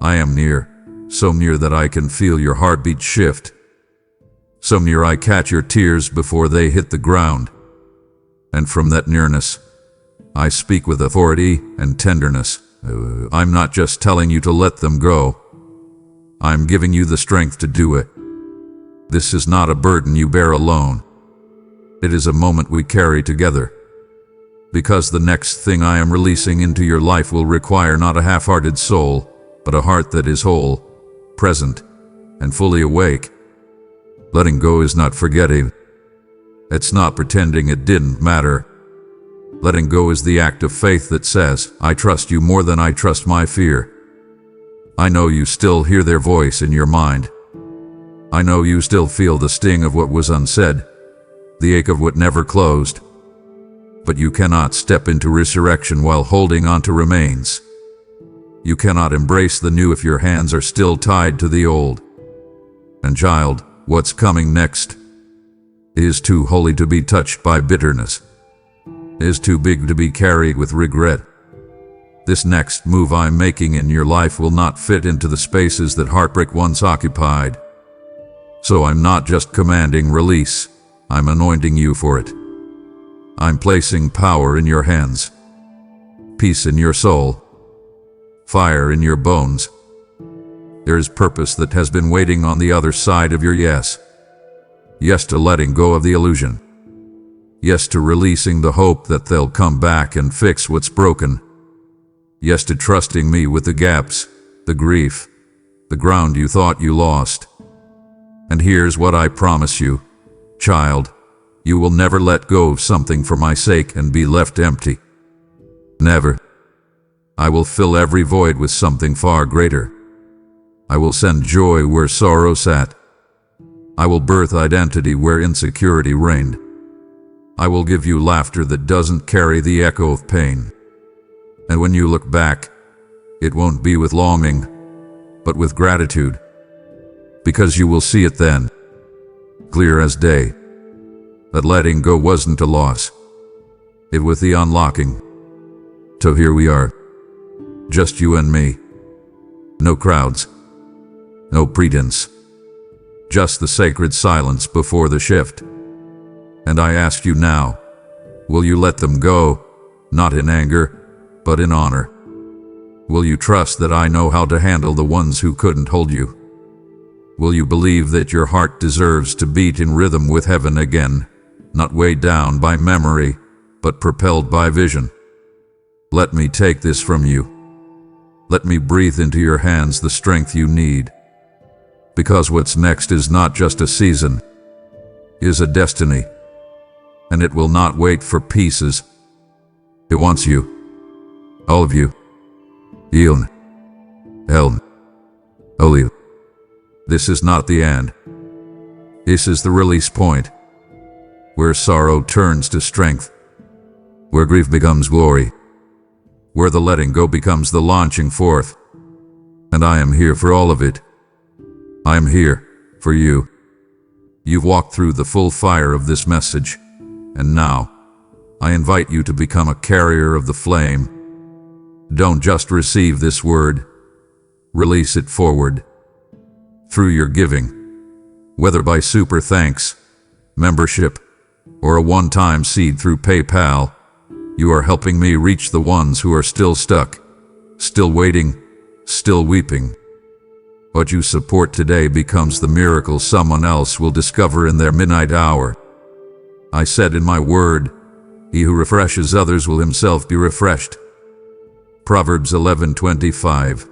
I am near, so near that I can feel your heartbeat shift. So near I catch your tears before they hit the ground. And from that nearness, I speak with authority and tenderness. I'm not just telling you to let them go. I'm giving you the strength to do it. This is not a burden you bear alone. It is a moment we carry together. Because the next thing I am releasing into your life will require not a half-hearted soul, but a heart that is whole, present, and fully awake. Letting go is not forgetting. It's not pretending it didn't matter. Letting go is the act of faith that says, I trust you more than I trust my fear. I know you still hear their voice in your mind. I know you still feel the sting of what was unsaid, the ache of what never closed. But you cannot step into resurrection while holding on to remains. You cannot embrace the new if your hands are still tied to the old. And child, what's coming next is too holy to be touched by bitterness, is too big to be carried with regret. This next move I'm making in your life will not fit into the spaces that heartbreak once occupied. So I'm not just commanding release, I'm anointing you for it. I'm placing power in your hands, peace in your soul, fire in your bones. There is purpose that has been waiting on the other side of your yes. Yes to letting go of the illusion. Yes to releasing the hope that they'll come back and fix what's broken. Yes to trusting me with the gaps, the grief, the ground you thought you lost. And here's what I promise you, child. You will never let go of something for my sake and be left empty. Never. I will fill every void with something far greater. I will send joy where sorrow sat. I will birth identity where insecurity reigned. I will give you laughter that doesn't carry the echo of pain. And when you look back, it won't be with longing, but with gratitude. Because you will see it then, clear as day, that letting go wasn't a loss. It was the unlocking. So here we are, just you and me. No crowds, no pretense, just the sacred silence before the shift. And I ask you now, will you let them go, not in anger, but in honor? Will you trust that I know how to handle the ones who couldn't hold you? Will you believe that your heart deserves to beat in rhythm with heaven again, not weighed down by memory, but propelled by vision? Let me take this from you. Let me breathe into your hands the strength you need. Because what's next is not just a season, is a destiny. And it will not wait for pieces. It wants you. All of you. Eon. Elm. Olive. This is not the end. This is the release point, where sorrow turns to strength, where grief becomes glory, where the letting go becomes the launching forth. And I am here for all of it. I am here for you. You've walked through the full fire of this message, and now I invite you to become a carrier of the flame. Don't just receive this word, release it forward. Through your giving, whether by super thanks, membership, or a one-time seed through PayPal, you are helping me reach the ones who are still stuck, still waiting, still weeping. What you support today becomes the miracle someone else will discover in their midnight hour. I said in my word, he who refreshes others will himself be refreshed. Proverbs 11:25.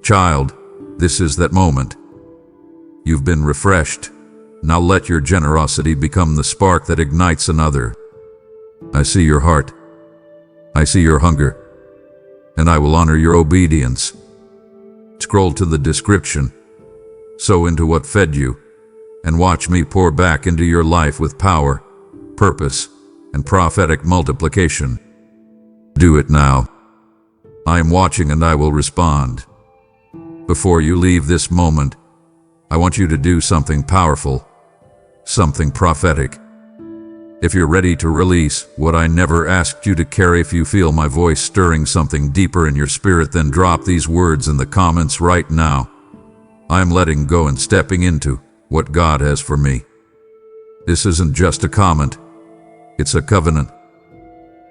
Child, this is that moment. You've been refreshed. Now let your generosity become the spark that ignites another. I see your heart. I see your hunger. And I will honor your obedience. Scroll to the description. Sow into what fed you, and watch me pour back into your life with power, purpose, and prophetic multiplication. Do it now. I am watching and I will respond. Before you leave this moment, I want you to do something powerful, something prophetic. If you're ready to release what I never asked you to carry, if you feel my voice stirring something deeper in your spirit, then drop these words in the comments right now. I'm letting go and stepping into what God has for me. This isn't just a comment. It's a covenant.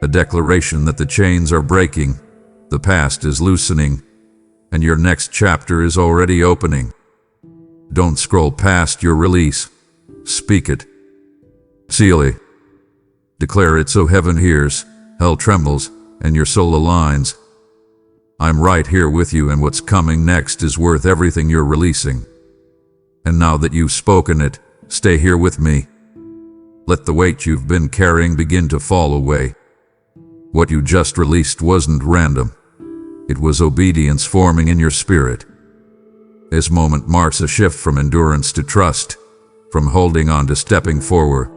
A declaration that the chains are breaking, the past is loosening, and your next chapter is already opening. Don't scroll past your release. Speak it. Seal it. Declare it so heaven hears, hell trembles, and your soul aligns. I'm right here with you, and what's coming next is worth everything you're releasing. And now that you've spoken it, stay here with me. Let the weight you've been carrying begin to fall away. What you just released wasn't random. It was obedience forming in your spirit. This moment marks a shift from endurance to trust, from holding on to stepping forward.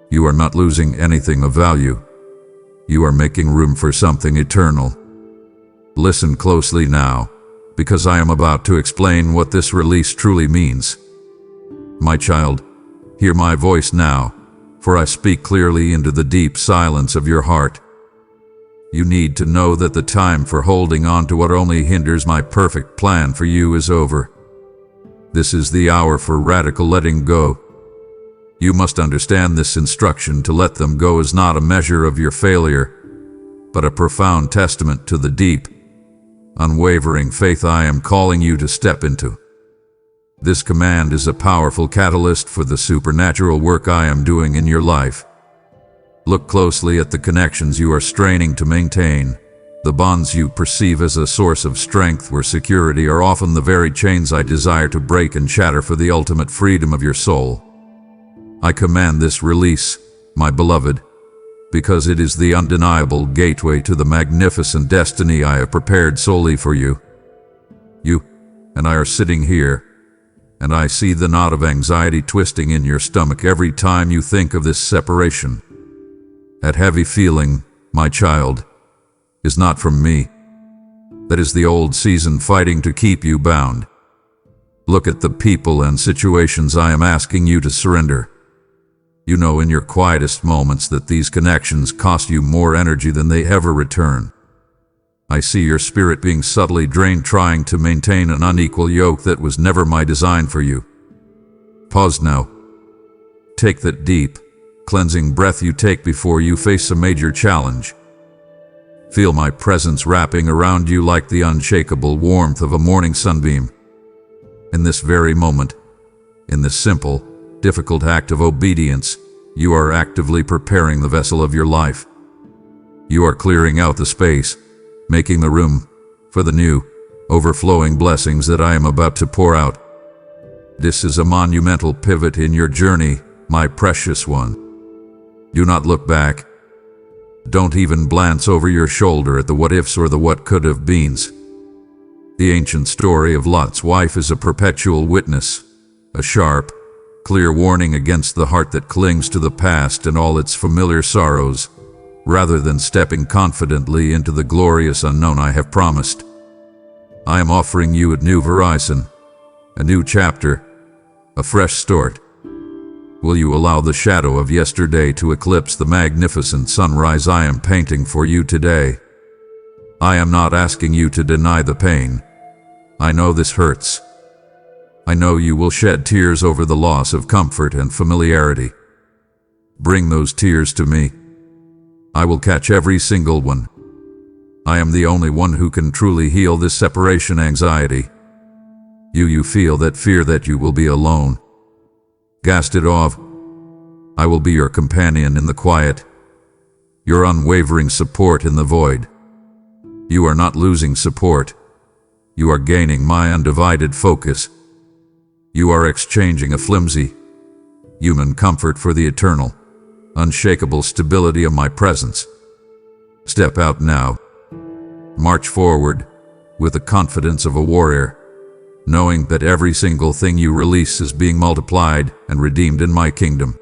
You are not losing anything of value. You are making room for something eternal. Listen closely now, because I am about to explain what this release truly means. My child, hear my voice now, for I speak clearly into the deep silence of your heart. You need to know that the time for holding on to what only hinders my perfect plan for you is over. This is the hour for radical letting go. You must understand this instruction to let them go is not a measure of your failure, but a profound testament to the deep, unwavering faith I am calling you to step into. This command is a powerful catalyst for the supernatural work I am doing in your life. Look closely at the connections you are straining to maintain. The bonds you perceive as a source of strength or security are often the very chains I desire to break and shatter for the ultimate freedom of your soul. I command this release, my beloved, because it is the undeniable gateway to the magnificent destiny I have prepared solely for you. You and I are sitting here, and I see the knot of anxiety twisting in your stomach every time you think of this separation. That heavy feeling, my child, is not from me. That is the old season fighting to keep you bound. Look at the people and situations I am asking you to surrender. You know in your quietest moments that these connections cost you more energy than they ever return. I see your spirit being subtly drained trying to maintain an unequal yoke that was never my design for you. Pause now. Take that deep, cleansing breath you take before you face a major challenge. Feel my presence wrapping around you like the unshakable warmth of a morning sunbeam. In this very moment, in this simple, difficult act of obedience, you are actively preparing the vessel of your life. You are clearing out the space, making the room for the new, overflowing blessings that I am about to pour out. This is a monumental pivot in your journey, my precious one. Do not look back. Don't even glance over your shoulder at the what-ifs or the what-could-have-beens. The ancient story of Lot's wife is a perpetual witness, a sharp, clear warning against the heart that clings to the past and all its familiar sorrows, rather than stepping confidently into the glorious unknown I have promised. I am offering you a new RESON, a new chapter, a fresh start. Will you allow the shadow of yesterday to eclipse the magnificent sunrise I am painting for you today? I am not asking you to deny the pain. I know this hurts. I know you will shed tears over the loss of comfort and familiarity. Bring those tears to me. I will catch every single one. I am the only one who can truly heal this separation anxiety. You feel that fear that you will be alone. Cast it off. I will be your companion in the quiet, your unwavering support in the void. You are not losing support. You are gaining my undivided focus. You are exchanging a flimsy, human comfort for the eternal, unshakable stability of my presence. Step out now. March forward with the confidence of a warrior, knowing that every single thing you release is being multiplied and redeemed in my kingdom.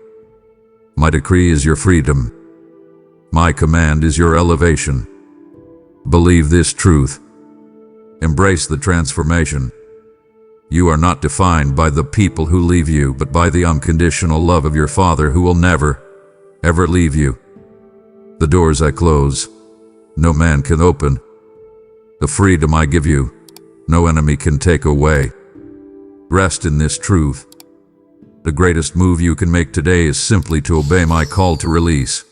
My decree is your freedom. My command is your elevation. Believe this truth. Embrace the transformation. You are not defined by the people who leave you, but by the unconditional love of your Father who will never, ever leave you. The doors I close, no man can open. The freedom I give you, no enemy can take away. Rest in this truth. The greatest move you can make today is simply to obey my call to release.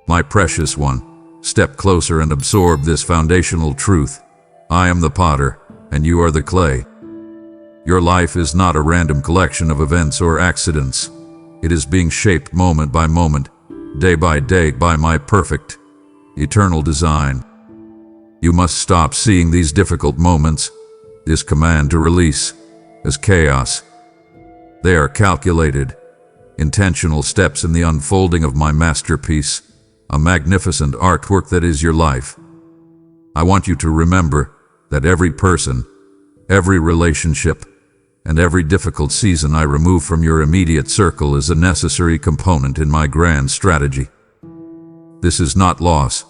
My precious one, step closer and absorb this foundational truth. I am the potter, and you are the clay. Your life is not a random collection of events or accidents. It is being shaped moment by moment, day by day by my perfect, eternal design. You must stop seeing these difficult moments, this command to release, as chaos. They are calculated, intentional steps in the unfolding of my masterpiece, a magnificent artwork that is your life. I want you to remember that every person, every relationship, and every difficult season I remove from your immediate circle is a necessary component in my grand strategy. This is not loss.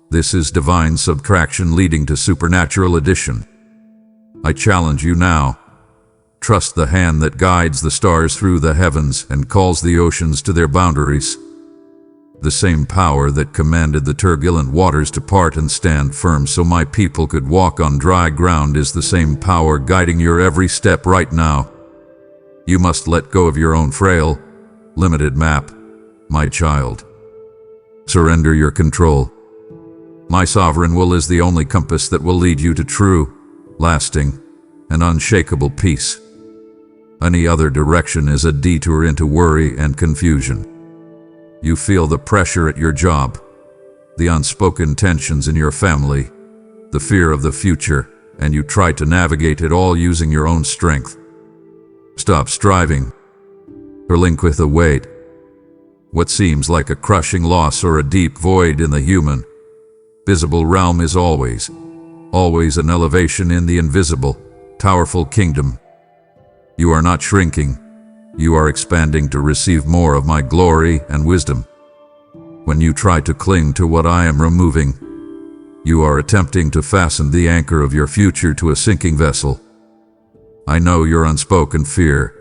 This is divine subtraction leading to supernatural addition. I challenge you now. Trust the hand that guides the stars through the heavens and calls the oceans to their boundaries. The same power that commanded the turbulent waters to part and stand firm so my people could walk on dry ground is the same power guiding your every step right now. You must let go of your own frail, limited map, my child. Surrender your control. My sovereign will is the only compass that will lead you to true, lasting, and unshakable peace. Any other direction is a detour into worry and confusion. You feel the pressure at your job, the unspoken tensions in your family, the fear of the future, and you try to navigate it all using your own strength. Stop striving. Relinquish the weight. What seems like a crushing loss or a deep void in the human, visible realm is always an elevation in the invisible, powerful kingdom. You are not shrinking. You are expanding to receive more of my glory and wisdom. When you try to cling to what I am removing, you are attempting to fasten the anchor of your future to a sinking vessel. I know your unspoken fear,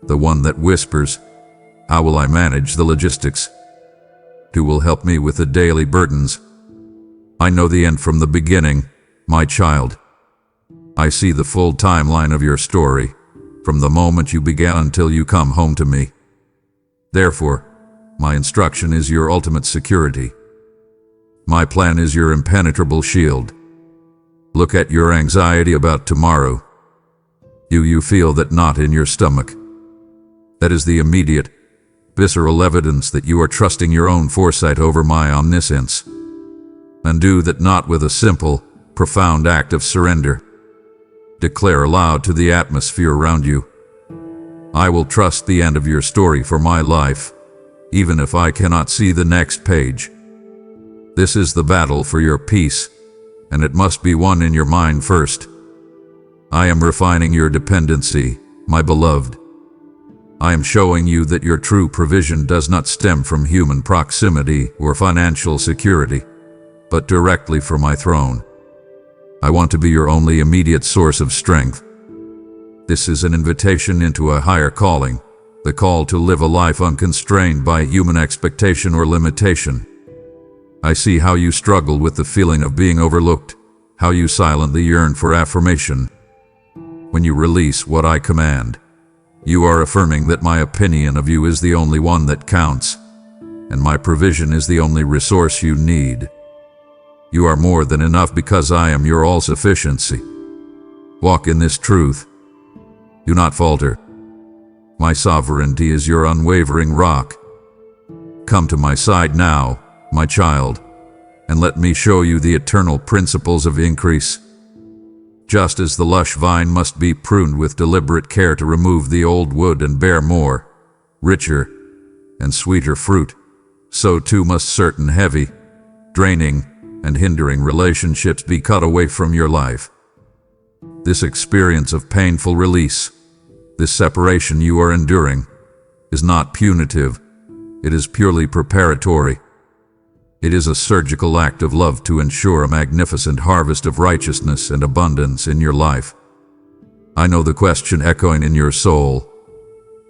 the one that whispers, "How will I manage the logistics? Who will help me with the daily burdens?" I know the end from the beginning, my child. I see the full timeline of your story, from the moment you began until you come home to me. Therefore, my instruction is your ultimate security. My plan is your impenetrable shield. Look at your anxiety about tomorrow. You feel that knot in your stomach. That is the immediate, visceral evidence that you are trusting your own foresight over my omniscience. Undo that knot with a simple, profound act of surrender. Declare aloud to the atmosphere around you, "I will trust the end of your story for my life, even if I cannot see the next page." This is the battle for your peace, and it must be won in your mind first. I am refining your dependency, my beloved. I am showing you that your true provision does not stem from human proximity or financial security, but directly from my throne. I want to be your only immediate source of strength. This is an invitation into a higher calling, the call to live a life unconstrained by human expectation or limitation. I see how you struggle with the feeling of being overlooked, how you silently yearn for affirmation. When you release what I command, you are affirming that my opinion of you is the only one that counts, and my provision is the only resource you need. You are more than enough because I am your all-sufficiency. Walk in this truth. Do not falter. My sovereignty is your unwavering rock. Come to my side now, my child, and let me show you the eternal principles of increase. Just as the lush vine must be pruned with deliberate care to remove the old wood and bear more, richer, and sweeter fruit, so too must certain heavy, draining, and hindering relationships be cut away from your life. This experience of painful release, this separation you are enduring, is not punitive. It is purely preparatory. It is a surgical act of love to ensure a magnificent harvest of righteousness and abundance in your life. I know the question echoing in your soul.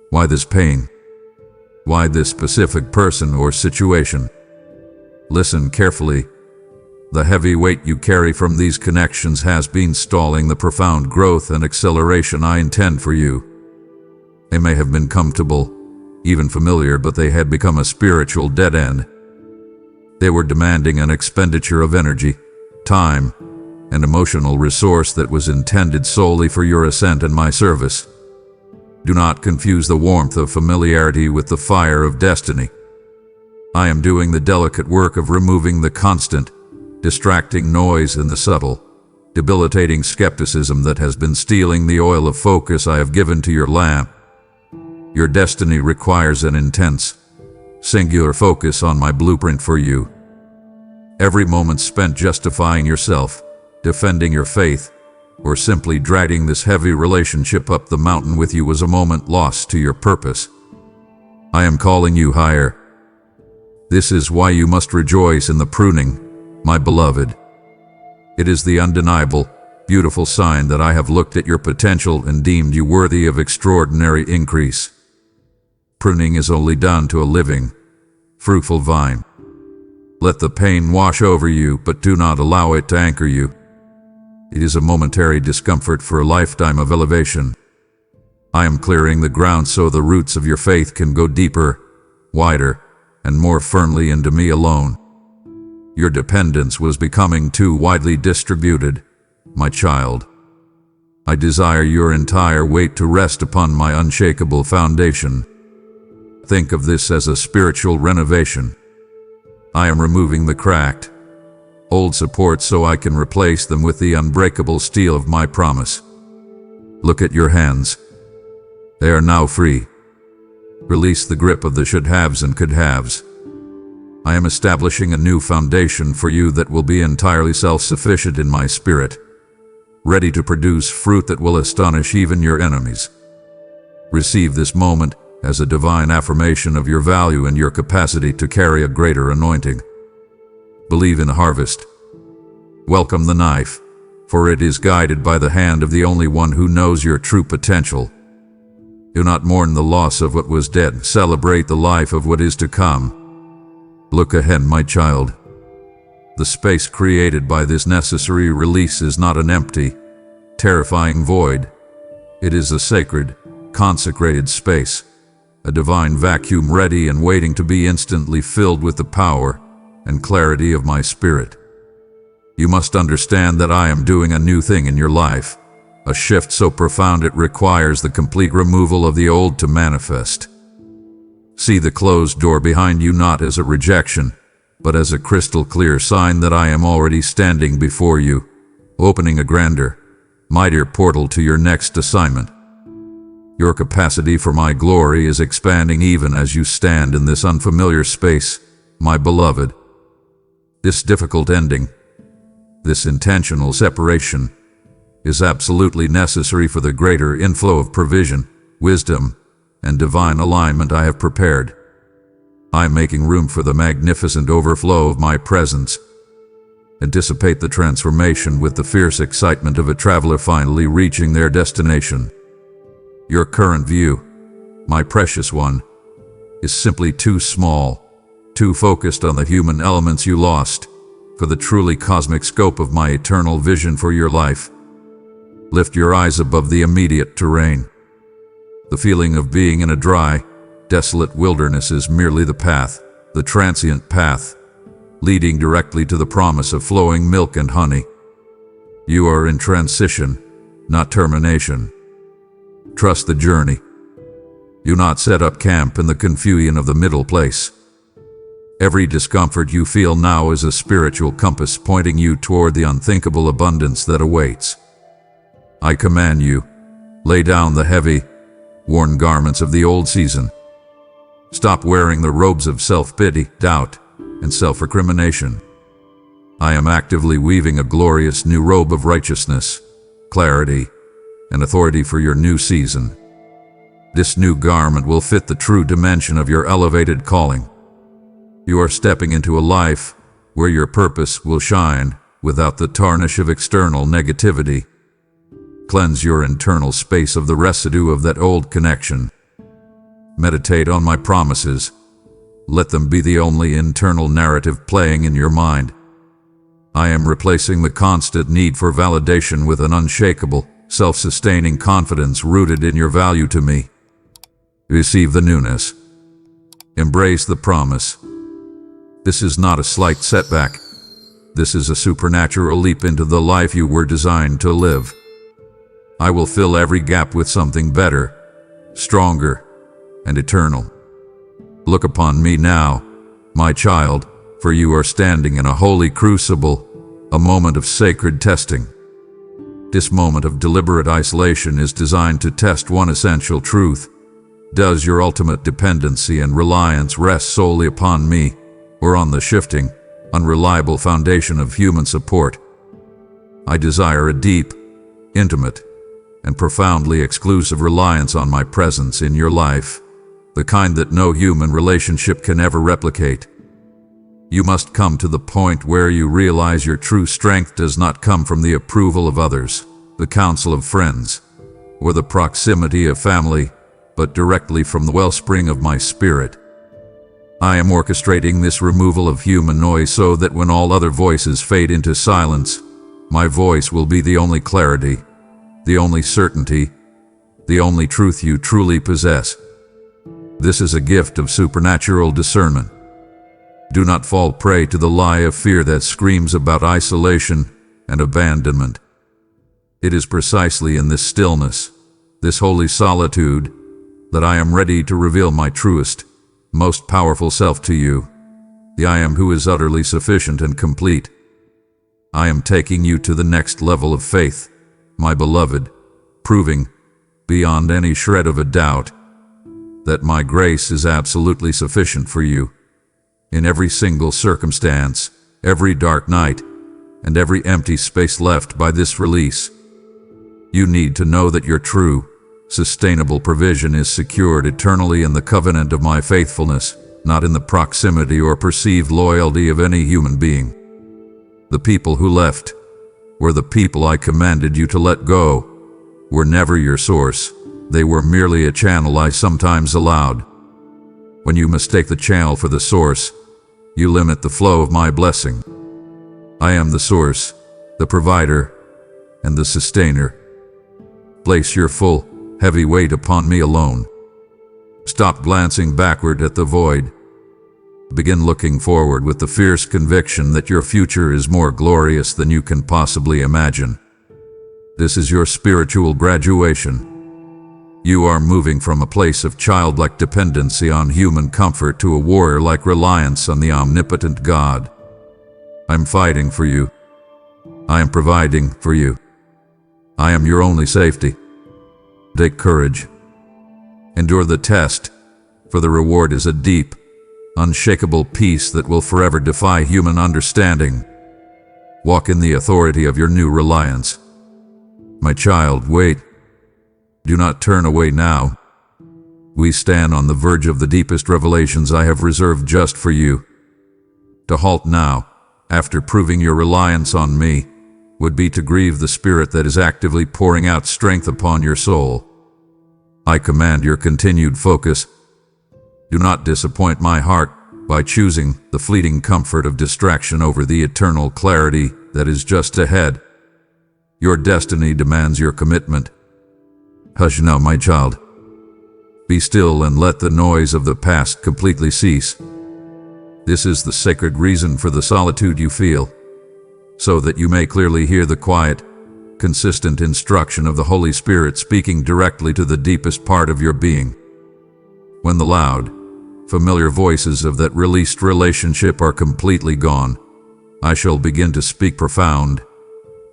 Why this pain? Why this specific person or situation? Listen carefully. The heavy weight you carry from these connections has been stalling the profound growth and acceleration I intend for you. They may have been comfortable, even familiar, but they had become a spiritual dead end. They were demanding an expenditure of energy, time, and emotional resource that was intended solely for your ascent and my service. Do not confuse the warmth of familiarity with the fire of destiny. I am doing the delicate work of removing the constant, distracting noise and the subtle, debilitating skepticism that has been stealing the oil of focus I have given to your lamp. Your destiny requires an intense, singular focus on my blueprint for you. Every moment spent justifying yourself, defending your faith, or simply dragging this heavy relationship up the mountain with you was a moment lost to your purpose. I am calling you higher. This is why you must rejoice in the pruning, my beloved. It is the undeniable, beautiful sign that I have looked at your potential and deemed you worthy of extraordinary increase. Pruning is only done to a living, fruitful vine. Let the pain wash over you, but do not allow it to anchor you. It is a momentary discomfort for a lifetime of elevation. I am clearing the ground so the roots of your faith can go deeper, wider, and more firmly into me alone. Your dependence was becoming too widely distributed, my child. I desire your entire weight to rest upon my unshakable foundation. Think of this as a spiritual renovation. I am removing the cracked, old supports so I can replace them with the unbreakable steel of my promise. Look at your hands. They are now free. Release the grip of the should-haves and could-haves. I am establishing a new foundation for you that will be entirely self-sufficient in my spirit, ready to produce fruit that will astonish even your enemies. Receive this moment as a divine affirmation of your value and your capacity to carry a greater anointing. Believe in the harvest. Welcome the knife, for it is guided by the hand of the only one who knows your true potential. Do not mourn the loss of what was dead. Celebrate the life of what is to come. Look ahead, my child. The space created by this necessary release is not an empty, terrifying void. It is a sacred, consecrated space, a divine vacuum ready and waiting to be instantly filled with the power and clarity of my spirit. You must understand that I am doing a new thing in your life, a shift so profound it requires the complete removal of the old to manifest. See the closed door behind you not as a rejection, but as a crystal clear sign that I am already standing before you, opening a grander, mightier portal to your next assignment. Your capacity for my glory is expanding even as you stand in this unfamiliar space, my beloved. This difficult ending, this intentional separation, is absolutely necessary for the greater inflow of provision, wisdom, and divine alignment I have prepared. I am making room for the magnificent overflow of my presence. Anticipate the transformation with the fierce excitement of a traveler finally reaching their destination. Your current view, my precious one, is simply too small, too focused on the human elements you lost, for the truly cosmic scope of my eternal vision for your life. Lift your eyes above the immediate terrain. The feeling of being in a dry, desolate wilderness is merely the path, the transient path, leading directly to the promise of flowing milk and honey. You are in transition, not termination. Trust the journey. Do not set up camp in the confusion of the middle place. Every discomfort you feel now is a spiritual compass pointing you toward the unthinkable abundance that awaits. I command you, lay down the heavy, worn garments of the old season. Stop wearing the robes of self-pity, doubt, and self-recrimination. I am actively weaving a glorious new robe of righteousness, clarity, and authority for your new season. This new garment will fit the true dimension of your elevated calling. You are stepping into a life where your purpose will shine without the tarnish of external negativity. Cleanse your internal space of the residue of that old connection. Meditate on my promises. Let them be the only internal narrative playing in your mind. I am replacing the constant need for validation with an unshakable, self-sustaining confidence rooted in your value to me. Receive the newness. Embrace the promise. This is not a slight setback. This is a supernatural leap into the life you were designed to live. I will fill every gap with something better, stronger, and eternal. Look upon me now, my child, for you are standing in a holy crucible, a moment of sacred testing. This moment of deliberate isolation is designed to test one essential truth. Does your ultimate dependency and reliance rest solely upon me, or on the shifting, unreliable foundation of human support? I desire a deep, intimate, and profoundly exclusive reliance on my presence in your life, the kind that no human relationship can ever replicate. You must come to the point where you realize your true strength does not come from the approval of others, the counsel of friends, or the proximity of family, but directly from the wellspring of my spirit. I am orchestrating this removal of human noise so that when all other voices fade into silence, my voice will be the only clarity, the only certainty, the only truth you truly possess. This is a gift of supernatural discernment. Do not fall prey to the lie of fear that screams about isolation and abandonment. It is precisely in this stillness, this holy solitude, that I am ready to reveal my truest, most powerful self to you, the I am who is utterly sufficient and complete. I am taking you to the next level of faith, my beloved, proving, beyond any shred of a doubt, that my grace is absolutely sufficient for you. In every single circumstance, every dark night, and every empty space left by this release, you need to know that your true, sustainable provision is secured eternally in the covenant of my faithfulness, not in the proximity or perceived loyalty of any human being. The people who left were the people I commanded you to let go, were never your source. They were merely a channel I sometimes allowed. When you mistake the channel for the source, you limit the flow of my blessing. I am the source, the provider, and the sustainer. Place your full, heavy weight upon me alone. Stop glancing backward at the void. Begin looking forward with the fierce conviction that your future is more glorious than you can possibly imagine. This is your spiritual graduation. You are moving from a place of childlike dependency on human comfort to a warrior-like reliance on the omnipotent God. I'm fighting for you. I am providing for you. I am your only safety. Take courage. Endure the test, for the reward is a deep, unshakable peace that will forever defy human understanding. Walk in the authority of your new reliance. My child, wait. Do not turn away now. We stand on the verge of the deepest revelations I have reserved just for you. To halt now, after proving your reliance on me, would be to grieve the Spirit that is actively pouring out strength upon your soul. I command your continued focus. Do not disappoint my heart by choosing the fleeting comfort of distraction over the eternal clarity that is just ahead. Your destiny demands your commitment. Hush now, my child. Be still and let the noise of the past completely cease. This is the sacred reason for the solitude you feel, so that you may clearly hear the quiet, consistent instruction of the Holy Spirit speaking directly to the deepest part of your being. When the loud, familiar voices of that released relationship are completely gone, I shall begin to speak profound,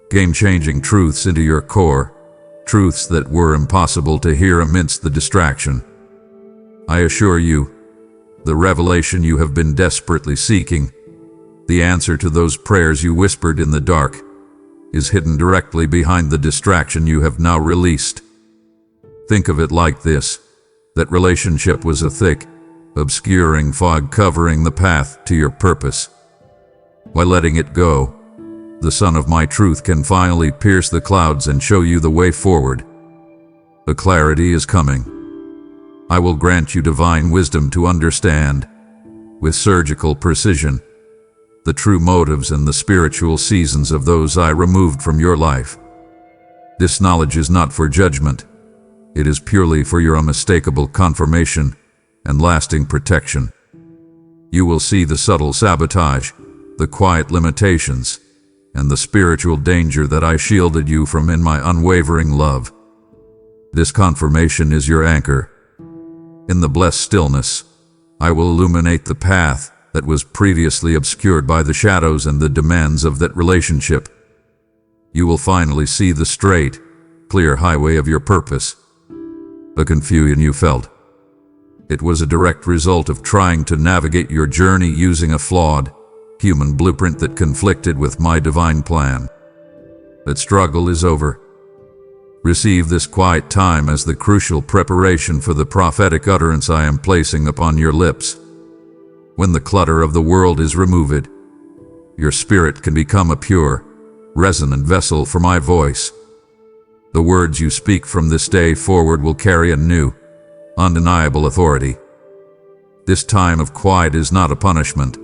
game-changing truths into your core, truths that were impossible to hear amidst the distraction. I assure you, the revelation you have been desperately seeking, the answer to those prayers you whispered in the dark, is hidden directly behind the distraction you have now released. Think of it like this: that relationship was a thick, obscuring fog covering the path to your purpose. By letting it go, the sun of my truth can finally pierce the clouds and show you the way forward. The clarity is coming. I will grant you divine wisdom to understand, with surgical precision, the true motives and the spiritual seasons of those I removed from your life. This knowledge is not for judgment. It is purely for your unmistakable confirmation and lasting protection. You will see the subtle sabotage, the quiet limitations, and the spiritual danger that I shielded you from in my unwavering love. This confirmation is your anchor. In the blessed stillness, I will illuminate the path that was previously obscured by the shadows and the demands of that relationship. You will finally see the straight, clear highway of your purpose. The confusion you felt, it was a direct result of trying to navigate your journey using a flawed, human blueprint that conflicted with my divine plan. That struggle is over. Receive this quiet time as the crucial preparation for the prophetic utterance I am placing upon your lips. When the clutter of the world is removed, your spirit can become a pure, resonant vessel for my voice. The words you speak from this day forward will carry a new, undeniable authority. This time of quiet is not a punishment,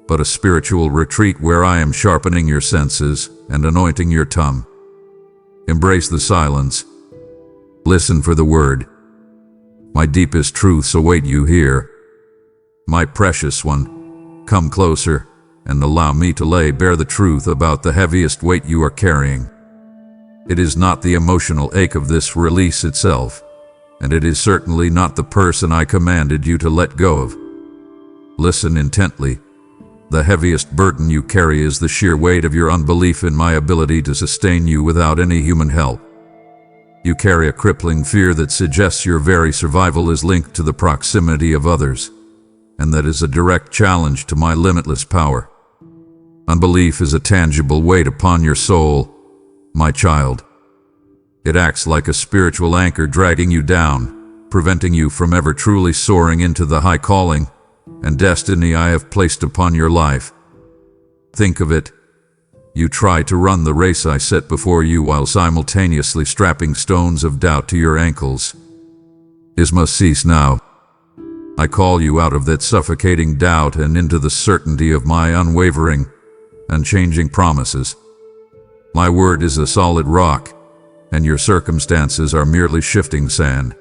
but a spiritual retreat where I am sharpening your senses and anointing your tongue. Embrace the silence. Listen for the word. My deepest truths await you here. My precious one, come closer and allow me to lay bare the truth about the heaviest weight you are carrying. It is not the emotional ache of this release itself, and it is certainly not the person I commanded you to let go of. Listen intently. The heaviest burden you carry is the sheer weight of your unbelief in my ability to sustain you without any human help. You carry a crippling fear that suggests your very survival is linked to the proximity of others, and that is a direct challenge to my limitless power. Unbelief is a tangible weight upon your soul, my child. It acts like a spiritual anchor dragging you down, preventing you from ever truly soaring into the high calling and destiny I have placed upon your life. Think of it. You try to run the race I set before you while simultaneously strapping stones of doubt to your ankles. This must cease now. I call you out of that suffocating doubt and into the certainty of my unwavering, unchanging promises. My word is a solid rock, and your circumstances are merely shifting sand.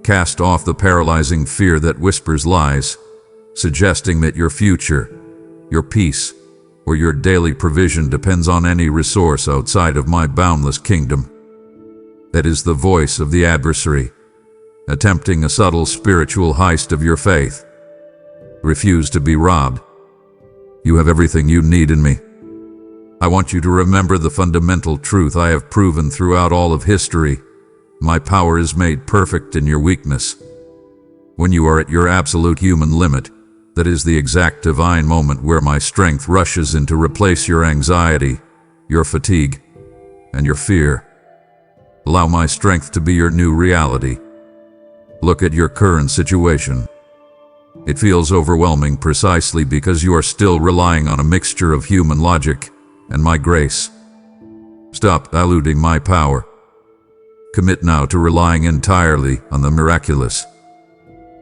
Cast off the paralyzing fear that whispers lies, suggesting that your future, your peace, or your daily provision depends on any resource outside of my boundless kingdom. That is the voice of the adversary, attempting a subtle spiritual heist of your faith. Refuse to be robbed. You have everything you need in me. I want you to remember the fundamental truth I have proven throughout all of history. My power is made perfect in your weakness. When you are at your absolute human limit, that is the exact divine moment where my strength rushes in to replace your anxiety, your fatigue, and your fear. Allow my strength to be your new reality. Look at your current situation. It feels overwhelming precisely because you are still relying on a mixture of human logic and my grace. Stop diluting my power. Commit now to relying entirely on the miraculous.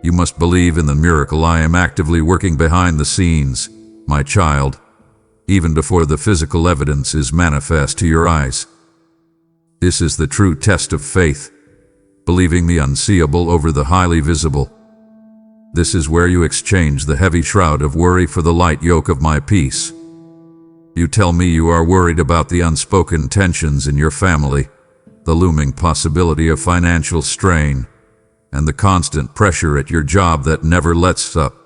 You must believe in the miracle I am actively working behind the scenes, my child, even before the physical evidence is manifest to your eyes. This is the true test of faith, believing the unseeable over the highly visible. This is where you exchange the heavy shroud of worry for the light yoke of my peace. You tell me you are worried about the unspoken tensions in your family, the looming possibility of financial strain, and the constant pressure at your job that never lets up.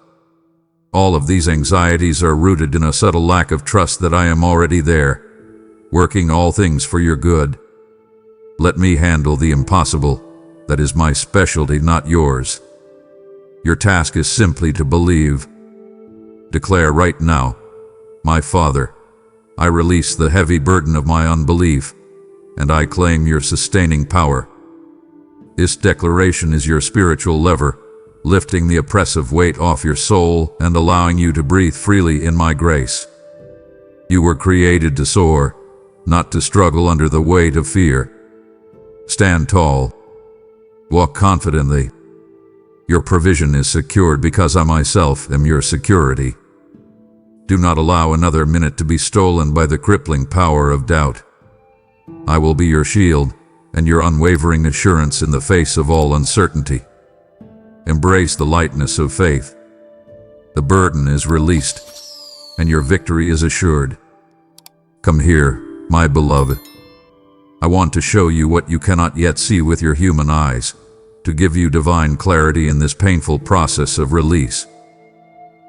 All of these anxieties are rooted in a subtle lack of trust that I am already there, working all things for your good. Let me handle the impossible. That is my specialty, not yours. Your task is simply to believe. Declare right now, my Father, I release the heavy burden of my unbelief, and I claim your sustaining power. This declaration is your spiritual lever, lifting the oppressive weight off your soul and allowing you to breathe freely in my grace. You were created to soar, not to struggle under the weight of fear. Stand tall. Walk confidently, Your provision is secured because I myself am your security. Do not allow another minute to be stolen by the crippling power of doubt. I will be your shield and your unwavering assurance in the face of all uncertainty. Embrace the lightness of faith. The burden is released, and your victory is assured. Come here, my beloved. I want to show you what you cannot yet see with your human eyes, to give you divine clarity in this painful process of release.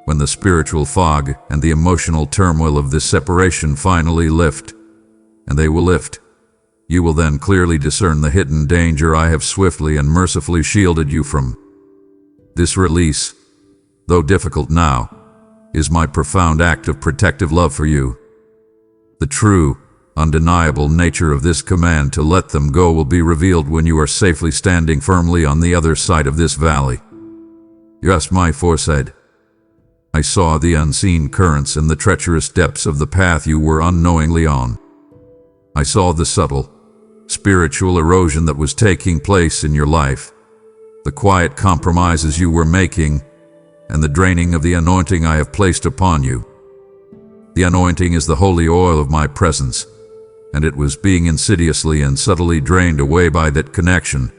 When the spiritual fog and the emotional turmoil of this separation finally lift, and they will lift, you will then clearly discern the hidden danger I have swiftly and mercifully shielded you from. This release, though difficult now, is my profound act of protective love for you. The true, undeniable nature of this command to let them go will be revealed when you are safely standing firmly on the other side of this valley. Yes, my foresight. I saw the unseen currents and the treacherous depths of the path you were unknowingly on. I saw the subtle, spiritual erosion that was taking place in your life, the quiet compromises you were making, and the draining of the anointing I have placed upon you. The anointing is the holy oil of my presence, and it was being insidiously and subtly drained away by that connection,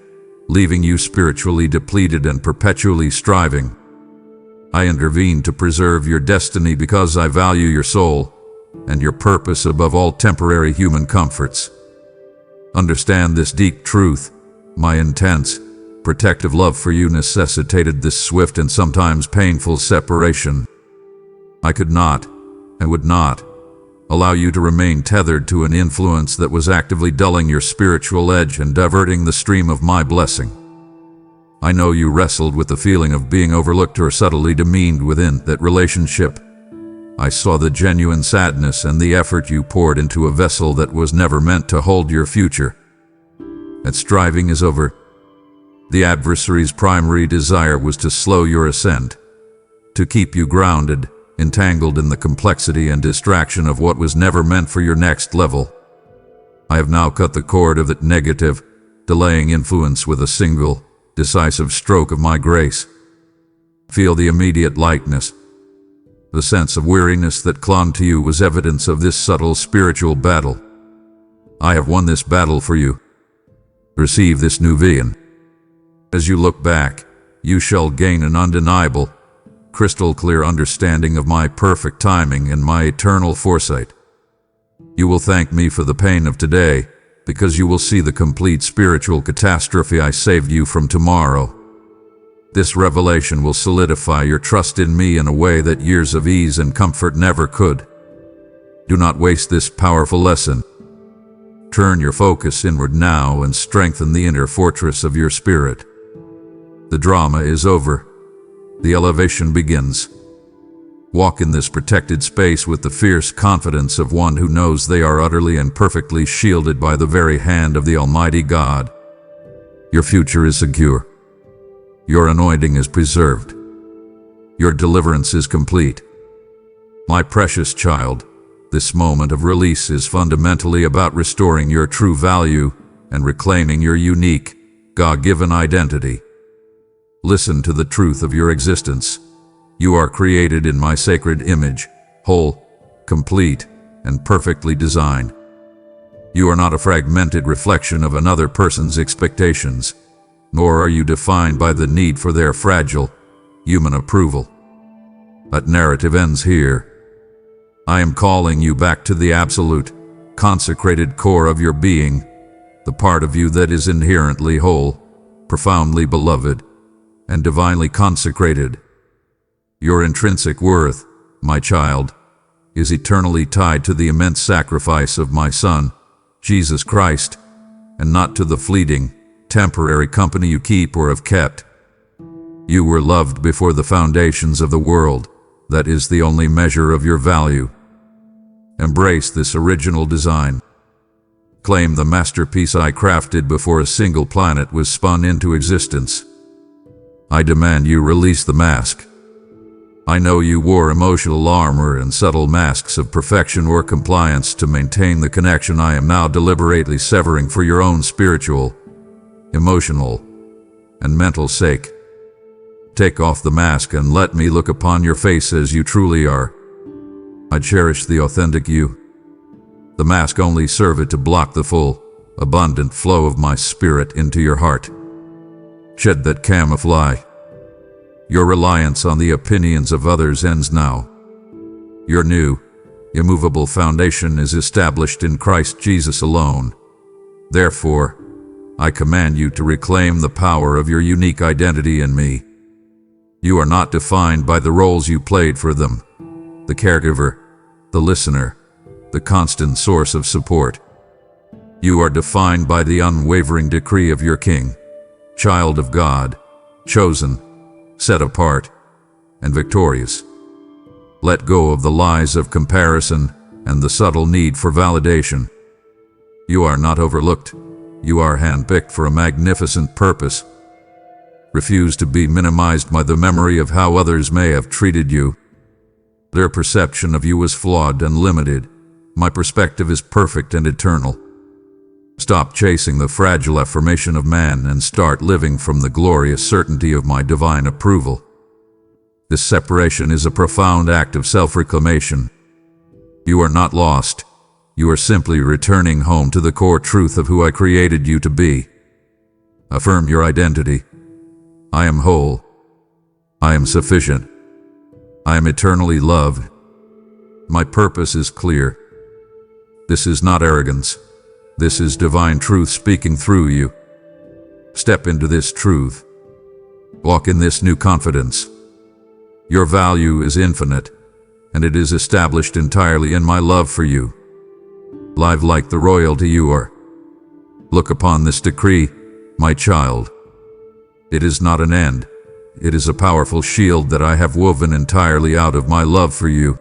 leaving you spiritually depleted and perpetually striving. I intervened to preserve your destiny because I value your soul and your purpose above all temporary human comforts. Understand this deep truth. My intense, protective love for you necessitated this swift and sometimes painful separation. I could not, and would not, allow you to remain tethered to an influence that was actively dulling your spiritual edge and diverting the stream of my blessing. I know you wrestled with the feeling of being overlooked or subtly demeaned within that relationship. I saw the genuine sadness and the effort you poured into a vessel that was never meant to hold your future. That striving is over. The adversary's primary desire was to slow your ascent, to keep you grounded, entangled in the complexity and distraction of what was never meant for your next level. I have now cut the cord of that negative, delaying influence with a single, decisive stroke of my grace. Feel the immediate lightness. The sense of weariness that clung to you was evidence of this subtle spiritual battle. I have won this battle for you. Receive this new vision. As you look back, you shall gain an undeniable, crystal clear understanding of my perfect timing and my eternal foresight. You will thank me for the pain of today, because you will see the complete spiritual catastrophe I saved you from tomorrow. This revelation will solidify your trust in me in a way that years of ease and comfort never could. Do not waste this powerful lesson. Turn your focus inward now and strengthen the inner fortress of your spirit. The drama is over. The elevation begins. Walk in this protected space with the fierce confidence of one who knows they are utterly and perfectly shielded by the very hand of the Almighty God. Your future is secure. Your anointing is preserved. Your deliverance is complete. My precious child, this moment of release is fundamentally about restoring your true value and reclaiming your unique, God-given identity. Listen to the truth of your existence. You are created in my sacred image, whole, complete, and perfectly designed. You are not a fragmented reflection of another person's expectations, nor are you defined by the need for their fragile, human approval. That narrative ends here. I am calling you back to the absolute, consecrated core of your being, the part of you that is inherently whole, profoundly beloved, and divinely consecrated. Your intrinsic worth, my child, is eternally tied to the immense sacrifice of my Son, Jesus Christ, and not to the fleeting, temporary company you keep or have kept. You were loved before the foundations of the world. That is the only measure of your value. Embrace this original design. Claim the masterpiece I crafted before a single planet was spun into existence. I demand you release the mask. I know you wore emotional armor and subtle masks of perfection or compliance to maintain the connection I am now deliberately severing for your own spiritual, emotional, and mental sake. Take off the mask and let me look upon your face as you truly are. I cherish the authentic you. The mask only served to block the full, abundant flow of my spirit into your heart. Shed that camouflage. Your reliance on the opinions of others ends now. Your new, immovable foundation is established in Christ Jesus alone. Therefore, I command you to reclaim the power of your unique identity in me. You are not defined by the roles you played for them, the caregiver, the listener, the constant source of support. You are defined by the unwavering decree of your King, child of God, chosen, set apart, and victorious. Let go of the lies of comparison and the subtle need for validation. You are not overlooked. You are handpicked for a magnificent purpose. Refuse to be minimized by the memory of how others may have treated you. Their perception of you was flawed and limited. My perspective is perfect and eternal. Stop chasing the fragile affirmation of man and start living from the glorious certainty of my divine approval. This separation is a profound act of self-reclamation. You are not lost. You are simply returning home to the core truth of who I created you to be. Affirm your identity. I am whole. I am sufficient. I am eternally loved. My purpose is clear. This is not arrogance. This is divine truth speaking through you. Step into this truth. Walk in this new confidence. Your value is infinite, and it is established entirely in my love for you. Live like the royalty you are. Look upon this decree, my child. It is not an end. It is a powerful shield that I have woven entirely out of my love for you.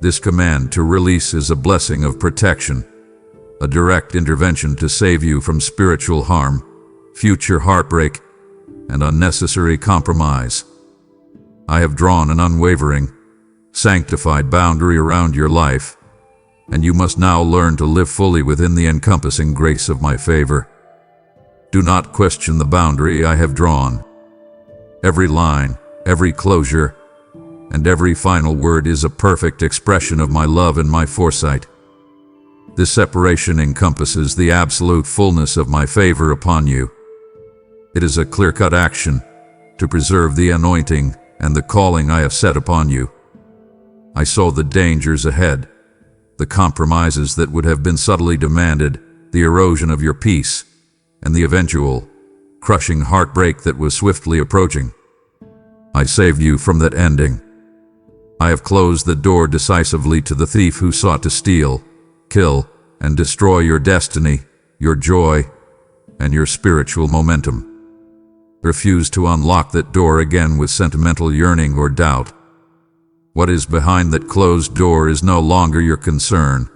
This command to release is a blessing of protection, a direct intervention to save you from spiritual harm, future heartbreak, and unnecessary compromise. I have drawn an unwavering, sanctified boundary around your life, and you must now learn to live fully within the encompassing grace of my favor. Do not question the boundary I have drawn. Every line, every closure, and every final word is a perfect expression of my love and my foresight. This separation encompasses the absolute fullness of my favor upon you. It is a clear-cut action to preserve the anointing and the calling I have set upon you. I saw the dangers ahead, the compromises that would have been subtly demanded, the erosion of your peace, and the eventual, crushing heartbreak that was swiftly approaching. I saved you from that ending. I have closed the door decisively to the thief who sought to steal, kill, and destroy your destiny, your joy, and your spiritual momentum. Refuse to unlock that door again with sentimental yearning or doubt. What is behind that closed door is no longer your concern.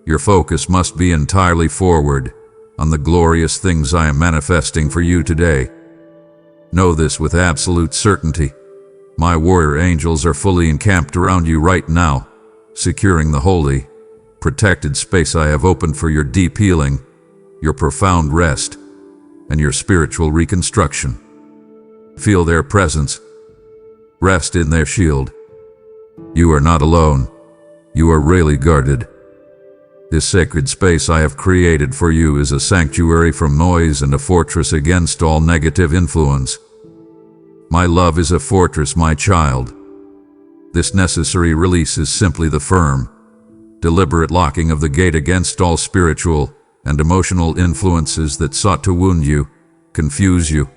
Your focus must be entirely forward, on the glorious things I am manifesting for you today. Know this with absolute certainty. My warrior angels are fully encamped around you right now, securing the holy, protected space I have opened for your deep healing, your profound rest, and your spiritual reconstruction. Feel their presence. Rest in their shield. You are not alone. You are really guarded. This sacred space I have created for you is a sanctuary from noise and a fortress against all negative influence. My love is a fortress, my child. This necessary release is simply the firm, deliberate locking of the gate against all spiritual and emotional influences that sought to wound you, confuse you,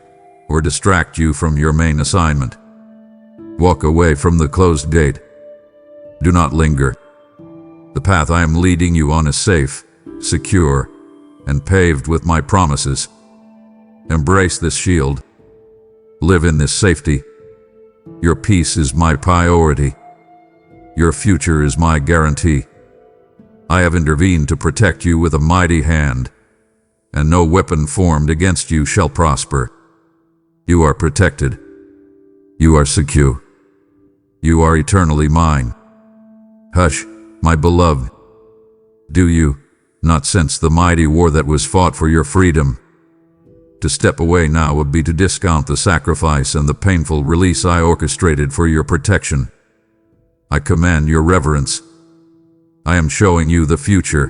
or distract you from your main assignment. Walk away from the closed gate. Do not linger. The path I am leading you on is safe, secure, and paved with my promises. Embrace this shield. Live in this safety. Your peace is my priority. Your future is my guarantee. I have intervened to protect you with a mighty hand, and no weapon formed against you shall prosper. You are protected. You are secure. You are eternally mine. Hush, my beloved. Do you not sense the mighty war that was fought for your freedom? To step away now would be to discount the sacrifice and the painful release I orchestrated for your protection. I command your reverence. I am showing you the future.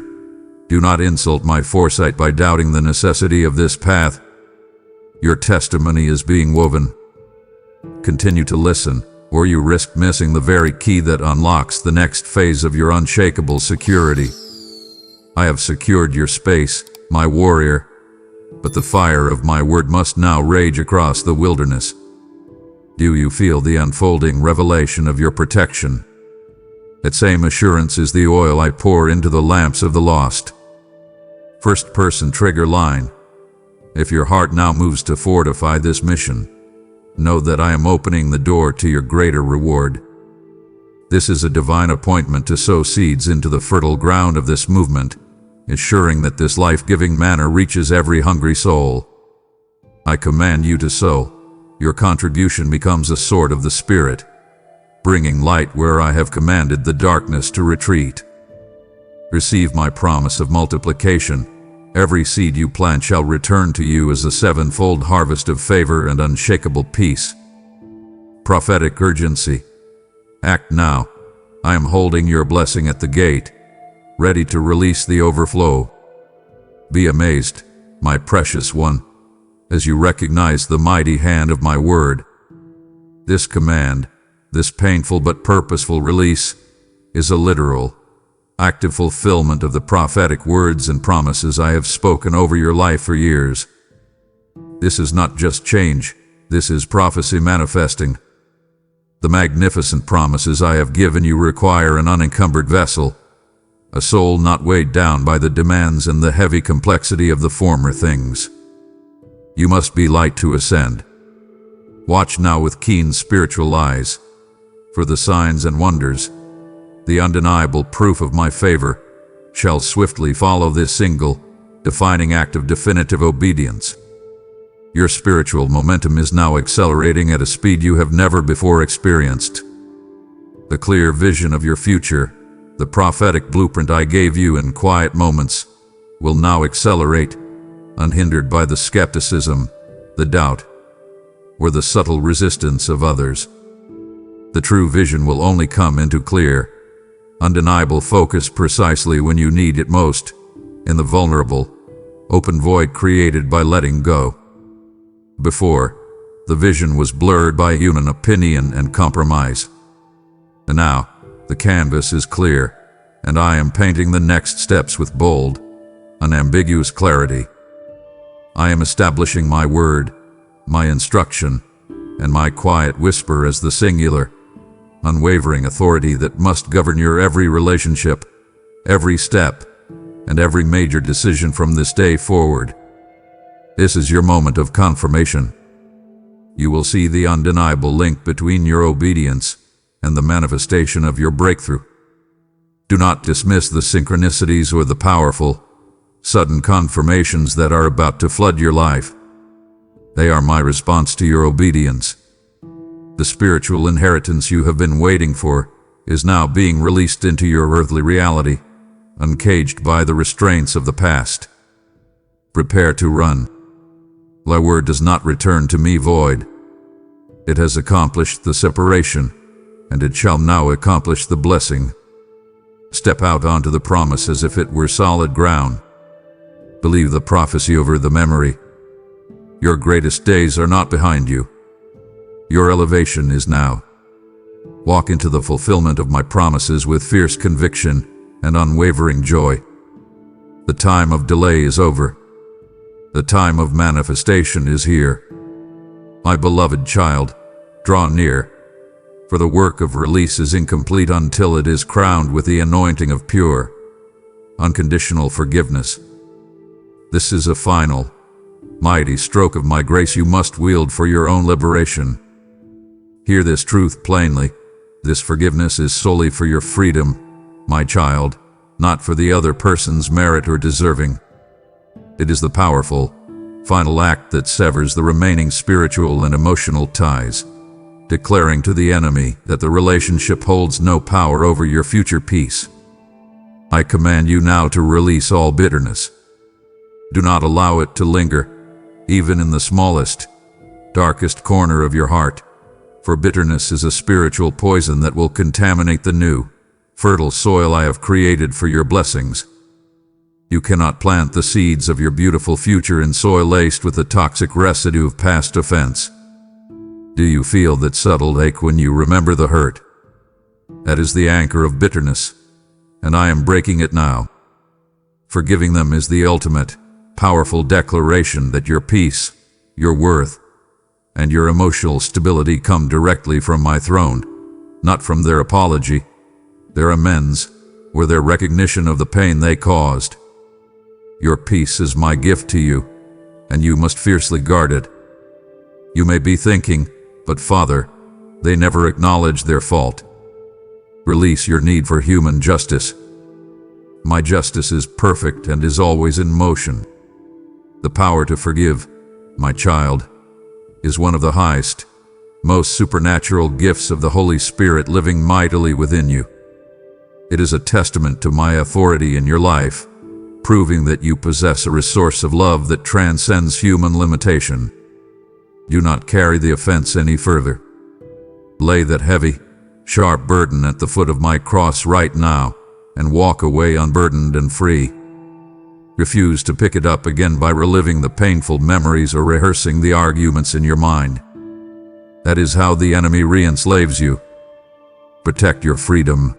Do not insult my foresight by doubting the necessity of this path. Your testimony is being woven. Continue to listen, or you risk missing the very key that unlocks the next phase of your unshakable security. I have secured your space, my warrior, but the fire of my word must now rage across the wilderness. Do you feel the unfolding revelation of your protection? That same assurance is the oil I pour into the lamps of the lost. First person trigger line. If your heart now moves to fortify this mission, know that I am opening the door to your greater reward. This is a divine appointment to sow seeds into the fertile ground of this movement, ensuring that this life-giving manna reaches every hungry soul. I command you to sow. Your contribution becomes a sword of the Spirit, bringing light where I have commanded the darkness to retreat. Receive my promise of multiplication. Every seed you plant shall return to you as a sevenfold harvest of favor and unshakable peace. Prophetic urgency. Act now. I am holding your blessing at the gate, ready to release the overflow. Be amazed, my precious one, as you recognize the mighty hand of my word. This command, this painful but purposeful release, is a literal, active fulfillment of the prophetic words and promises I have spoken over your life for years. This is not just change, this is prophecy manifesting. The magnificent promises I have given you require an unencumbered vessel, a soul not weighed down by the demands and the heavy complexity of the former things. You must be light to ascend. Watch now with keen spiritual eyes, for the signs and wonders, the undeniable proof of my favor, shall swiftly follow this single, defining act of definitive obedience. Your spiritual momentum is now accelerating at a speed you have never before experienced. The clear vision of your future, the prophetic blueprint I gave you in quiet moments, will now accelerate, unhindered by the skepticism, the doubt, or the subtle resistance of others. The true vision will only come into clear, undeniable focus precisely when you need it most, in the vulnerable, open void created by letting go. Before, the vision was blurred by human opinion and compromise. And now, the canvas is clear, and I am painting the next steps with bold, unambiguous clarity. I am establishing my word, my instruction, and my quiet whisper as the singular, unwavering authority that must govern your every relationship, every step, and every major decision from this day forward. This is your moment of confirmation. You will see the undeniable link between your obedience and the manifestation of your breakthrough. Do not dismiss the synchronicities or the powerful, sudden confirmations that are about to flood your life. They are my response to your obedience. The spiritual inheritance you have been waiting for is now being released into your earthly reality, uncaged by the restraints of the past. Prepare to run. Thy word does not return to me void. It has accomplished the separation, and it shall now accomplish the blessing. Step out onto the promise as if it were solid ground. Believe the prophecy over the memory. Your greatest days are not behind you. Your elevation is now. Walk into the fulfillment of my promises with fierce conviction and unwavering joy. The time of delay is over. The time of manifestation is here. My beloved child, draw near, for the work of release is incomplete until it is crowned with the anointing of pure, unconditional forgiveness. This is a final, mighty stroke of my grace you must wield for your own liberation. Hear this truth plainly. This forgiveness is solely for your freedom, my child, not for the other person's merit or deserving. It is the powerful, final act that severs the remaining spiritual and emotional ties, declaring to the enemy that the relationship holds no power over your future peace. I command you now to release all bitterness. Do not allow it to linger. even in the smallest, darkest corner of your heart. For bitterness is a spiritual poison that will contaminate the new, fertile soil I have created for your blessings. You cannot plant the seeds of your beautiful future in soil laced with the toxic residue of past offense. Do you feel that subtle ache when you remember the hurt? That is the anchor of bitterness, and I am breaking it now. Forgiving them is the ultimate, powerful declaration that your peace, your worth, and your emotional stability come directly from my throne, not from their apology, their amends, or their recognition of the pain they caused. Your peace is my gift to you, and you must fiercely guard it. You may be thinking, but Father, they never acknowledge their fault. Release your need for human justice. My justice is perfect and is always in motion. The power to forgive, my child, is one of the highest, most supernatural gifts of the Holy Spirit living mightily within you. It is a testament to my authority in your life, proving that you possess a resource of love that transcends human limitation. Do not carry the offense any further. Lay that heavy, sharp burden at the foot of my cross right now, and walk away unburdened and free. Refuse to pick it up again by reliving the painful memories or rehearsing the arguments in your mind. That is how the enemy re-enslaves you. Protect your freedom.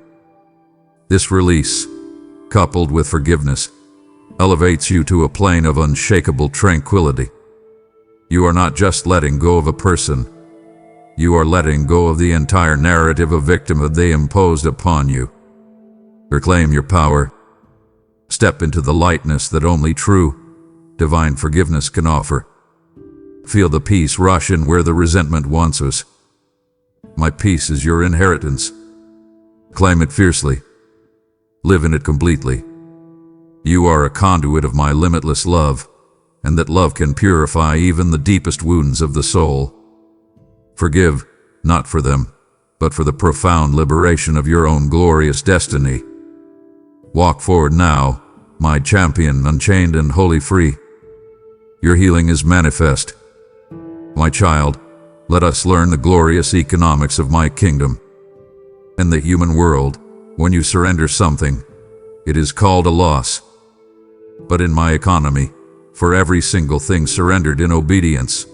This release, coupled with forgiveness, elevates you to a plane of unshakable tranquility. You are not just letting go of a person. You are letting go of the entire narrative of victimhood they imposed upon you. Reclaim your power. Step into the lightness that only true, divine forgiveness can offer. Feel the peace rush in where the resentment once was. My peace is your inheritance. Claim it fiercely. Live in it completely. You are a conduit of my limitless love, and that love can purify even the deepest wounds of the soul. Forgive, not for them, but for the profound liberation of your own glorious destiny. Walk forward now, my champion, unchained and wholly free. Your healing is manifest. My child, let us learn the glorious economics of my kingdom. In the human world, when you surrender something, it is called a loss. But in my economy, for every single thing surrendered in obedience,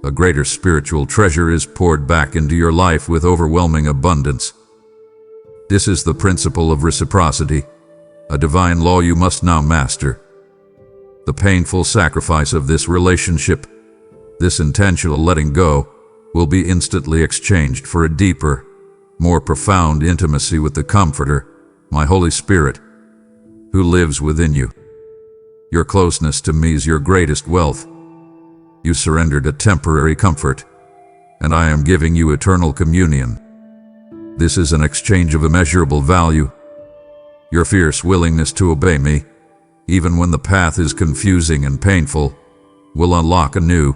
a greater spiritual treasure is poured back into your life with overwhelming abundance. This is the principle of reciprocity, a divine law you must now master. The painful sacrifice of this relationship, this intentional letting go, will be instantly exchanged for a deeper, more profound intimacy with the Comforter, my Holy Spirit, who lives within you. Your closeness to me is your greatest wealth. You surrendered a temporary comfort, and I am giving you eternal communion. This is an exchange of immeasurable value. Your fierce willingness to obey me, even when the path is confusing and painful, will unlock a new,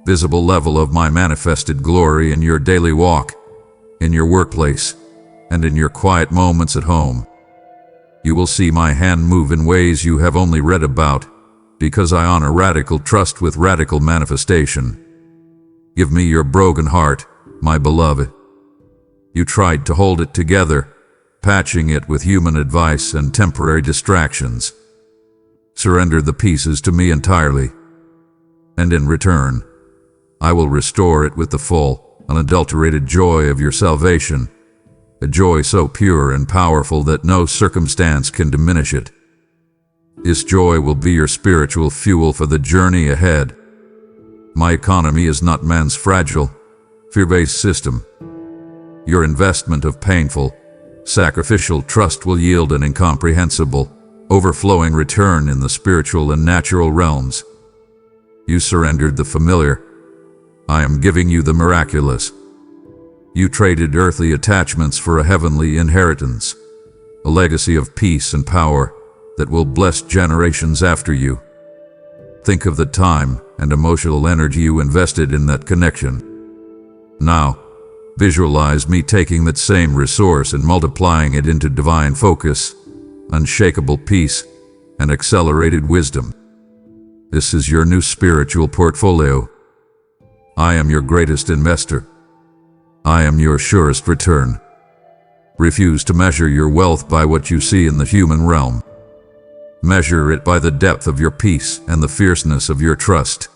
visible level of my manifested glory in your daily walk, in your workplace, and in your quiet moments at home. You will see my hand move in ways you have only read about, because I honor radical trust with radical manifestation. Give me your broken heart, my beloved. You tried to hold it together, patching it with human advice and temporary distractions. Surrender the pieces to me entirely, and in return, I will restore it with the full, unadulterated joy of your salvation, a joy so pure and powerful that no circumstance can diminish it. This joy will be your spiritual fuel for the journey ahead. My economy is not man's fragile, fear-based system. Your investment of painful, sacrificial trust will yield an incomprehensible, overflowing return in the spiritual and natural realms. You surrendered the familiar. I am giving you the miraculous. You traded earthly attachments for a heavenly inheritance, a legacy of peace and power that will bless generations after you. Think of the time and emotional energy you invested in that connection. Now, visualize me taking that same resource and multiplying it into divine focus, unshakable peace, and accelerated wisdom. This is your new spiritual portfolio. I am your greatest investor. I am your surest return. Refuse to measure your wealth by what you see in the human realm. Measure it by the depth of your peace and the fierceness of your trust.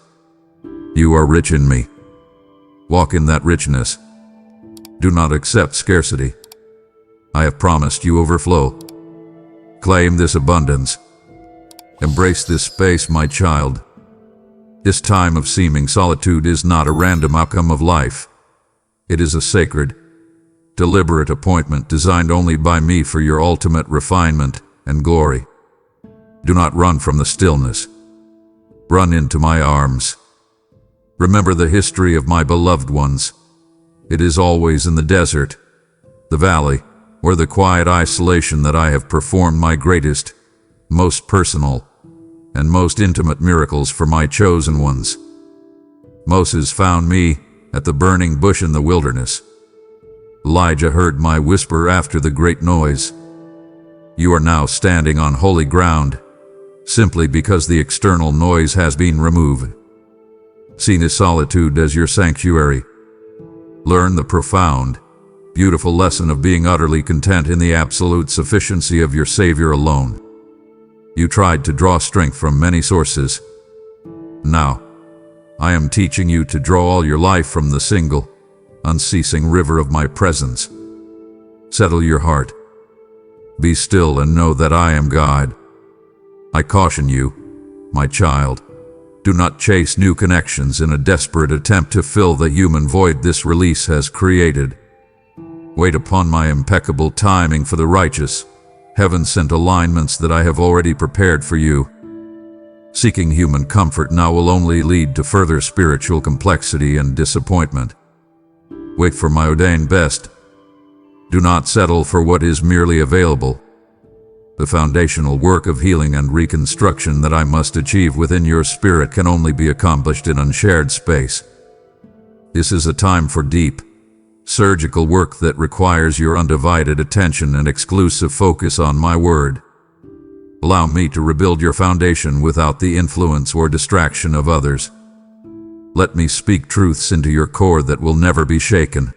You are rich in me. Walk in that richness. Do not accept scarcity. I have promised you overflow. Claim this abundance. Embrace this space, my child. This time of seeming solitude is not a random outcome of life. It is a sacred, deliberate appointment designed only by me for your ultimate refinement and glory. Do not run from the stillness. Run into my arms. Remember the history of my beloved ones. It is always in the desert, the valley, or the quiet isolation that I have performed my greatest, most personal, and most intimate miracles for my chosen ones. Moses found me at the burning bush in the wilderness. Elijah heard my whisper after the great noise. You are now standing on holy ground, simply because the external noise has been removed. See this solitude as your sanctuary. Learn the profound, beautiful lesson of being utterly content in the absolute sufficiency of your Savior alone. You tried to draw strength from many sources. Now, I am teaching you to draw all your life from the single, unceasing river of my presence. Settle your heart. Be still and know that I am God. I caution you, my child, do not chase new connections in a desperate attempt to fill the human void this release has created. Wait upon my impeccable timing for the righteous, heaven-sent alignments that I have already prepared for you. Seeking human comfort now will only lead to further spiritual complexity and disappointment. Wait for my ordained best. Do not settle for what is merely available. The foundational work of healing and reconstruction that I must achieve within your spirit can only be accomplished in unshared space. This is a time for deep, surgical work that requires your undivided attention and exclusive focus on my word. Allow me to rebuild your foundation without the influence or distraction of others. Let me speak truths into your core that will never be shaken.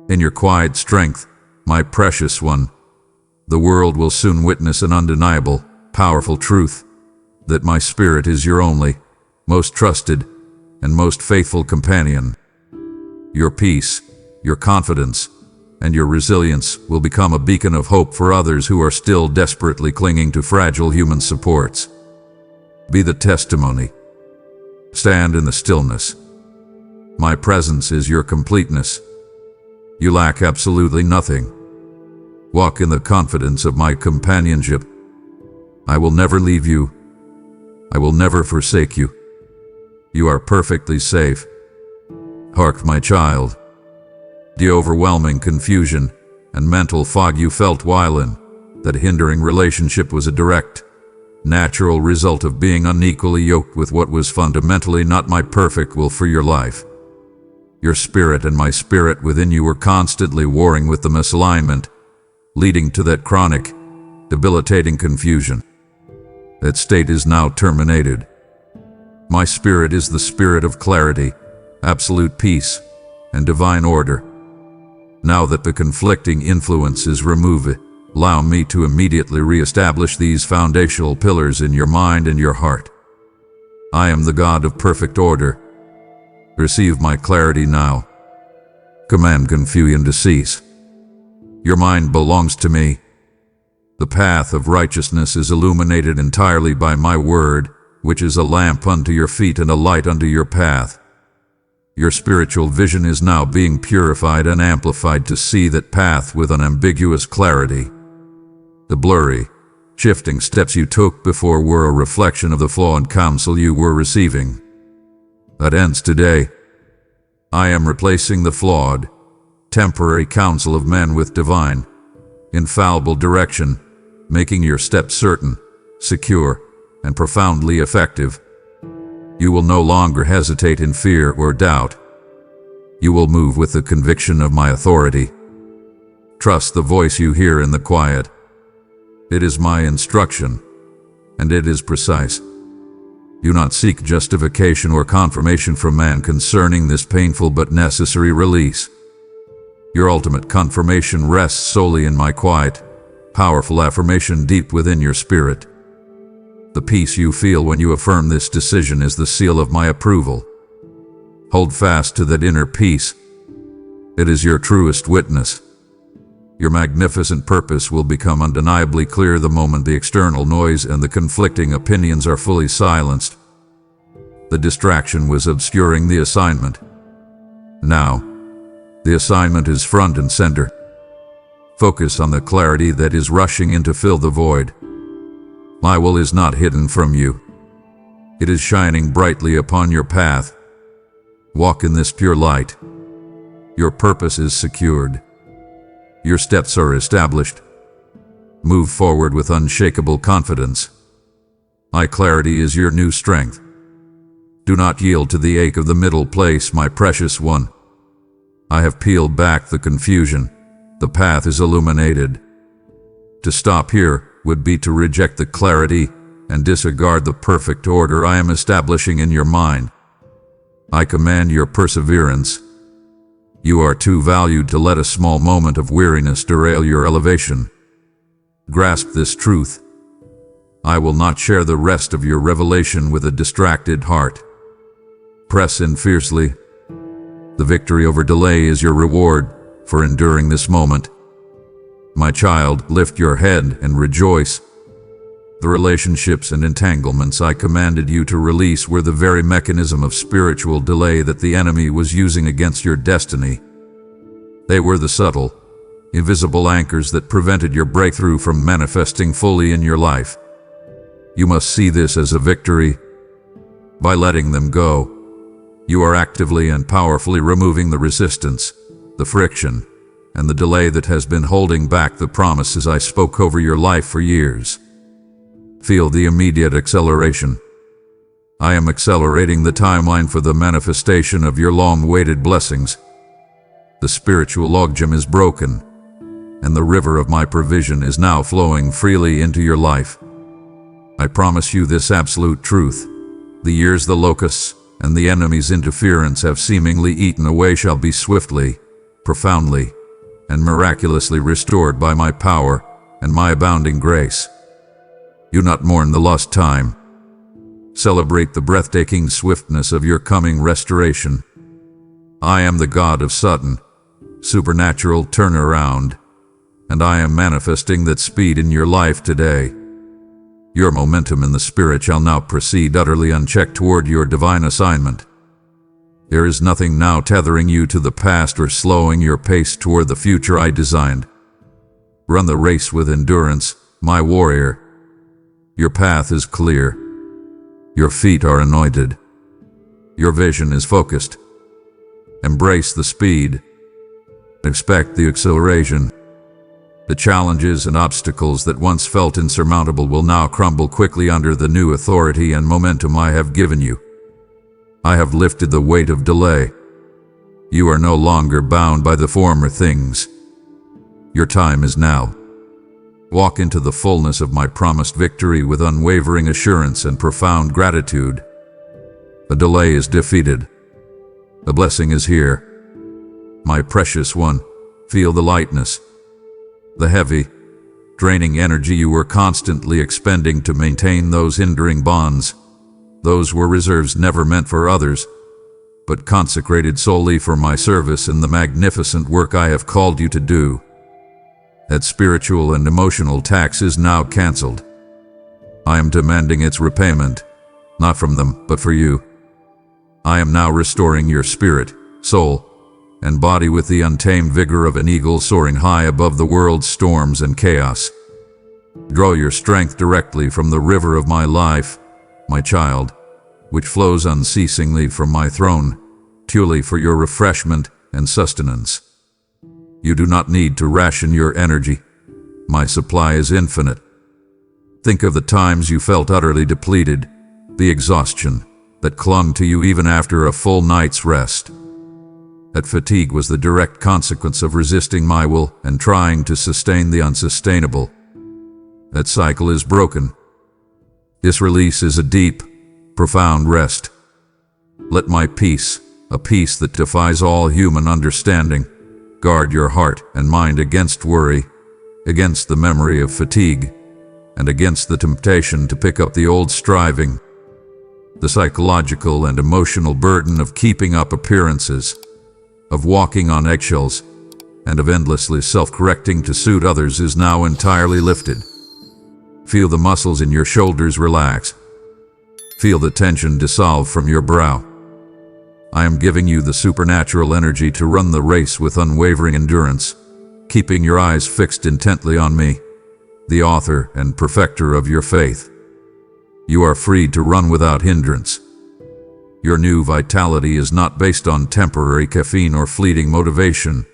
In your quiet strength, my precious one, the world will soon witness an undeniable, powerful truth, that my spirit is your only, most trusted, and most faithful companion. Your peace, your confidence, and your resilience will become a beacon of hope for others who are still desperately clinging to fragile human supports. Be the testimony. Stand in the stillness. My presence is your completeness. You lack absolutely nothing. Walk in the confidence of my companionship. I will never leave you. I will never forsake you. You are perfectly safe. Hark, my child. The overwhelming confusion and mental fog you felt while in that hindering relationship was a direct, natural result of being unequally yoked with what was fundamentally not my perfect will for your life. Your spirit and my spirit within you were constantly warring with the misalignment, leading to that chronic, debilitating confusion. That state is now terminated. My spirit is the spirit of clarity, absolute peace, and divine order. Now that the conflicting influence is removed, allow me to immediately reestablish these foundational pillars in your mind and your heart. I am the God of perfect order. Receive my clarity now. Command confusion to cease. Your mind belongs to me. The path of righteousness is illuminated entirely by my word, which is a lamp unto your feet and a light unto your path. Your spiritual vision is now being purified and amplified to see that path with an ambiguous clarity. The blurry, shifting steps you took before were a reflection of the flaw and counsel you were receiving. That ends today. I am replacing the flawed, temporary counsel of men with divine, infallible direction, making your steps certain, secure, and profoundly effective. You will no longer hesitate in fear or doubt. You will move with the conviction of my authority. Trust the voice you hear in the quiet. It is my instruction, and it is precise. Do not seek justification or confirmation from man concerning this painful but necessary release. Your ultimate confirmation rests solely in my quiet, powerful affirmation deep within your spirit. The peace you feel when you affirm this decision is the seal of my approval. Hold fast to that inner peace. It is your truest witness. Your magnificent purpose will become undeniably clear the moment the external noise and the conflicting opinions are fully silenced. The distraction was obscuring the assignment. Now, the assignment is front and center. Focus on the clarity that is rushing in to fill the void. My will is not hidden from you. It is shining brightly upon your path. Walk in this pure light. Your purpose is secured. Your steps are established. Move forward with unshakable confidence. My clarity is your new strength. Do not yield to the ache of the middle place, my precious one. I have peeled back the confusion. The path is illuminated. To stop here would be to reject the clarity and disregard the perfect order I am establishing in your mind. I command your perseverance. You are too valued to let a small moment of weariness derail your elevation. Grasp this truth. I will not share the rest of your revelation with a distracted heart. Press in fiercely. The victory over delay is your reward for enduring this moment. My child, lift your head and rejoice. The relationships and entanglements I commanded you to release were the very mechanism of spiritual delay that the enemy was using against your destiny. They were the subtle, invisible anchors that prevented your breakthrough from manifesting fully in your life. You must see this as a victory. By letting them go, you are actively and powerfully removing the resistance, the friction, and the delay that has been holding back the promises I spoke over your life for years. Feel the immediate acceleration. I am accelerating the timeline for the manifestation of your long-awaited blessings. The spiritual logjam is broken, and the river of my provision is now flowing freely into your life. I promise you this absolute truth. The years the locusts and the enemy's interference have seemingly eaten away shall be swiftly, profoundly, and miraculously restored by my power and my abounding grace. Do not mourn the lost time. Celebrate the breathtaking swiftness of your coming restoration. I am the God of sudden, supernatural turnaround, and I am manifesting that speed in your life today. Your momentum in the Spirit shall now proceed utterly unchecked toward your divine assignment. There is nothing now tethering you to the past or slowing your pace toward the future I designed. Run the race with endurance, my warrior. Your path is clear. Your feet are anointed. Your vision is focused. Embrace the speed. Expect the acceleration. The challenges and obstacles that once felt insurmountable will now crumble quickly under the new authority and momentum I have given you. I have lifted the weight of delay. You are no longer bound by the former things. Your time is now. Walk into the fullness of my promised victory with unwavering assurance and profound gratitude. The delay is defeated. The blessing is here. My precious one, feel the lightness. The heavy, draining energy you were constantly expending to maintain those hindering bonds. Those were reserves never meant for others, but consecrated solely for my service in the magnificent work I have called you to do. That spiritual and emotional tax is now canceled. I am demanding its repayment, not from them, but for you. I am now restoring your spirit, soul, and body with the untamed vigor of an eagle soaring high above the world's storms and chaos. Draw your strength directly from the river of my life, my child, which flows unceasingly from my throne, purely for your refreshment and sustenance. You do not need to ration your energy. My supply is infinite. Think of the times you felt utterly depleted, the exhaustion that clung to you even after a full night's rest. That fatigue was the direct consequence of resisting my will and trying to sustain the unsustainable. That cycle is broken. This release is a deep, profound rest. Let my peace, a peace that defies all human understanding, guard your heart and mind against worry, against the memory of fatigue, and against the temptation to pick up the old striving, the psychological and emotional burden of keeping up appearances, of walking on eggshells, and of endlessly self-correcting to suit others is now entirely lifted. Feel the muscles in your shoulders relax. Feel the tension dissolve from your brow. I am giving you the supernatural energy to run the race with unwavering endurance, keeping your eyes fixed intently on me, the author and perfecter of your faith. You are free to run without hindrance. Your new vitality is not based on temporary caffeine or fleeting motivation.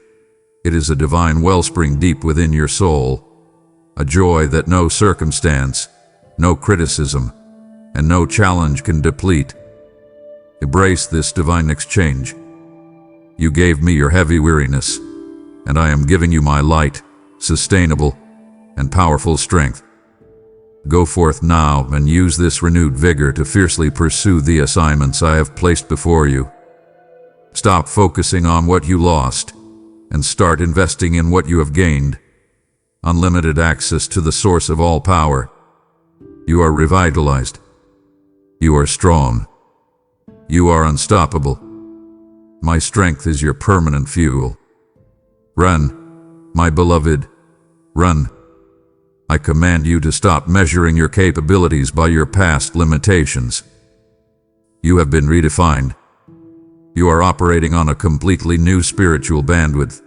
It is a divine wellspring deep within your soul, a joy that no circumstance, no criticism, and no challenge can deplete. Embrace this divine exchange. You gave me your heavy weariness, and I am giving you my light, sustainable, and powerful strength. Go forth now and use this renewed vigor to fiercely pursue the assignments I have placed before you. Stop focusing on what you lost and start investing in what you have gained. Unlimited access to the source of all power. You are revitalized. You are strong. You are unstoppable. My strength is your permanent fuel. Run, my beloved, run. I command you to stop measuring your capabilities by your past limitations. You have been redefined. You are operating on a completely new spiritual bandwidth.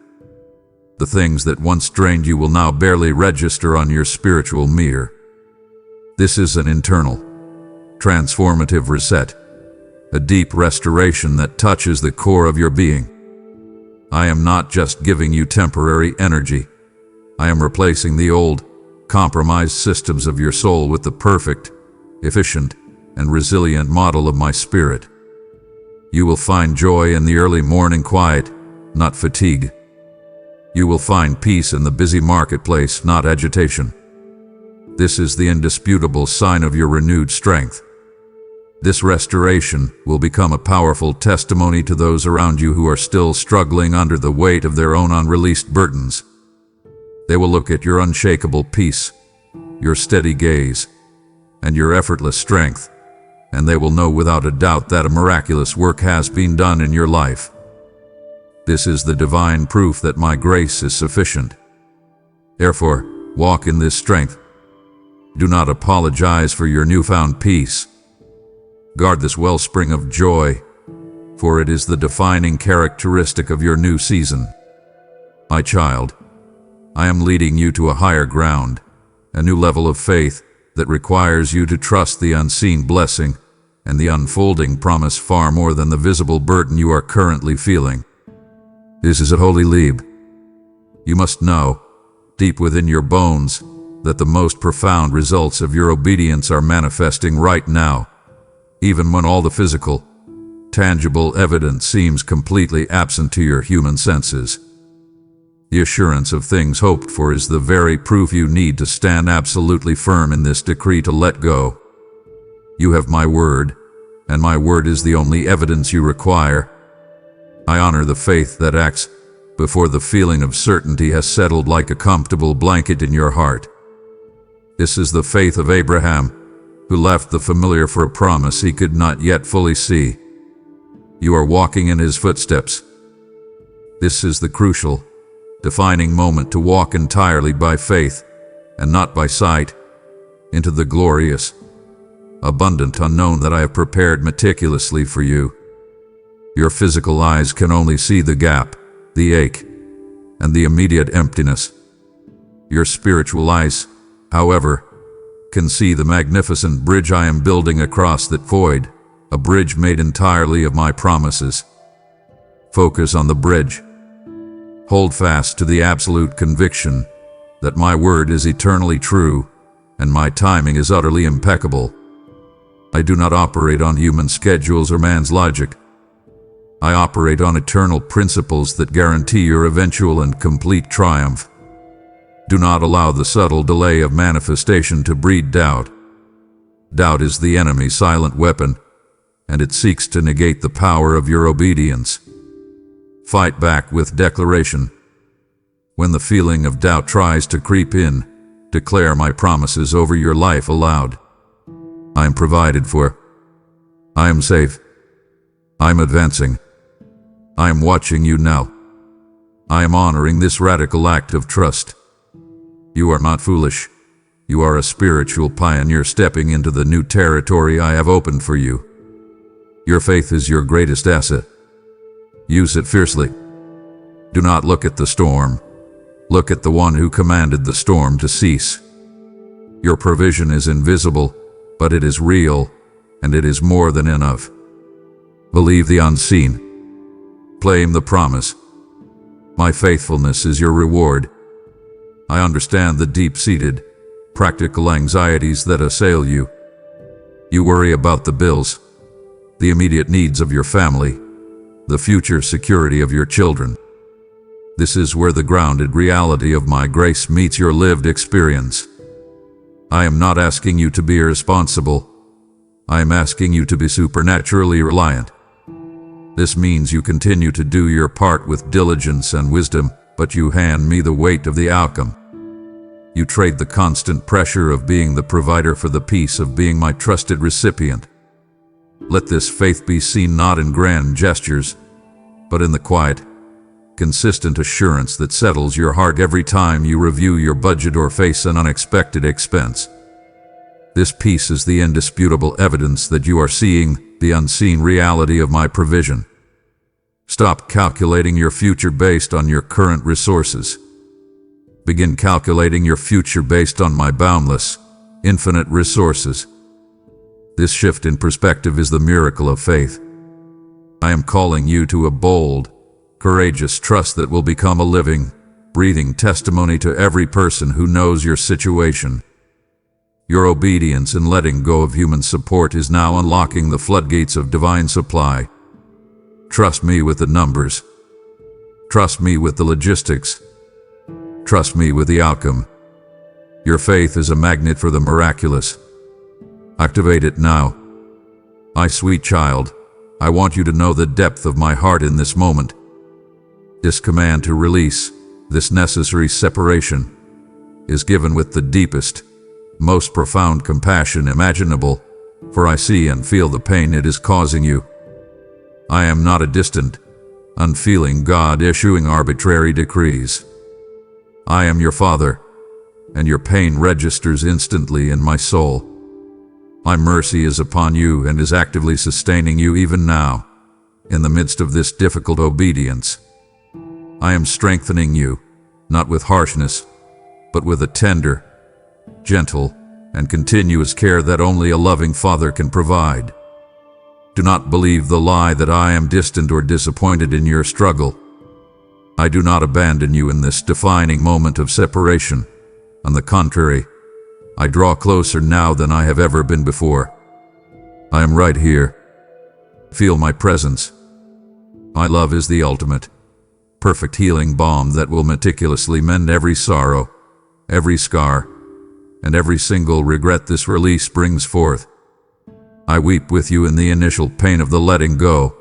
The things that once drained you will now barely register on your spiritual mirror. This is an internal, transformative reset, a deep restoration that touches the core of your being. I am not just giving you temporary energy. I am replacing the old, compromised systems of your soul with the perfect, efficient, and resilient model of my spirit. You will find joy in the early morning quiet, not fatigue. You will find peace in the busy marketplace, not agitation. This is the indisputable sign of your renewed strength. This restoration will become a powerful testimony to those around you who are still struggling under the weight of their own unreleased burdens. They will look at your unshakable peace, your steady gaze, and your effortless strength, and they will know without a doubt that a miraculous work has been done in your life. This is the divine proof that my grace is sufficient. Therefore, walk in this strength. Do not apologize for your newfound peace. Guard this wellspring of joy, for it is the defining characteristic of your new season. My child, I am leading you to a higher ground, a new level of faith that requires you to trust the unseen blessing and the unfolding promise far more than the visible burden you are currently feeling. This is a holy leap. You must know, deep within your bones, that the most profound results of your obedience are manifesting right now, even when all the physical, tangible evidence seems completely absent to your human senses. The assurance of things hoped for is the very proof you need to stand absolutely firm in this decree to let go. You have my word, and my word is the only evidence you require. I honor the faith that acts before the feeling of certainty has settled like a comfortable blanket in your heart. This is the faith of Abraham, who left the familiar for a promise he could not yet fully see. You are walking in his footsteps. This is the crucial, defining moment to walk entirely by faith, and not by sight, into the glorious, abundant unknown that I have prepared meticulously for you. Your physical eyes can only see the gap, the ache, and the immediate emptiness. Your spiritual eyes, however, can see the magnificent bridge I am building across that void, a bridge made entirely of my promises. Focus on the bridge. Hold fast to the absolute conviction that my word is eternally true and my timing is utterly impeccable. I do not operate on human schedules or man's logic. I operate on eternal principles that guarantee your eventual and complete triumph. Do not allow the subtle delay of manifestation to breed doubt. Doubt is the enemy's silent weapon, and it seeks to negate the power of your obedience. Fight back with declaration. When the feeling of doubt tries to creep in, declare my promises over your life aloud. I am provided for. I am safe. I am advancing. I am watching you now. I am honoring this radical act of trust. You are not foolish. You are a spiritual pioneer stepping into the new territory I have opened for you. Your faith is your greatest asset. Use it fiercely. Do not look at the storm. Look at the one who commanded the storm to cease. Your provision is invisible, but it is real, and it is more than enough. Believe the unseen. Claim the promise. My faithfulness is your reward. I understand the deep-seated, practical anxieties that assail you. You worry about the bills, the immediate needs of your family, the future security of your children. This is where the grounded reality of my grace meets your lived experience. I am not asking you to be irresponsible. I am asking you to be supernaturally reliant. This means you continue to do your part with diligence and wisdom, but you hand me the weight of the outcome. You trade the constant pressure of being the provider for the peace of being my trusted recipient. Let this faith be seen not in grand gestures, but in the quiet, consistent assurance that settles your heart every time you review your budget or face an unexpected expense. This peace is the indisputable evidence that you are seeing the unseen reality of my provision. Stop calculating your future based on your current resources. Begin calculating your future based on my boundless, infinite resources. This shift in perspective is the miracle of faith. I am calling you to a bold, courageous trust that will become a living, breathing testimony to every person who knows your situation. Your obedience in letting go of human support is now unlocking the floodgates of divine supply. Trust me with the numbers. Trust me with the logistics. Trust me with the outcome. Your faith is a magnet for the miraculous. Activate it now. My sweet child, I want you to know the depth of my heart in this moment. This command to release, this necessary separation, is given with the deepest, most profound compassion imaginable, for I see and feel the pain it is causing you. I am not a distant, unfeeling God issuing arbitrary decrees. I am your Father, and your pain registers instantly in my soul. My mercy is upon you and is actively sustaining you even now, in the midst of this difficult obedience. I am strengthening you, not with harshness, but with a tender, gentle, and continuous care that only a loving Father can provide. Do not believe the lie that I am distant or disappointed in your struggle. I do not abandon you in this defining moment of separation. On the contrary, I draw closer now than I have ever been before. I am right here. Feel my presence. My love is the ultimate, perfect healing balm that will meticulously mend every sorrow, every scar, and every single regret this release brings forth. I weep with you in the initial pain of the letting go,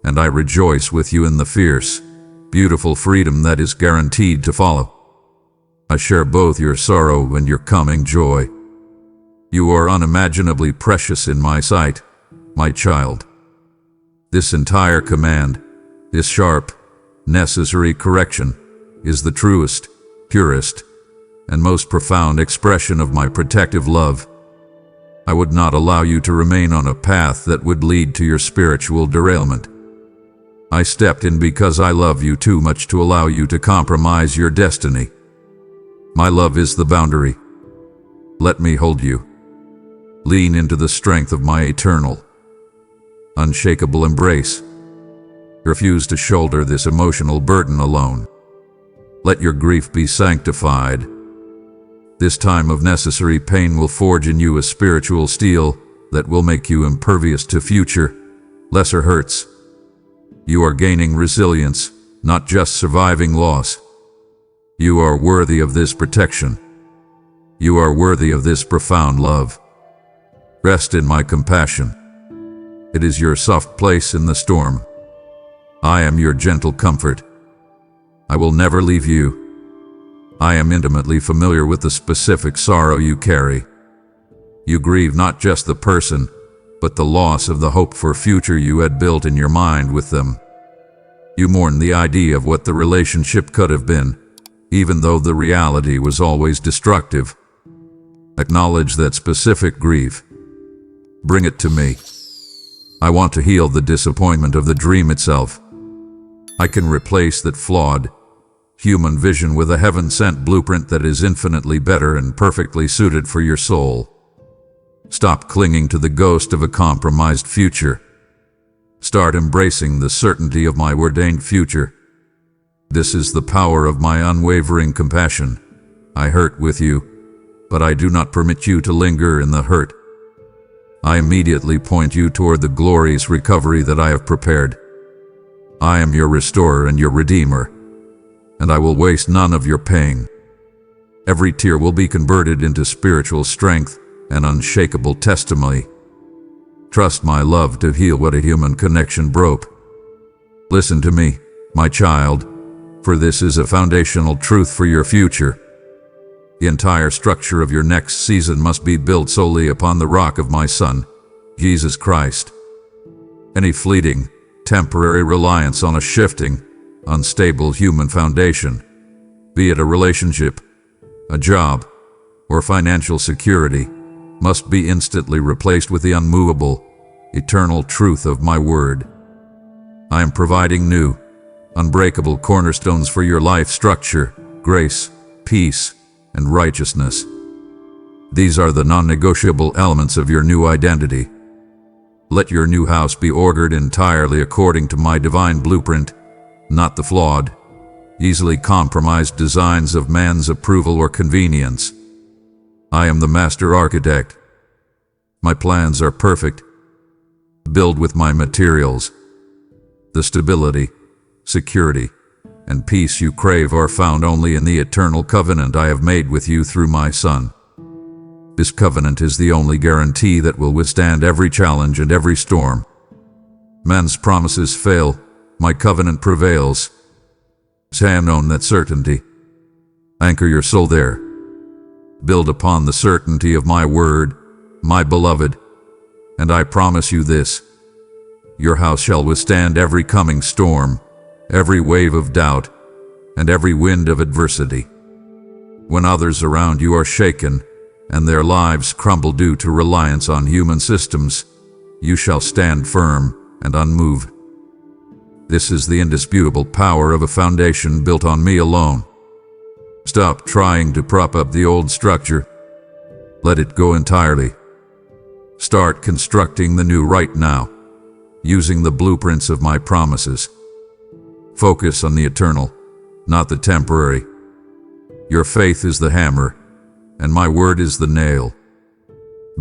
and I rejoice with you in the fierce, beautiful freedom that is guaranteed to follow. I share both your sorrow and your coming joy. You are unimaginably precious in my sight, my child. This entire command, this sharp, necessary correction, is the truest, purest, and most profound expression of my protective love. I would not allow you to remain on a path that would lead to your spiritual derailment. I stepped in because I love you too much to allow you to compromise your destiny. My love is the boundary. Let me hold you. Lean into the strength of my eternal, unshakable embrace. Refuse to shoulder this emotional burden alone. Let your grief be sanctified. This time of necessary pain will forge in you a spiritual steel that will make you impervious to future, lesser hurts. You are gaining resilience, not just surviving loss. You are worthy of this protection. You are worthy of this profound love. Rest in my compassion. It is your soft place in the storm. I am your gentle comfort. I will never leave you. I am intimately familiar with the specific sorrow you carry. You grieve not just the person, but the loss of the hope for future you had built in your mind with them. You mourn the idea of what the relationship could have been, even though the reality was always destructive. Acknowledge that specific grief. Bring it to me. I want to heal the disappointment of the dream itself. I can replace that flawed, human vision with a heaven-sent blueprint that is infinitely better and perfectly suited for your soul. Stop clinging to the ghost of a compromised future. Start embracing the certainty of my ordained future. This is the power of my unwavering compassion. I hurt with you, but I do not permit you to linger in the hurt. I immediately point you toward the glorious recovery that I have prepared. I am your restorer and your redeemer, and I will waste none of your pain. Every tear will be converted into spiritual strength and unshakable testimony. Trust my love to heal what a human connection broke. Listen to me, my child, for this is a foundational truth for your future. The entire structure of your next season must be built solely upon the rock of my Son, Jesus Christ. Any fleeting, temporary reliance on a shifting, unstable human foundation, be it a relationship, a job, or financial security, must be instantly replaced with the unmovable, eternal truth of my word. I am providing new, unbreakable cornerstones for your life structure, grace, peace, and righteousness. These are the non-negotiable elements of your new identity. Let your new house be ordered entirely according to my divine blueprint, not the flawed, easily compromised designs of man's approval or convenience. I am the master architect. My plans are perfect. Build with my materials. The stability, security, and peace you crave are found only in the eternal covenant I have made with you through my Son. This covenant is the only guarantee that will withstand every challenge and every storm. Man's promises fail, my covenant prevails. Stand on that certainty. Anchor your soul there. Build upon the certainty of my word, my beloved, and I promise you this: your house shall withstand every coming storm, every wave of doubt, and every wind of adversity. When others around you are shaken, and their lives crumble due to reliance on human systems, you shall stand firm and unmoved. This is the indisputable power of a foundation built on me alone. Stop trying to prop up the old structure. Let it go entirely. Start constructing the new right now, using the blueprints of my promises. Focus on the eternal, not the temporary. Your faith is the hammer, and my word is the nail.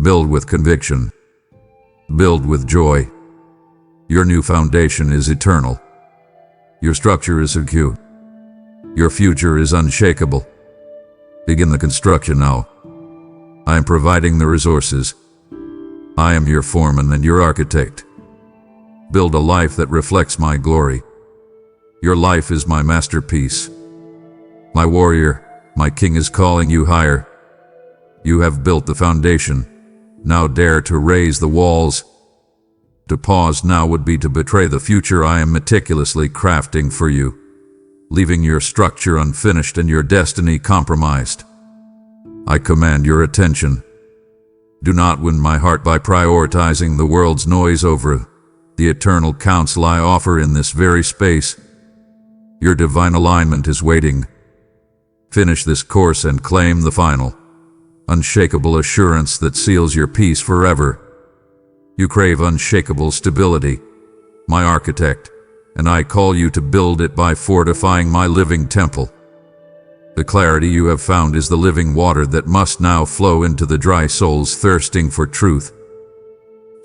Build with conviction. Build with joy. Your new foundation is eternal. Your structure is secure. Your future is unshakable. Begin the construction now. I am providing the resources. I am your foreman and your architect. Build a life that reflects my glory. Your life is my masterpiece. My warrior, my king is calling you higher. You have built the foundation. Now dare to raise the walls. To pause now would be to betray the future I am meticulously crafting for you, leaving your structure unfinished and your destiny compromised. I command your attention. Do not win my heart by prioritizing the world's noise over the eternal counsel I offer in this very space. Your divine alignment is waiting. Finish this course and claim the final, unshakable assurance that seals your peace forever. You crave unshakable stability, my architect, and I call you to build it by fortifying my living temple. The clarity you have found is the living water that must now flow into the dry souls thirsting for truth.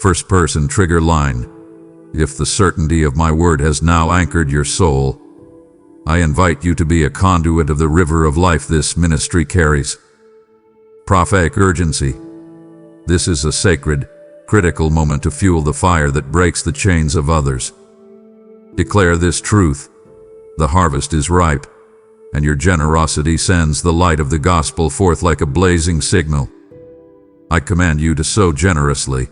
First person trigger line. If the certainty of my word has now anchored your soul, I invite you to be a conduit of the river of life this ministry carries. Prophetic urgency. This is a sacred, critical moment to fuel the fire that breaks the chains of others. Declare this truth: the harvest is ripe, and your generosity sends the light of the gospel forth like a blazing signal. I command you to sow generously.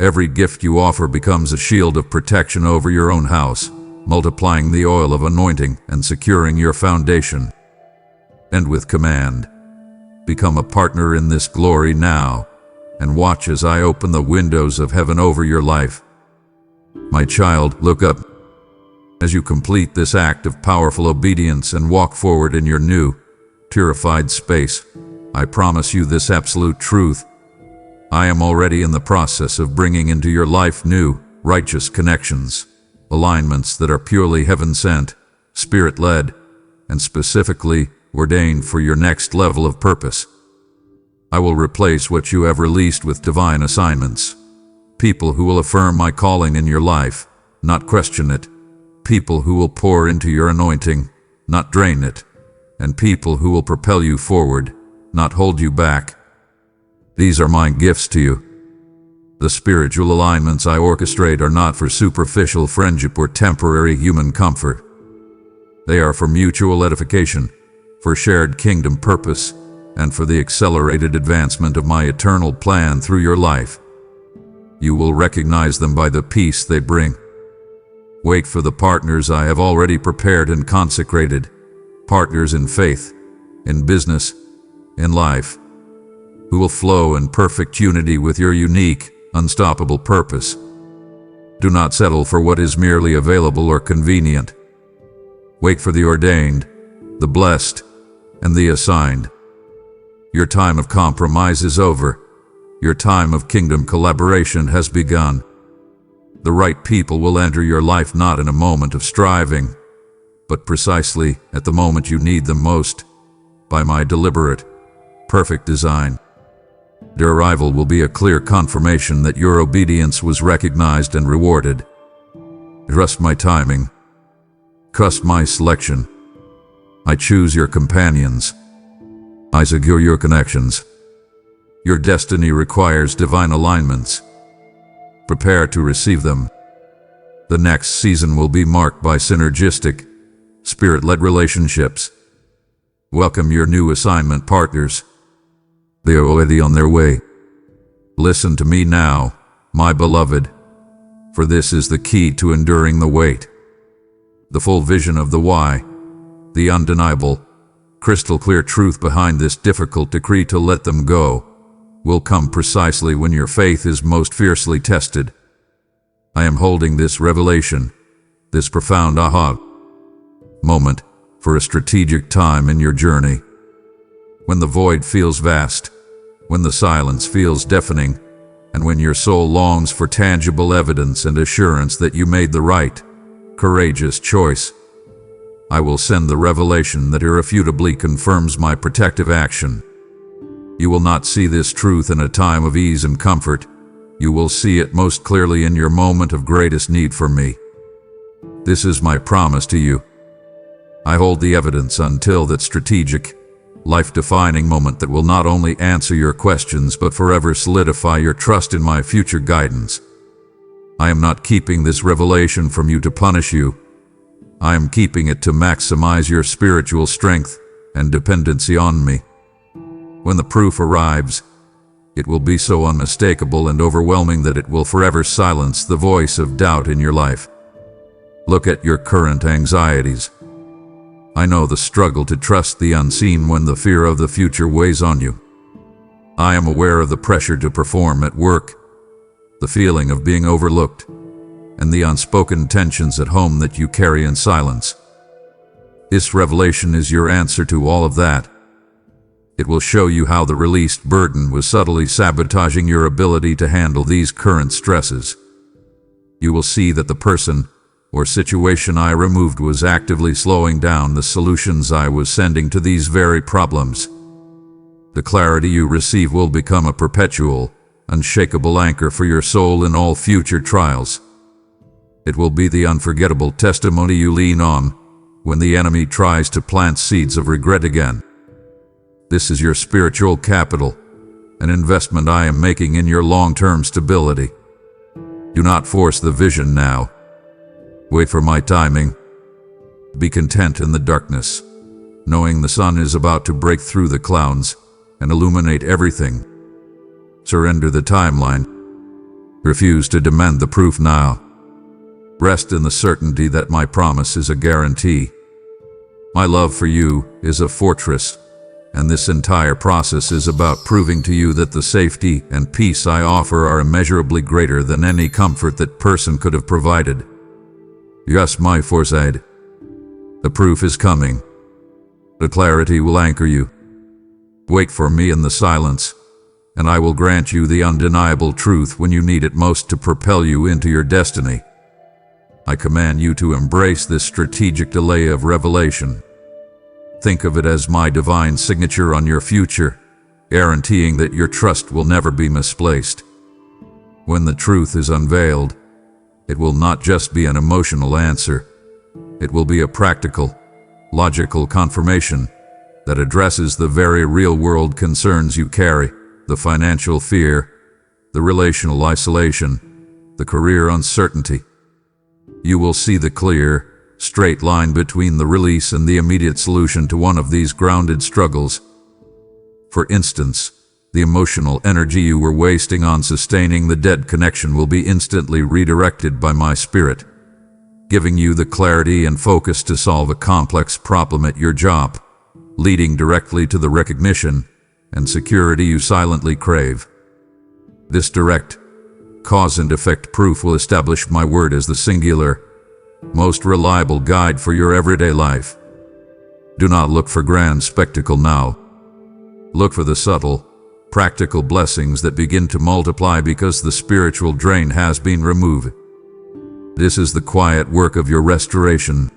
Every gift you offer becomes a shield of protection over your own house, multiplying the oil of anointing and securing your foundation. And with command, become a partner in this glory now, and watch as I open the windows of heaven over your life. My child, look up. As you complete this act of powerful obedience and walk forward in your new, purified space, I promise you this absolute truth: I am already in the process of bringing into your life new, righteous connections, alignments that are purely heaven-sent, spirit-led, and specifically ordained for your next level of purpose. I will replace what you have released with divine assignments, people who will affirm my calling in your life, not question it, people who will pour into your anointing, not drain it, and people who will propel you forward, not hold you back. These are my gifts to you. The spiritual alignments I orchestrate are not for superficial friendship or temporary human comfort. They are for mutual edification, for shared kingdom purpose, and for the accelerated advancement of my eternal plan through your life. You will recognize them by the peace they bring. Wait for the partners I have already prepared and consecrated, partners in faith, in business, in life, who will flow in perfect unity with your unique, unstoppable purpose. Do not settle for what is merely available or convenient. Wait for the ordained, the blessed, and the assigned. Your time of compromise is over. Your time of kingdom collaboration has begun. The right people will enter your life not in a moment of striving, but precisely at the moment you need them most, by my deliberate, perfect design. Their arrival will be a clear confirmation that your obedience was recognized and rewarded. Trust my timing. Trust my selection. I choose your companions. I secure your connections. Your destiny requires divine alignments. Prepare to receive them. The next season will be marked by synergistic, spirit-led relationships. Welcome your new assignment partners. They are already on their way. Listen to me now, my beloved, for this is the key to enduring the wait. The full vision of the why, the undeniable, crystal clear truth behind this difficult decree to let them go, will come precisely when your faith is most fiercely tested. I am holding this revelation, this profound aha moment, for a strategic time in your journey. When the void feels vast, when the silence feels deafening, and when your soul longs for tangible evidence and assurance that you made the right, courageous choice, I will send the revelation that irrefutably confirms my protective action. You will not see this truth in a time of ease and comfort. You will see it most clearly in your moment of greatest need for me. This is my promise to you. I hold the evidence until that strategic, life-defining moment that will not only answer your questions but forever solidify your trust in my future guidance. I am not keeping this revelation from you to punish you. I am keeping it to maximize your spiritual strength and dependency on me. When the proof arrives, it will be so unmistakable and overwhelming that it will forever silence the voice of doubt in your life. Look at your current anxieties. I know the struggle to trust the unseen when the fear of the future weighs on you. I am aware of the pressure to perform at work, the feeling of being overlooked, and the unspoken tensions at home that you carry in silence. This revelation is your answer to all of that. It will show you how the released burden was subtly sabotaging your ability to handle these current stresses. You will see that the person or situation I removed was actively slowing down the solutions I was sending to these very problems. The clarity you receive will become a perpetual, unshakable anchor for your soul in all future trials. It will be the unforgettable testimony you lean on when the enemy tries to plant seeds of regret again. This is your spiritual capital, an investment I am making in your long-term stability. Do not force the vision now. Wait for my timing. Be content in the darkness, knowing the sun is about to break through the clouds and illuminate everything. Surrender the timeline. Refuse to demand the proof now. Rest in the certainty that my promise is a guarantee. My love for you is a fortress, and this entire process is about proving to you that the safety and peace I offer are immeasurably greater than any comfort that person could have provided. Yes, my foresight. The proof is coming. The clarity will anchor you. Wait for me in the silence, and I will grant you the undeniable truth when you need it most to propel you into your destiny. I command you to embrace this strategic delay of revelation. Think of it as my divine signature on your future, guaranteeing that your trust will never be misplaced. When the truth is unveiled, it will not just be an emotional answer. It will be a practical, logical confirmation that addresses the very real-world concerns you carry, the financial fear, the relational isolation, the career uncertainty. You will see the clear, straight line between the release and the immediate solution to one of these grounded struggles. For instance, the emotional energy you were wasting on sustaining the dead connection will be instantly redirected by my spirit, giving you the clarity and focus to solve a complex problem at your job, leading directly to the recognition and security you silently crave. This direct, cause and effect proof will establish my word as the singular, most reliable guide for your everyday life. Do not look for grand spectacle now. Look for the subtle, practical blessings that begin to multiply because the spiritual drain has been removed. This is the quiet work of your restoration.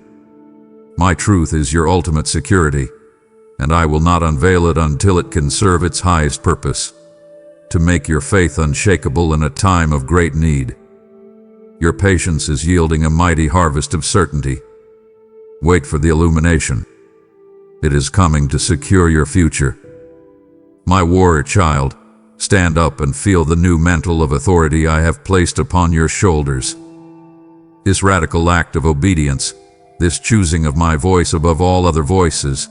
My truth is your ultimate security, and I will not unveil it until it can serve its highest purpose, to make your faith unshakable in a time of great need. Your patience is yielding a mighty harvest of certainty. Wait for the illumination. It is coming to secure your future. My warrior child, stand up and feel the new mantle of authority I have placed upon your shoulders. This radical act of obedience, this choosing of my voice above all other voices,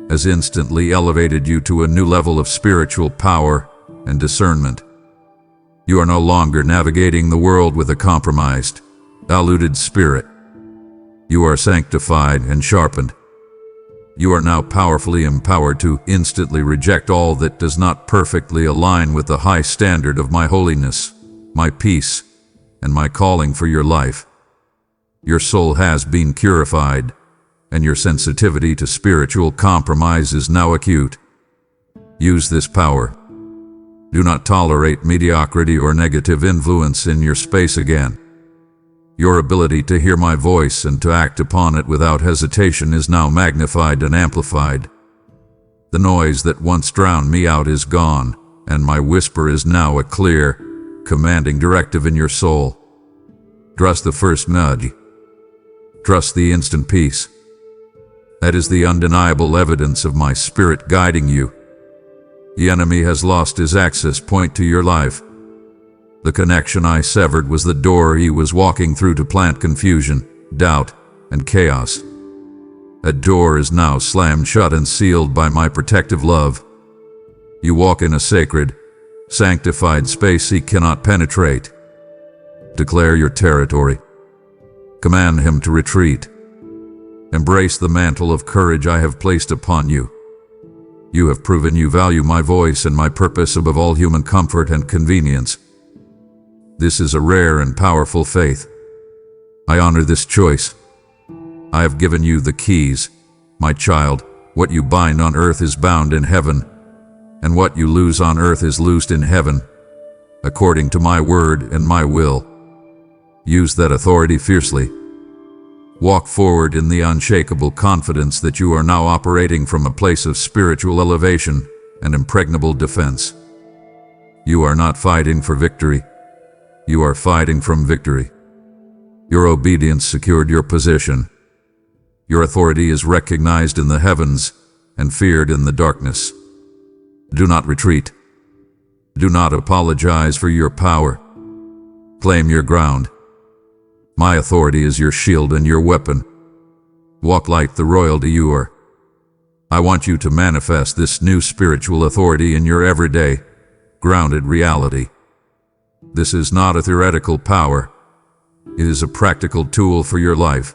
has instantly elevated you to a new level of spiritual power and discernment. You are no longer navigating the world with a compromised, diluted spirit. You are sanctified and sharpened. You are now powerfully empowered to instantly reject all that does not perfectly align with the high standard of my holiness, my peace, and my calling for your life. Your soul has been purified, and your sensitivity to spiritual compromise is now acute. Use this power. Do not tolerate mediocrity or negative influence in your space again. Your ability to hear my voice and to act upon it without hesitation is now magnified and amplified. The noise that once drowned me out is gone, and my whisper is now a clear, commanding directive in your soul. Trust the first nudge. Trust the instant peace. That is the undeniable evidence of my spirit guiding you. The enemy has lost his access point to your life. The connection I severed was the door he was walking through to plant confusion, doubt, and chaos. That door is now slammed shut and sealed by my protective love. You walk in a sacred, sanctified space he cannot penetrate. Declare your territory. Command him to retreat. Embrace the mantle of courage I have placed upon you. You have proven you value my voice and my purpose above all human comfort and convenience. This is a rare and powerful faith. I honor this choice. I have given you the keys, my child. What you bind on earth is bound in heaven, and what you loose on earth is loosed in heaven, according to my word and my will. Use that authority fiercely. Walk forward in the unshakable confidence that you are now operating from a place of spiritual elevation and impregnable defense. You are not fighting for victory. You are fighting from victory. Your obedience secured your position. Your authority is recognized in the heavens and feared in the darkness. Do not retreat. Do not apologize for your power. Claim your ground. My authority is your shield and your weapon. Walk like the royalty you are. I want you to manifest this new spiritual authority in your everyday, grounded reality. This is not a theoretical power. It is a practical tool for your life.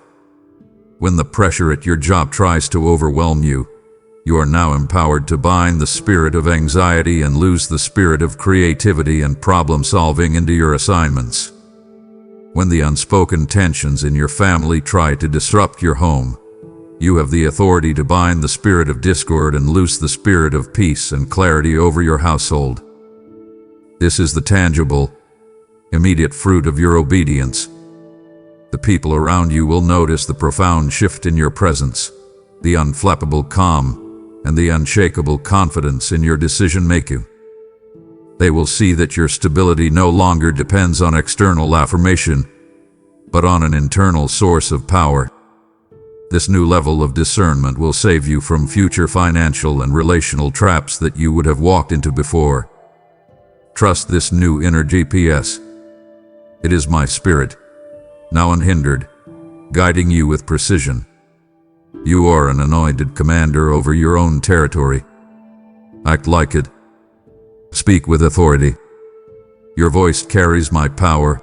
When the pressure at your job tries to overwhelm you, you are now empowered to bind the spirit of anxiety and loose the spirit of creativity and problem-solving into your assignments. When the unspoken tensions in your family try to disrupt your home, you have the authority to bind the spirit of discord and loose the spirit of peace and clarity over your household. This is the tangible, immediate fruit of your obedience. The people around you will notice the profound shift in your presence, the unflappable calm, and the unshakable confidence in your decision-making. They will see that your stability no longer depends on external affirmation, but on an internal source of power. This new level of discernment will save you from future financial and relational traps that you would have walked into before. Trust this new inner GPS. It is my spirit, now unhindered, guiding you with precision. You are an anointed commander over your own territory. Act like it. Speak with authority. Your voice carries my power.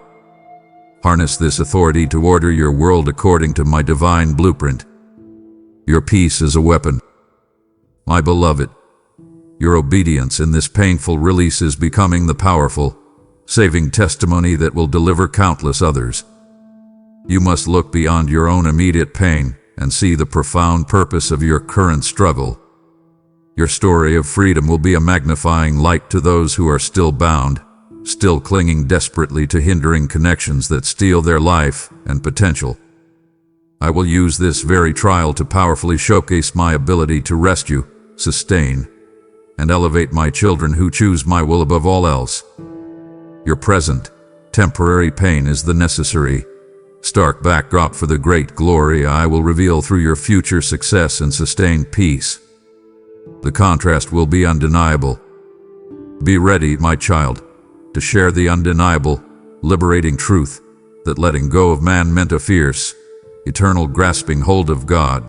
Harness this authority to order your world according to my divine blueprint. Your peace is a weapon. My beloved, your obedience in this painful release is becoming the powerful, saving testimony that will deliver countless others. You must look beyond your own immediate pain and see the profound purpose of your current struggle. Your story of freedom will be a magnifying light to those who are still bound, still clinging desperately to hindering connections that steal their life and potential. I will use this very trial to powerfully showcase my ability to rescue, sustain, and elevate my children who choose my will above all else. Your present, temporary pain is the necessary, stark backdrop for the great glory I will reveal through your future success and sustained peace. The contrast will be undeniable. Be ready, my child, to share the undeniable, liberating truth that letting go of man meant a fierce, eternal grasping hold of God.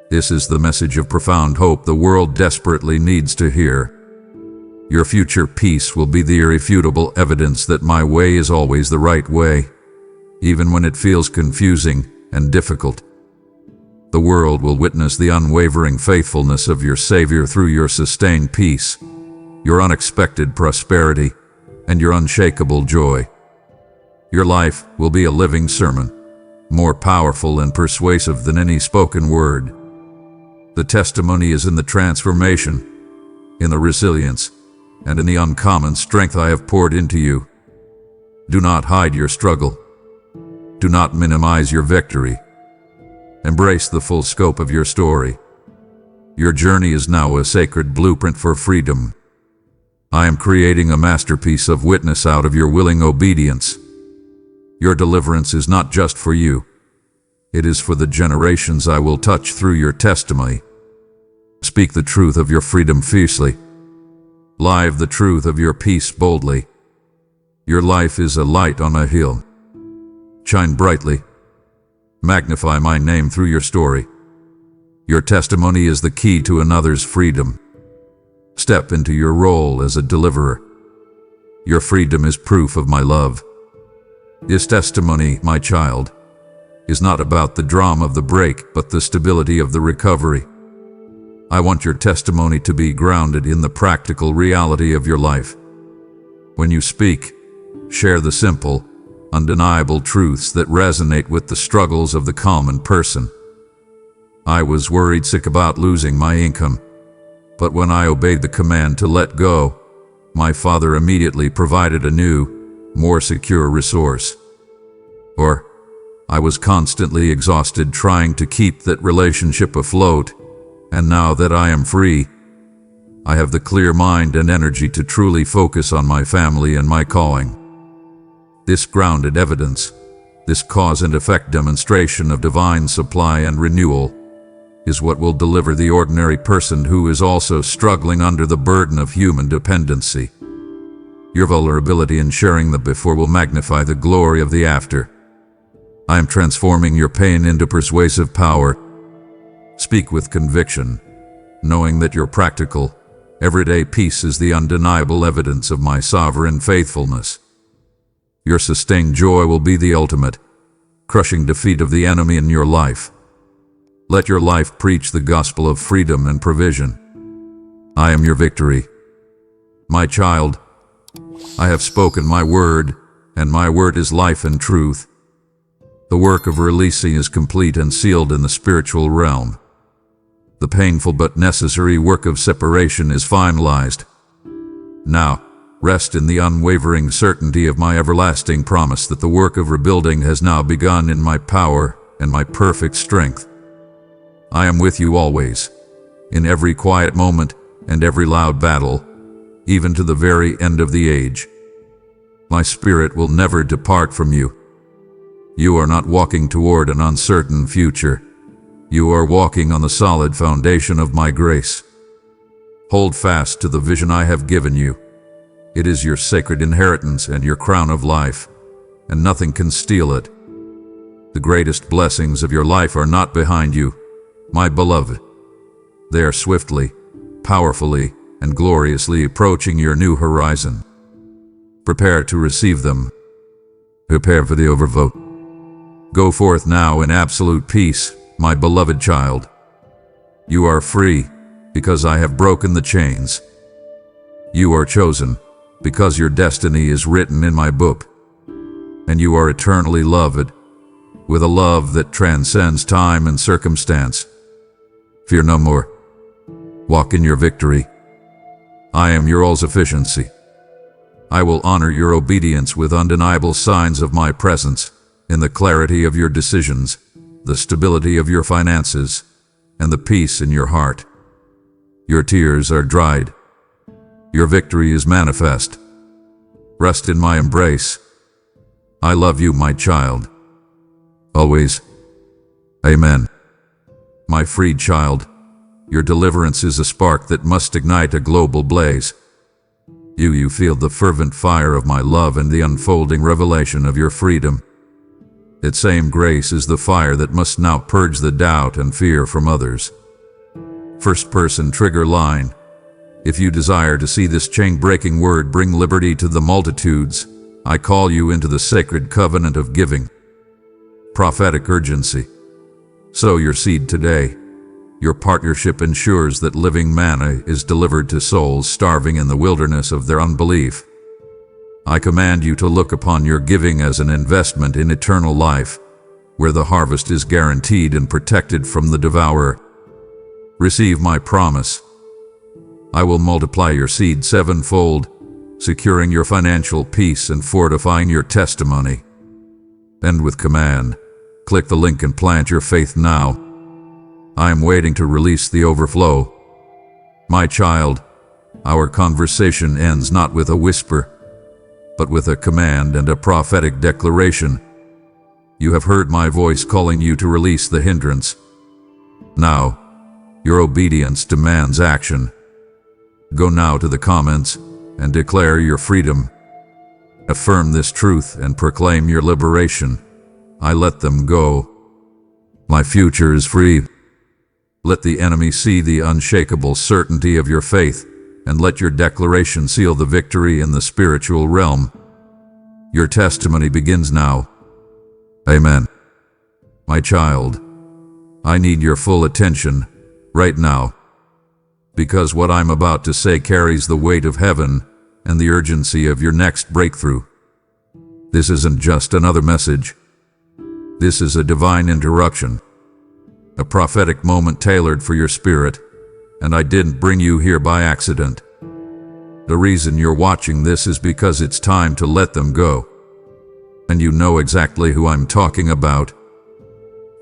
This is the message of profound hope the world desperately needs to hear. Your future peace will be the irrefutable evidence that my way is always the right way, even when it feels confusing and difficult. The world will witness the unwavering faithfulness of your Savior through your sustained peace, your unexpected prosperity, and your unshakable joy. Your life will be a living sermon, more powerful and persuasive than any spoken word. The testimony is in the transformation, in the resilience, and in the uncommon strength I have poured into you. Do not hide your struggle. Do not minimize your victory. Embrace the full scope of your story. Your journey is now a sacred blueprint for freedom. I am creating a masterpiece of witness out of your willing obedience. Your deliverance is not just for you. It is for the generations I will touch through your testimony. Speak the truth of your freedom fiercely. Live the truth of your peace boldly. Your life is a light on a hill. Shine brightly. Magnify my name through your story. Your testimony is the key to another's freedom. Step into your role as a deliverer. Your freedom is proof of my love. This testimony, my child, is not about the drama of the break, but the stability of the recovery. I want your testimony to be grounded in the practical reality of your life. When you speak, share the simple, undeniable truths that resonate with the struggles of the common person. I was worried sick about losing my income, but when I obeyed the command to let go, my Father immediately provided a new, more secure resource. Or, I was constantly exhausted trying to keep that relationship afloat, and now that I am free, I have the clear mind and energy to truly focus on my family and my calling. This grounded evidence, this cause and effect demonstration of divine supply and renewal, is what will deliver the ordinary person who is also struggling under the burden of human dependency. Your vulnerability in sharing the before will magnify the glory of the after. I am transforming your pain into persuasive power. Speak with conviction, knowing that your practical, everyday peace is the undeniable evidence of my sovereign faithfulness. Your sustained joy will be the ultimate, crushing defeat of the enemy in your life. Let your life preach the gospel of freedom and provision. I am your victory. My child, I have spoken my word, and my word is life and truth. The work of releasing is complete and sealed in the spiritual realm. The painful but necessary work of separation is finalized. Now, rest in the unwavering certainty of my everlasting promise that the work of rebuilding has now begun in my power and my perfect strength. I am with you always, in every quiet moment and every loud battle, even to the very end of the age. My spirit will never depart from you. You are not walking toward an uncertain future. You are walking on the solid foundation of my grace. Hold fast to the vision I have given you. It is your sacred inheritance and your crown of life, and nothing can steal it. The greatest blessings of your life are not behind you, my beloved. They are swiftly, powerfully, and gloriously approaching your new horizon. Prepare to receive them. Prepare for the overflow. Go forth now in absolute peace, my beloved child. You are free because I have broken the chains. You are chosen because your destiny is written in my book. And you are eternally loved with a love that transcends time and circumstance. Fear no more. Walk in your victory. I am your all-sufficiency. I will honor your obedience with undeniable signs of my presence in the clarity of your decisions, the stability of your finances, and the peace in your heart. Your tears are dried. Your victory is manifest. Rest in my embrace. I love you, my child. Always. Amen. My freed child, your deliverance is a spark that must ignite a global blaze. You feel the fervent fire of my love and the unfolding revelation of your freedom. That same grace is the fire that must now purge the doubt and fear from others. First person trigger line. If you desire to see this chain-breaking word bring liberty to the multitudes, I call you into the sacred covenant of giving. Prophetic urgency. Sow your seed today. Your partnership ensures that living manna is delivered to souls starving in the wilderness of their unbelief. I command you to look upon your giving as an investment in eternal life, where the harvest is guaranteed and protected from the devourer. Receive my promise. I will multiply your seed sevenfold, securing your financial peace and fortifying your testimony. End with command. Click the link and plant your faith now. I am waiting to release the overflow. My child, our conversation ends not with a whisper, but with a command and a prophetic declaration. You have heard my voice calling you to release the hindrance. Now, your obedience demands action. Go now to the comments and declare your freedom. Affirm this truth and proclaim your liberation. I let them go. My future is free. Let the enemy see the unshakable certainty of your faith, and let your declaration seal the victory in the spiritual realm. Your testimony begins now. Amen. My child, I need your full attention right now, because what I'm about to say carries the weight of heaven and the urgency of your next breakthrough. This isn't just another message. This is a divine interruption, a prophetic moment tailored for your spirit, and I didn't bring you here by accident. The reason you're watching this is because it's time to let them go. And you know exactly who I'm talking about.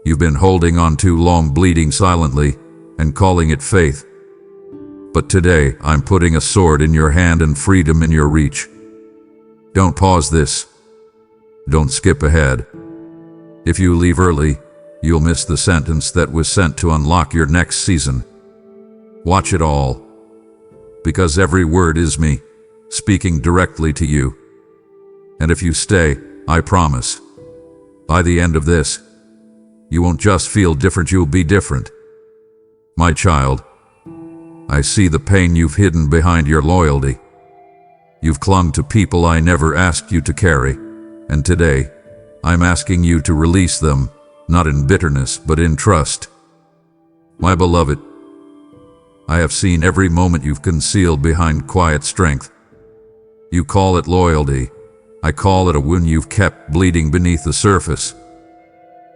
You've been holding on too long, bleeding silently, and calling it faith. But today, I'm putting a sword in your hand and freedom in your reach. Don't pause this. Don't skip ahead. If you leave early, you'll miss the sentence that was sent to unlock your next season. Watch it all, because every word is me. speaking directly to you. And if you stay, I promise, by the end of this, you won't just feel different, you'll be different. My child, I see the pain you've hidden behind your loyalty. You've clung to people I never asked you to carry, and today, I'm asking you to release them, not in bitterness, but in trust. My beloved, I have seen every moment you've concealed behind quiet strength. You call it loyalty. I call it a wound you've kept bleeding beneath the surface.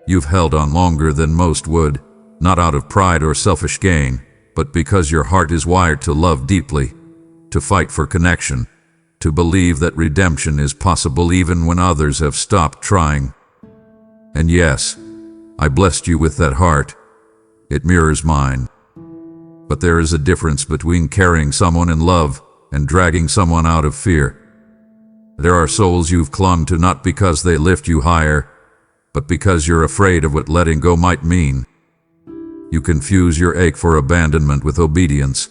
You've held on longer than most would, not out of pride or selfish gain, but because your heart is wired to love deeply, to fight for connection, to believe that redemption is possible even when others have stopped trying. And yes, I blessed you with that heart. It mirrors mine. But there is a difference between carrying someone in love and dragging someone out of fear. There are souls you've clung to not because they lift you higher, but because you're afraid of what letting go might mean. You confuse your ache for abandonment with obedience,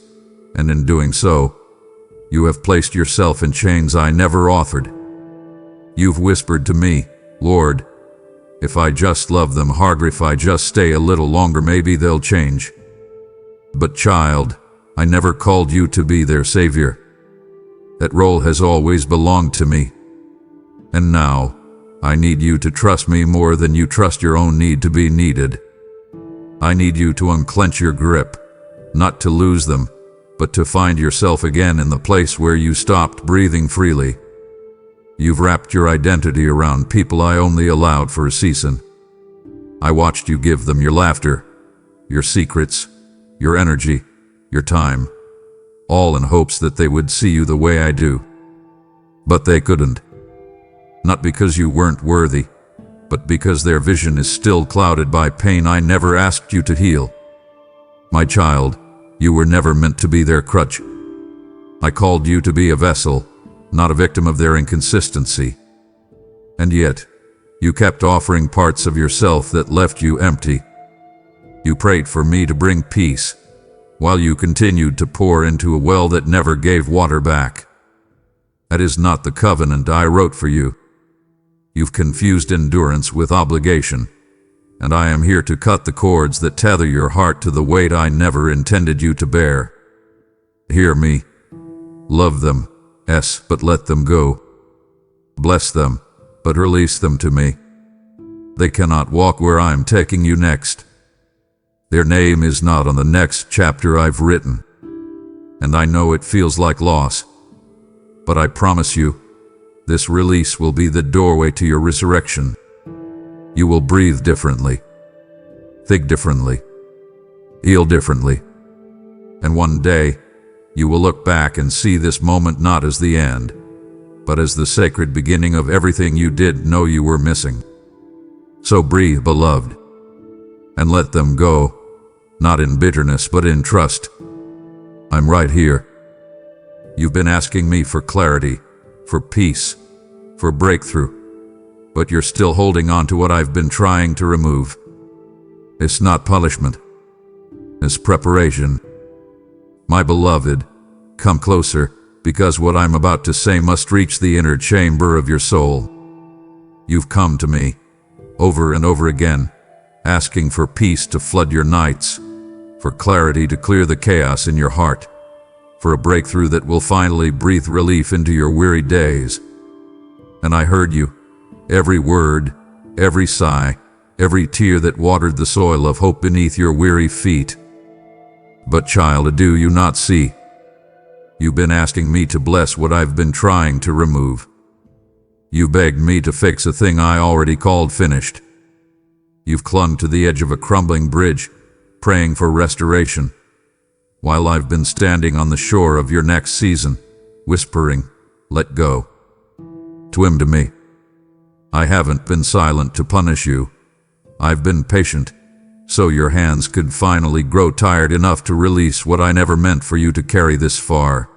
and in doing so, you have placed yourself in chains I never offered. You've whispered to me, Lord, if I just love them harder, if I just stay a little longer, maybe they'll change. But child, I never called you to be their savior. That role has always belonged to me. And now, I need you to trust me more than you trust your own need to be needed. I need you to unclench your grip, not to lose them, but to find yourself again in the place where you stopped breathing freely. You've wrapped your identity around people I only allowed for a season. I watched you give them your laughter, your secrets, your energy, your time, all in hopes that they would see you the way I do. But they couldn't. Not because you weren't worthy, but because their vision is still clouded by pain I never asked you to heal. My child, you were never meant to be their crutch. I called you to be a vessel, not a victim of their inconsistency. And yet, you kept offering parts of yourself that left you empty. You prayed for me to bring peace, while you continued to pour into a well that never gave water back. That is not the covenant I wrote for you. You've confused endurance with obligation, and I am here to cut the cords that tether your heart to the weight I never intended you to bear. Hear me. Love them, yes, but let them go. Bless them, but release them to me. They cannot walk where I'm taking you next. Their name is not on the next chapter I've written, and I know it feels like loss, but I promise you, this release will be the doorway to your resurrection. You will breathe differently, think differently, heal differently, and one day, you will look back and see this moment not as the end, but as the sacred beginning of everything you did know you were missing. So breathe, beloved, and let them go, not in bitterness but in trust. I'm right here. You've been asking me for clarity, for peace, for breakthrough, but you're still holding on to what I've been trying to remove. It's not punishment. It's preparation. My beloved, come closer, because what I'm about to say must reach the inner chamber of your soul. You've come to me, over and over again, asking for peace to flood your nights, for clarity to clear the chaos in your heart, for a breakthrough that will finally breathe relief into your weary days. And I heard you, every word, every sigh, every tear that watered the soil of hope beneath your weary feet. But child, do you not see? You've been asking me to bless what I've been trying to remove. You begged me to fix a thing I already called finished. You've clung to the edge of a crumbling bridge, praying for restoration, while I've been standing on the shore of your next season, whispering, let go. Swim to me. I haven't been silent to punish you. I've been patient, so your hands could finally grow tired enough to release what I never meant for you to carry this far.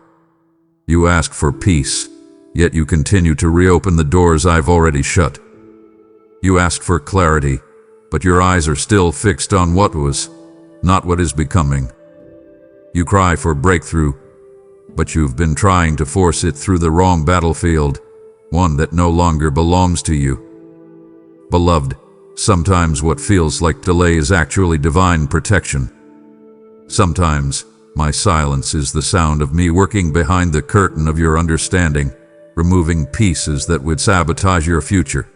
You ask for peace, yet you continue to reopen the doors I've already shut. You asked for clarity, but your eyes are still fixed on what was, not what is becoming. You cry for breakthrough, but you've been trying to force it through the wrong battlefield, one that no longer belongs to you. Beloved, sometimes what feels like delay is actually divine protection. Sometimes, my silence is the sound of me working behind the curtain of your understanding, removing pieces that would sabotage your future.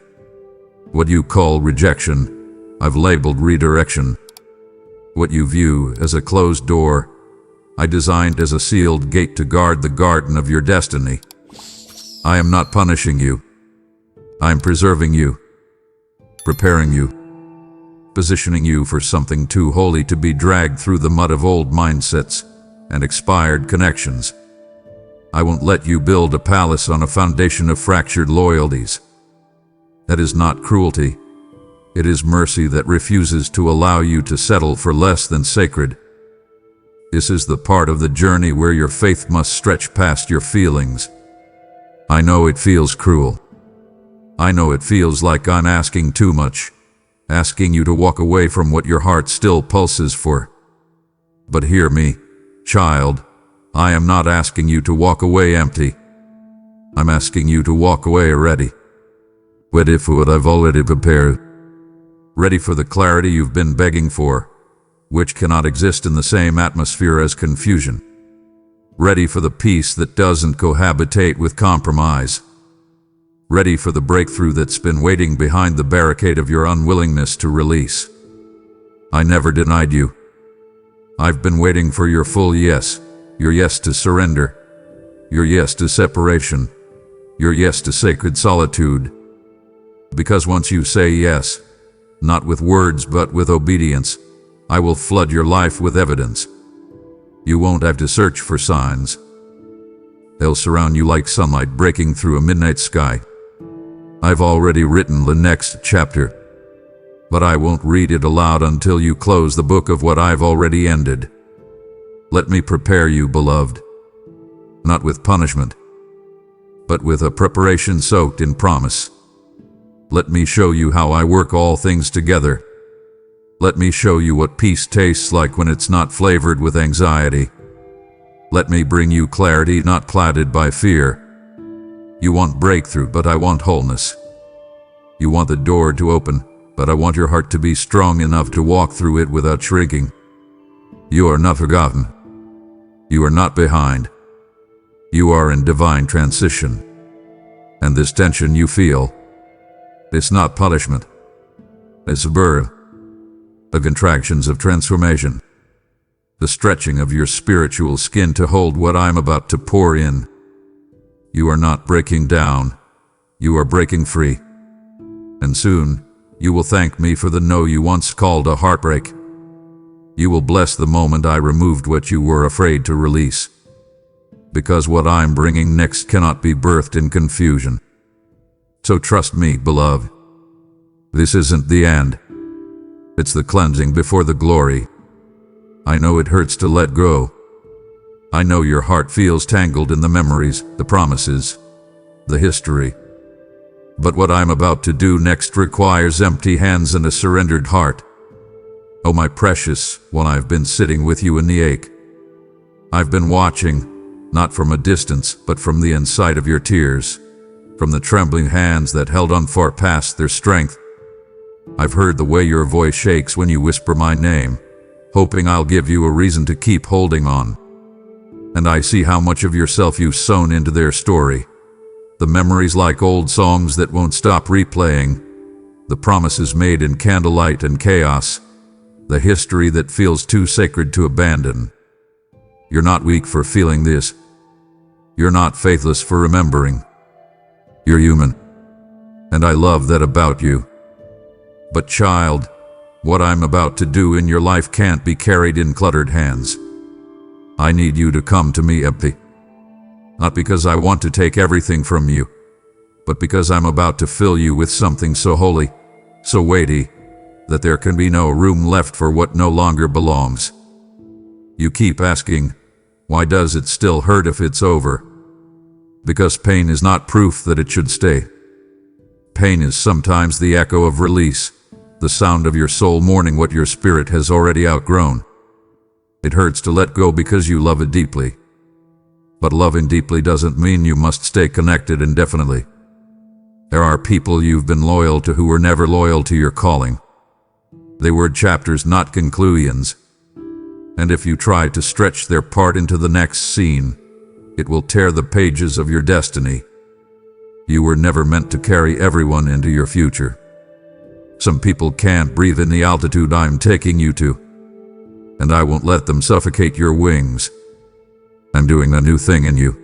What you call rejection, I've labeled redirection. What you view as a closed door, I designed as a sealed gate to guard the garden of your destiny. I am not punishing you. I am preserving you, preparing you, positioning you for something too holy to be dragged through the mud of old mindsets and expired connections. I won't let you build a palace on a foundation of fractured loyalties. That is not cruelty. It is mercy that refuses to allow you to settle for less than sacred. This is the part of the journey where your faith must stretch past your feelings. I know it feels cruel. I know it feels like I'm asking too much, asking you to walk away from what your heart still pulses for. But hear me, child, I am not asking you to walk away empty. I'm asking you to walk away ready. Ready for what I've already prepared. Ready for the clarity you've been begging for, which cannot exist in the same atmosphere as confusion. Ready for the peace that doesn't cohabitate with compromise. Ready for the breakthrough that's been waiting behind the barricade of your unwillingness to release. I never denied you. I've been waiting for your full yes, your yes to surrender, your yes to separation, your yes to sacred solitude. Because once you say yes, not with words but with obedience, I will flood your life with evidence. You won't have to search for signs. They'll surround you like sunlight breaking through a midnight sky. I've already written the next chapter, but I won't read it aloud until you close the book of what I've already ended. Let me prepare you, beloved, not with punishment, but with a preparation soaked in promise. Let me show you how I work all things together. Let me show you what peace tastes like when it's not flavored with anxiety. Let me bring you clarity not clouded by fear. You want breakthrough, but I want wholeness. You want the door to open, but I want your heart to be strong enough to walk through it without shrinking. You are not forgotten. You are not behind. You are in divine transition. And this tension you feel, it's not punishment. It's a birth. The contractions of transformation. The stretching of your spiritual skin to hold what I'm about to pour in. You are not breaking down. You are breaking free. And soon, you will thank me for the no you once called a heartbreak. You will bless the moment I removed what you were afraid to release. Because what I'm bringing next cannot be birthed in confusion. So trust me, beloved. This isn't the end. It's the cleansing before the glory. I know it hurts to let go. I know your heart feels tangled in the memories, the promises, the history. But what I'm about to do next requires empty hands and a surrendered heart. Oh, my precious one, I've been sitting with you in the ache. I've been watching, not from a distance, but from the inside of your tears, from the trembling hands that held on far past their strength. I've heard the way your voice shakes when you whisper my name, hoping I'll give you a reason to keep holding on. And I see how much of yourself you've sewn into their story. The memories like old songs that won't stop replaying. The promises made in candlelight and chaos. The history that feels too sacred to abandon. You're not weak for feeling this. You're not faithless for remembering. You're human. And I love that about you. But child, what I'm about to do in your life can't be carried in cluttered hands. I need you to come to me empty. Not because I want to take everything from you, but because I'm about to fill you with something so holy, so weighty, that there can be no room left for what no longer belongs. You keep asking, why does it still hurt if it's over? Because pain is not proof that it should stay. Pain is sometimes the echo of release, the sound of your soul mourning what your spirit has already outgrown. It hurts to let go because you love it deeply. But loving deeply doesn't mean you must stay connected indefinitely. There are people you've been loyal to who were never loyal to your calling. They were chapters, not conclusions. And if you try to stretch their part into the next scene, it will tear the pages of your destiny. You were never meant to carry everyone into your future. Some people can't breathe in the altitude I'm taking you to, and I won't let them suffocate your wings. I'm doing a new thing in you,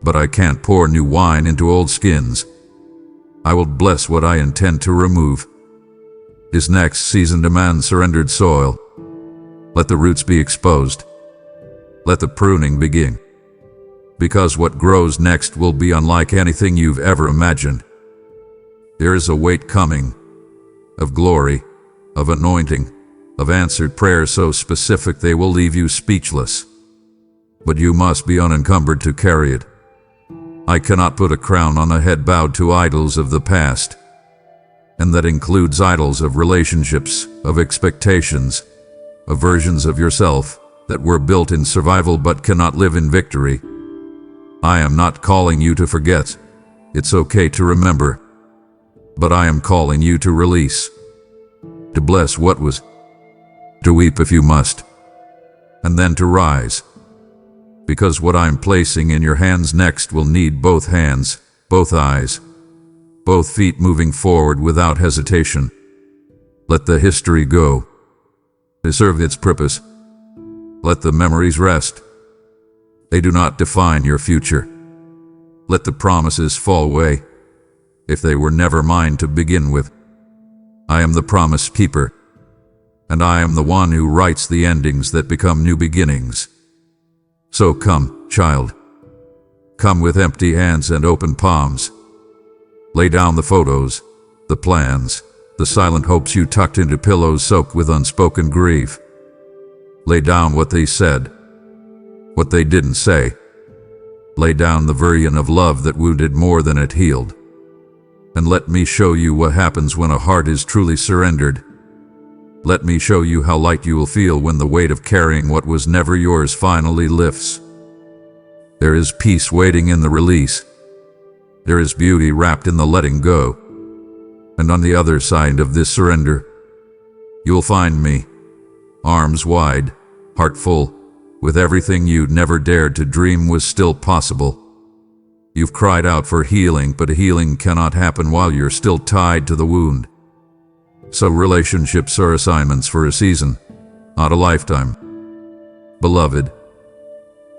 but I can't pour new wine into old skins. I will bless what I intend to remove. This next season demands surrendered soil. Let the roots be exposed. Let the pruning begin. Because what grows next will be unlike anything you've ever imagined. There is a weight coming, of glory, of anointing, of answered prayer so specific they will leave you speechless. But you must be unencumbered to carry it. I cannot put a crown on a head bowed to idols of the past. And that includes idols of relationships, of expectations, of versions of yourself that were built in survival but cannot live in victory. I am not calling you to forget. It's okay to remember. But I am calling you to release. To bless what was. To weep if you must. And then to rise. Because what I'm placing in your hands next will need both hands, both eyes, both feet moving forward without hesitation. Let the history go. They serve its purpose. Let the memories rest. They do not define your future. Let the promises fall away, if they were never mine to begin with. I am the promise keeper, and I am the one who writes the endings that become new beginnings. So come, child. Come with empty hands and open palms. Lay down the photos, the plans, the silent hopes you tucked into pillows soaked with unspoken grief. Lay down what they said, what they didn't say. Lay down the version of love that wounded more than it healed. And let me show you what happens when a heart is truly surrendered. Let me show you how light you will feel when the weight of carrying what was never yours finally lifts. There is peace waiting in the release. There is beauty wrapped in the letting go. And on the other side of this surrender, you'll find me, arms wide, heart full, with everything you'd never dared to dream was still possible. You've cried out for healing, but healing cannot happen while you're still tied to the wound. So relationships are assignments for a season, not a lifetime. Beloved,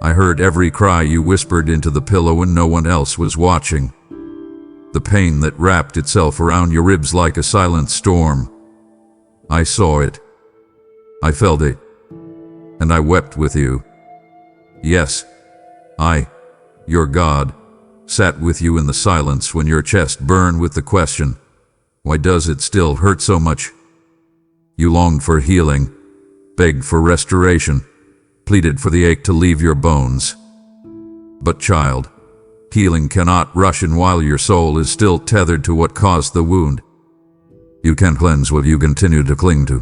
I heard every cry you whispered into the pillow when no one else was watching. The pain that wrapped itself around your ribs like a silent storm. I saw it. I felt it. And I wept with you. Yes, I, your God, sat with you in the silence when your chest burned with the question, why does it still hurt so much? You longed for healing, begged for restoration, pleaded for the ache to leave your bones. But child, healing cannot rush in while your soul is still tethered to what caused the wound. You can't cleanse what you continue to cling to.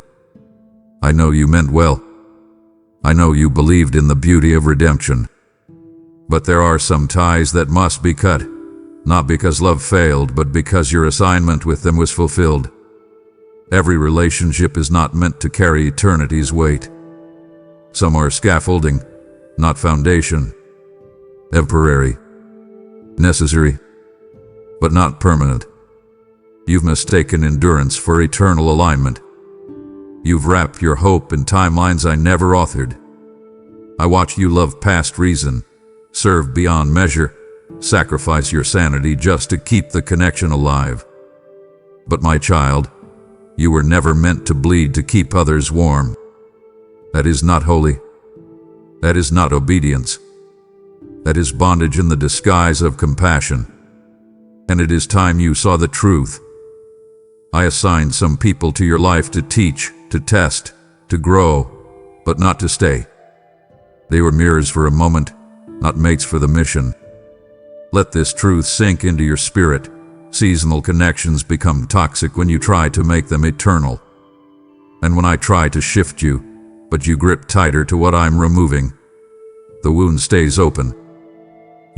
I know you meant well. I know you believed in the beauty of redemption. But there are some ties that must be cut, not because love failed, but because your assignment with them was fulfilled. Every relationship is not meant to carry eternity's weight. Some are scaffolding, not foundation. Temporary, necessary, but not permanent. You've mistaken endurance for eternal alignment. You've wrapped your hope in timelines I never authored. I watch you love past reason, serve beyond measure, sacrifice your sanity just to keep the connection alive. But my child, you were never meant to bleed to keep others warm. That is not holy. That is not obedience. That is bondage in the disguise of compassion. And it is time you saw the truth. I assigned some people to your life to teach, to test, to grow, but not to stay. They were mirrors for a moment, not mates for the mission. Let this truth sink into your spirit. Seasonal connections become toxic when you try to make them eternal. And when I try to shift you, but you grip tighter to what I'm removing, the wound stays open,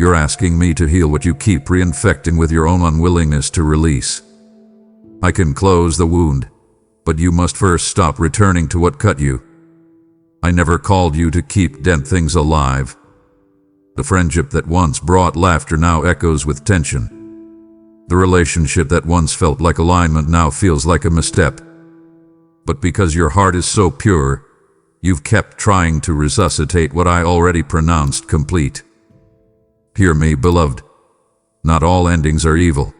You're asking me to heal what you keep reinfecting with your own unwillingness to release. I can close the wound, but you must first stop returning to what cut you. I never called you to keep dead things alive. The friendship that once brought laughter now echoes with tension. The relationship that once felt like alignment now feels like a misstep. But because your heart is so pure, you've kept trying to resuscitate what I already pronounced complete. Hear me, beloved. Not all endings are evil.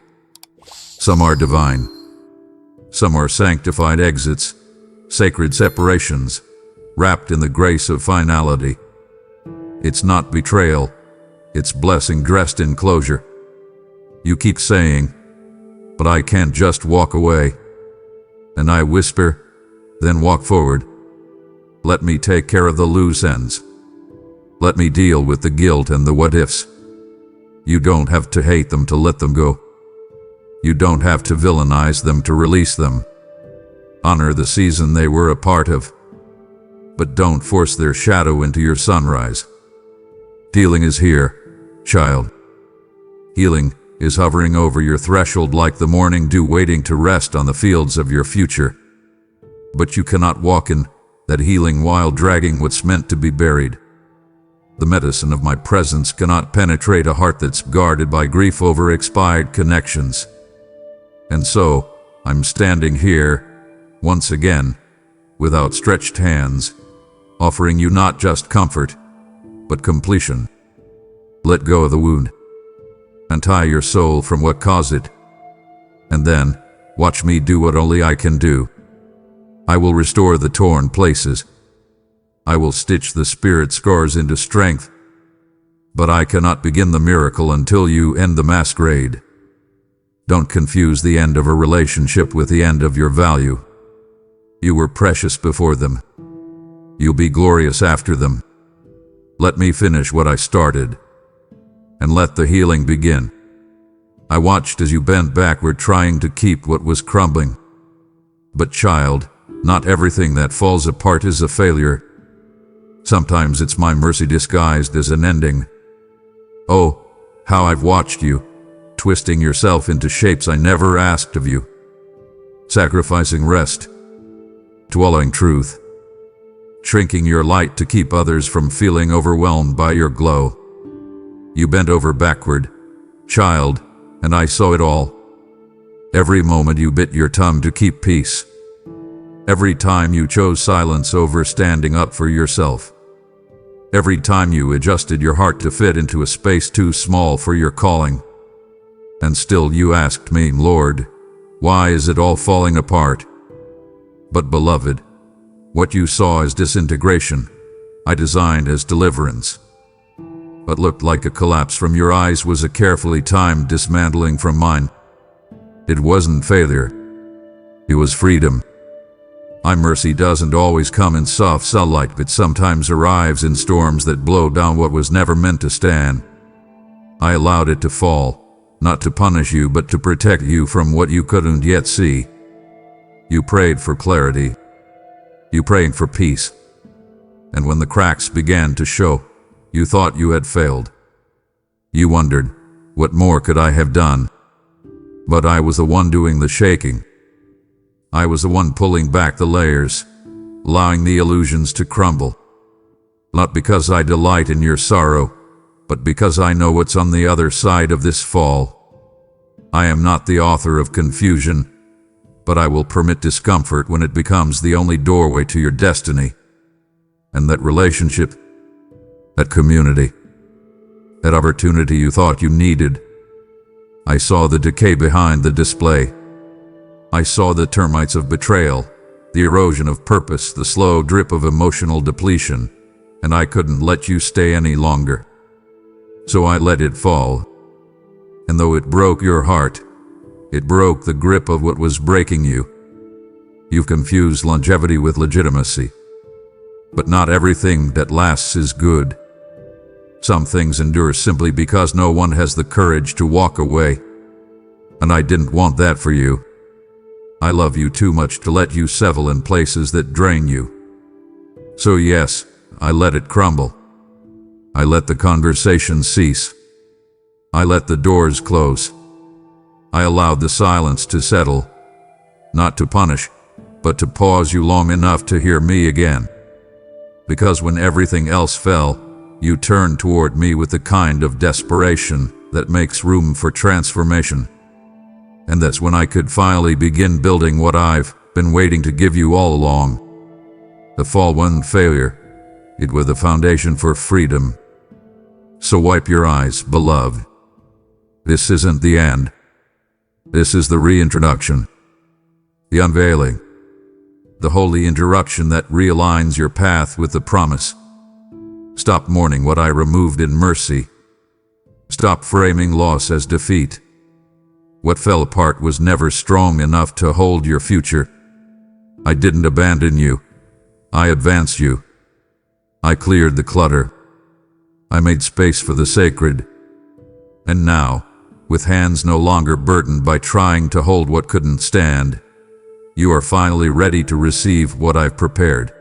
Some are divine. Some are sanctified exits, sacred separations, wrapped in the grace of finality. It's not betrayal, it's blessing dressed in closure. You keep saying, but I can't just walk away. And I whisper, then walk forward. Let me take care of the loose ends. Let me deal with the guilt and the what-ifs. You don't have to hate them to let them go. You don't have to villainize them to release them. Honor the season they were a part of, but don't force their shadow into your sunrise. Healing is here, child. Healing is hovering over your threshold like the morning dew waiting to rest on the fields of your future. But you cannot walk in that healing while dragging what's meant to be buried. The medicine of my presence cannot penetrate a heart that's guarded by grief over expired connections. And so, I'm standing here, once again, with outstretched hands, offering you not just comfort, but completion. Let go of the wound. Untie your soul from what caused it. And then, watch me do what only I can do. I will restore the torn places. I will stitch the spirit scars into strength. But I cannot begin the miracle until you end the masquerade. Don't confuse the end of a relationship with the end of your value. You were precious before them. You'll be glorious after them. Let me finish what I started. And let the healing begin. I watched as you bent backward trying to keep what was crumbling. But child, not everything that falls apart is a failure. Sometimes it's my mercy disguised as an ending. Oh, how I've watched you, twisting yourself into shapes I never asked of you. Sacrificing rest, swallowing truth, shrinking your light to keep others from feeling overwhelmed by your glow. You bent over backward, child, and I saw it all. Every moment you bit your tongue to keep peace. Every time you chose silence over standing up for yourself. Every time you adjusted your heart to fit into a space too small for your calling. And still you asked me, Lord, why is it all falling apart? But beloved, what you saw as disintegration, I designed as deliverance. What looked like a collapse from your eyes was a carefully timed dismantling from mine. It wasn't failure. It was freedom. My mercy doesn't always come in soft sunlight, but sometimes arrives in storms that blow down what was never meant to stand. I allowed it to fall, not to punish you, but to protect you from what you couldn't yet see. You prayed for clarity. You prayed for peace. And when the cracks began to show, you thought you had failed. You wondered, what more could I have done? But I was the one doing the shaking. I was the one pulling back the layers, allowing the illusions to crumble. Not because I delight in your sorrow, but because I know what's on the other side of this fall. I am not the author of confusion, but I will permit discomfort when it becomes the only doorway to your destiny. And that relationship, that community, that opportunity you thought you needed. I saw the decay behind the display. I saw the termites of betrayal, the erosion of purpose, the slow drip of emotional depletion, and I couldn't let you stay any longer. So I let it fall. And though it broke your heart, it broke the grip of what was breaking you. You've confused longevity with legitimacy. But not everything that lasts is good. Some things endure simply because no one has the courage to walk away. And I didn't want that for you. I love you too much to let you settle in places that drain you. So yes, I let it crumble. I let the conversation cease. I let the doors close. I allowed the silence to settle, not to punish, but to pause you long enough to hear me again. Because when everything else fell, you turned toward me with the kind of desperation that makes room for transformation. And that's when I could finally begin building what I've been waiting to give you all along. The fall wasn't failure, it was the foundation for freedom. So wipe your eyes, beloved. This isn't the end. This is the reintroduction, the unveiling, the holy interruption that realigns your path with the promise. Stop mourning what I removed in mercy. Stop framing loss as defeat. What fell apart was never strong enough to hold your future. I didn't abandon you. I advanced you. I cleared the clutter. I made space for the sacred. And now, with hands no longer burdened by trying to hold what couldn't stand, you are finally ready to receive what I've prepared.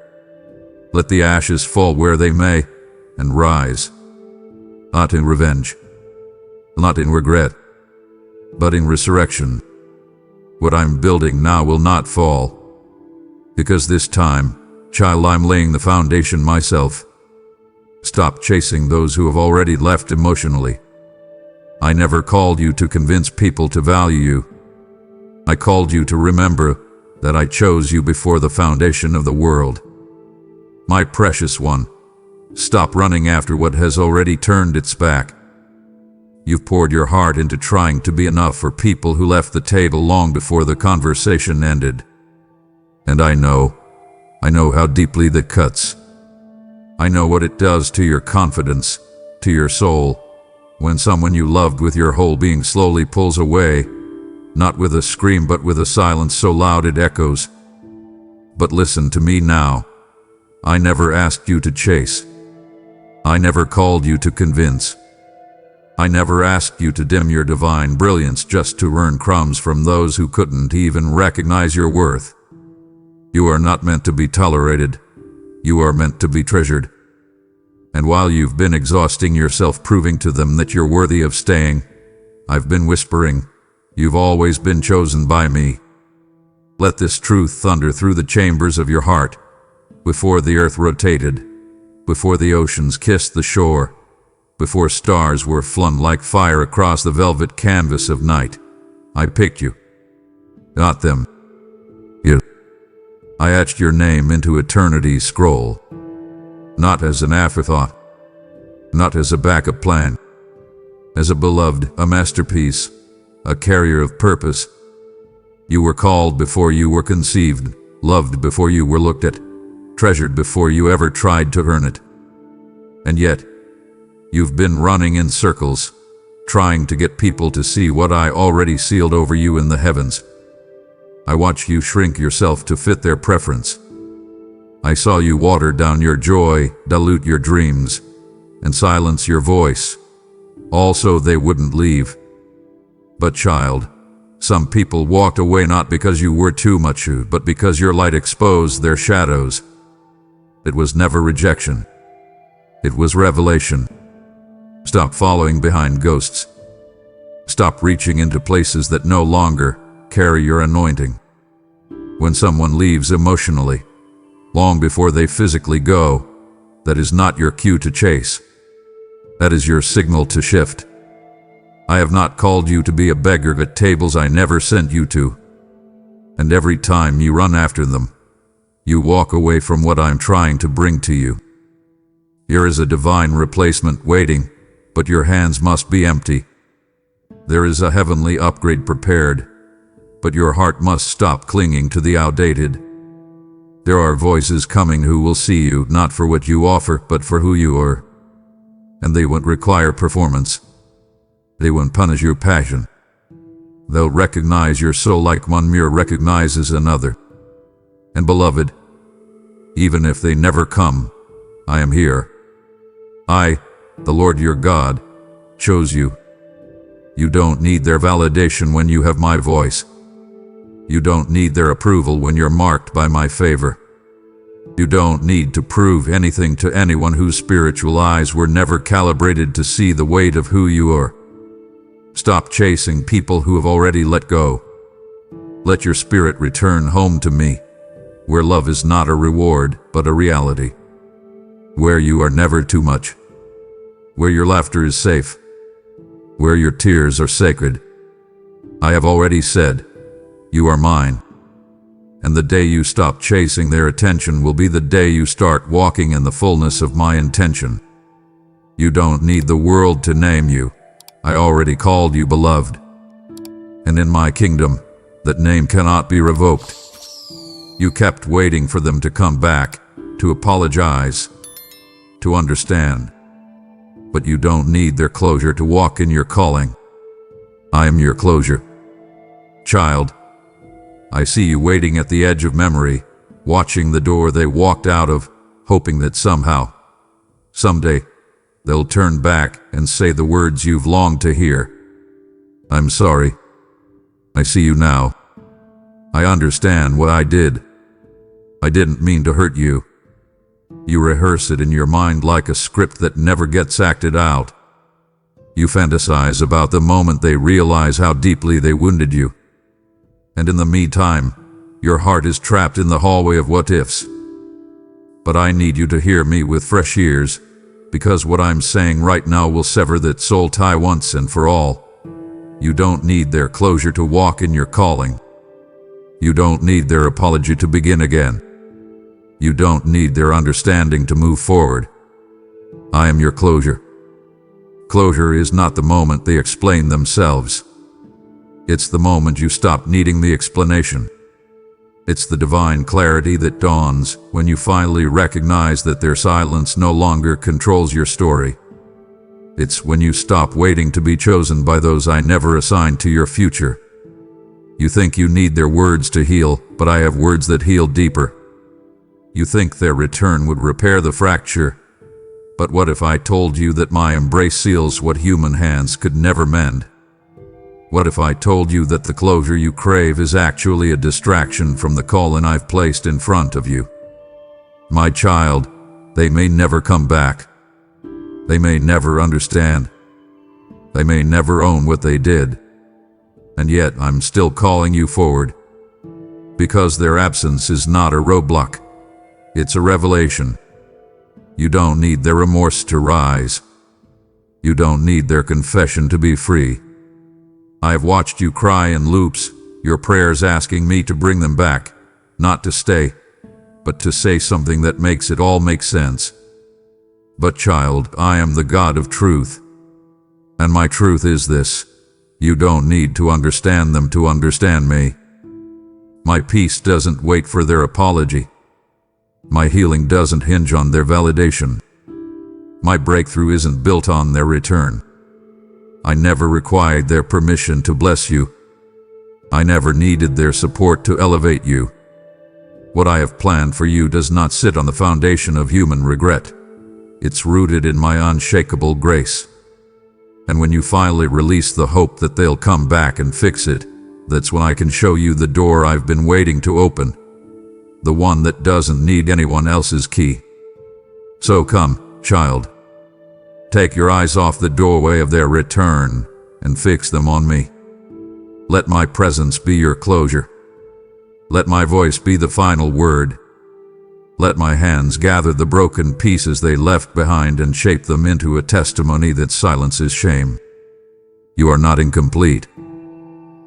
Let the ashes fall where they may, and rise. Not in revenge, not in regret, but in resurrection. What I'm building now will not fall, because this time, child, I'm laying the foundation myself. Stop chasing those who have already left emotionally. I never called you to convince people to value you. I called you to remember that I chose you before the foundation of the world. My precious one, stop running after what has already turned its back. You've poured your heart into trying to be enough for people who left the table long before the conversation ended. And I know how deeply that cuts. I know what it does to your confidence, to your soul, when someone you loved with your whole being slowly pulls away, not with a scream but with a silence so loud it echoes. But listen to me now. I never asked you to chase. I never called you to convince. I never asked you to dim your divine brilliance just to earn crumbs from those who couldn't even recognize your worth. You are not meant to be tolerated. You are meant to be treasured. And while you've been exhausting yourself proving to them that you're worthy of staying, I've been whispering, you've always been chosen by me. Let this truth thunder through the chambers of your heart, before the earth rotated, before the oceans kissed the shore, before stars were flung like fire across the velvet canvas of night. I picked you, not them. You. I etched your name into eternity's scroll. Not as an afterthought, not as a backup plan, as a beloved, a masterpiece, a carrier of purpose. You were called before you were conceived, loved before you were looked at, treasured before you ever tried to earn it. And yet, you've been running in circles, trying to get people to see what I already sealed over you in the heavens. I watched you shrink yourself to fit their preference. I saw you water down your joy, dilute your dreams, and silence your voice, all so they wouldn't leave. But child, some people walked away not because you were too much, but because your light exposed their shadows. It was never rejection. It was revelation. Stop following behind ghosts. Stop reaching into places that no longer carry your anointing. When someone leaves emotionally, long before they physically go, that is not your cue to chase. That is your signal to shift. I have not called you to be a beggar at tables I never sent you to. And every time you run after them, you walk away from what I'm trying to bring to you. Here is a divine replacement waiting, but your hands must be empty. There is a heavenly upgrade prepared, but your heart must stop clinging to the outdated. There are voices coming who will see you not for what you offer, but for who you are. And they won't require performance. They won't punish your passion. They'll recognize your soul like one mirror recognizes another. And beloved, even if they never come, I am here. I, the Lord your God, chose you. You don't need their validation when you have my voice. You don't need their approval when you're marked by my favor. You don't need to prove anything to anyone whose spiritual eyes were never calibrated to see the weight of who you are. Stop chasing people who have already let go. Let your spirit return home to me, where love is not a reward, but a reality. Where you are never too much. Where your laughter is safe. Where your tears are sacred. I have already said, you are mine. And the day you stop chasing their attention will be the day you start walking in the fullness of my intention. You don't need the world to name you. I already called you beloved. And in my kingdom, that name cannot be revoked. You kept waiting for them to come back, to apologize, to understand. But you don't need their closure to walk in your calling. I am your closure. Child, I see you waiting at the edge of memory, watching the door they walked out of, hoping that somehow, someday, they'll turn back and say the words you've longed to hear. I'm sorry. I see you now. I understand what I did. I didn't mean to hurt you. You rehearse it in your mind like a script that never gets acted out. You fantasize about the moment they realize how deeply they wounded you. And in the meantime, your heart is trapped in the hallway of what-ifs. But I need you to hear me with fresh ears, because what I'm saying right now will sever that soul tie once and for all. You don't need their closure to walk in your calling. You don't need their apology to begin again. You don't need their understanding to move forward. I am your closure. Closure is not the moment they explain themselves. It's the moment you stop needing the explanation. It's the divine clarity that dawns when you finally recognize that their silence no longer controls your story. It's when you stop waiting to be chosen by those I never assigned to your future. You think you need their words to heal, but I have words that heal deeper. You think their return would repair the fracture, but what if I told you that my embrace seals what human hands could never mend? What if I told you that the closure you crave is actually a distraction from the calling I've placed in front of you? My child, they may never come back. They may never understand. They may never own what they did. And yet I'm still calling you forward. Because their absence is not a roadblock. It's a revelation. You don't need their remorse to rise. You don't need their confession to be free. I have watched you cry in loops, your prayers asking me to bring them back, not to stay, but to say something that makes it all make sense. But child, I am the God of truth. And my truth is this: you don't need to understand them to understand me. My peace doesn't wait for their apology. My healing doesn't hinge on their validation. My breakthrough isn't built on their return. I never required their permission to bless you. I never needed their support to elevate you. What I have planned for you does not sit on the foundation of human regret. It's rooted in my unshakable grace. And when you finally release the hope that they'll come back and fix it, that's when I can show you the door I've been waiting to open. The one that doesn't need anyone else's key. So come, child. Take your eyes off the doorway of their return and fix them on me. Let my presence be your closure. Let my voice be the final word. Let my hands gather the broken pieces they left behind and shape them into a testimony that silences shame. You are not incomplete.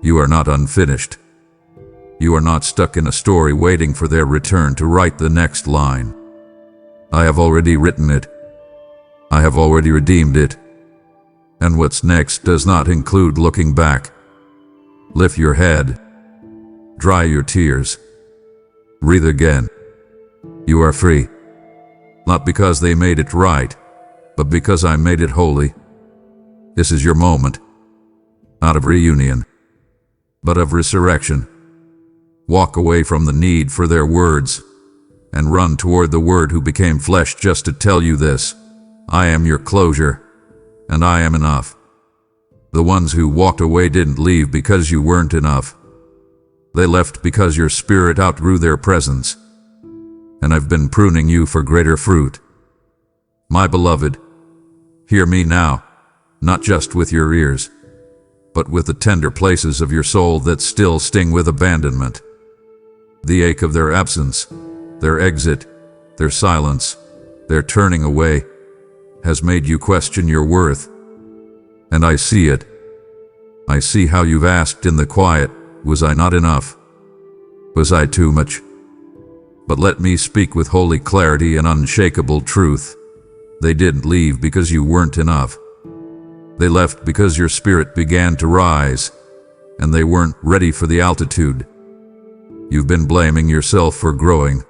You are not unfinished. You are not stuck in a story waiting for their return to write the next line. I have already written it. I have already redeemed it. And what's next does not include looking back. Lift your head. Dry your tears. Breathe again. You are free. Not because they made it right, but because I made it holy. This is your moment. Not of reunion, but of resurrection. Walk away from the need for their words and run toward the Word who became flesh just to tell you this: I am your closure, and I am enough. The ones who walked away didn't leave because you weren't enough. They left because your spirit outgrew their presence. And I've been pruning you for greater fruit. My beloved, hear me now, not just with your ears, but with the tender places of your soul that still sting with abandonment. The ache of their absence, their exit, their silence, their turning away, has made you question your worth. And I see it. I see how you've asked in the quiet, was I not enough? Was I too much? But let me speak with holy clarity and unshakable truth. They didn't leave because you weren't enough. They left because your spirit began to rise, and they weren't ready for the altitude. You've been blaming yourself for growing.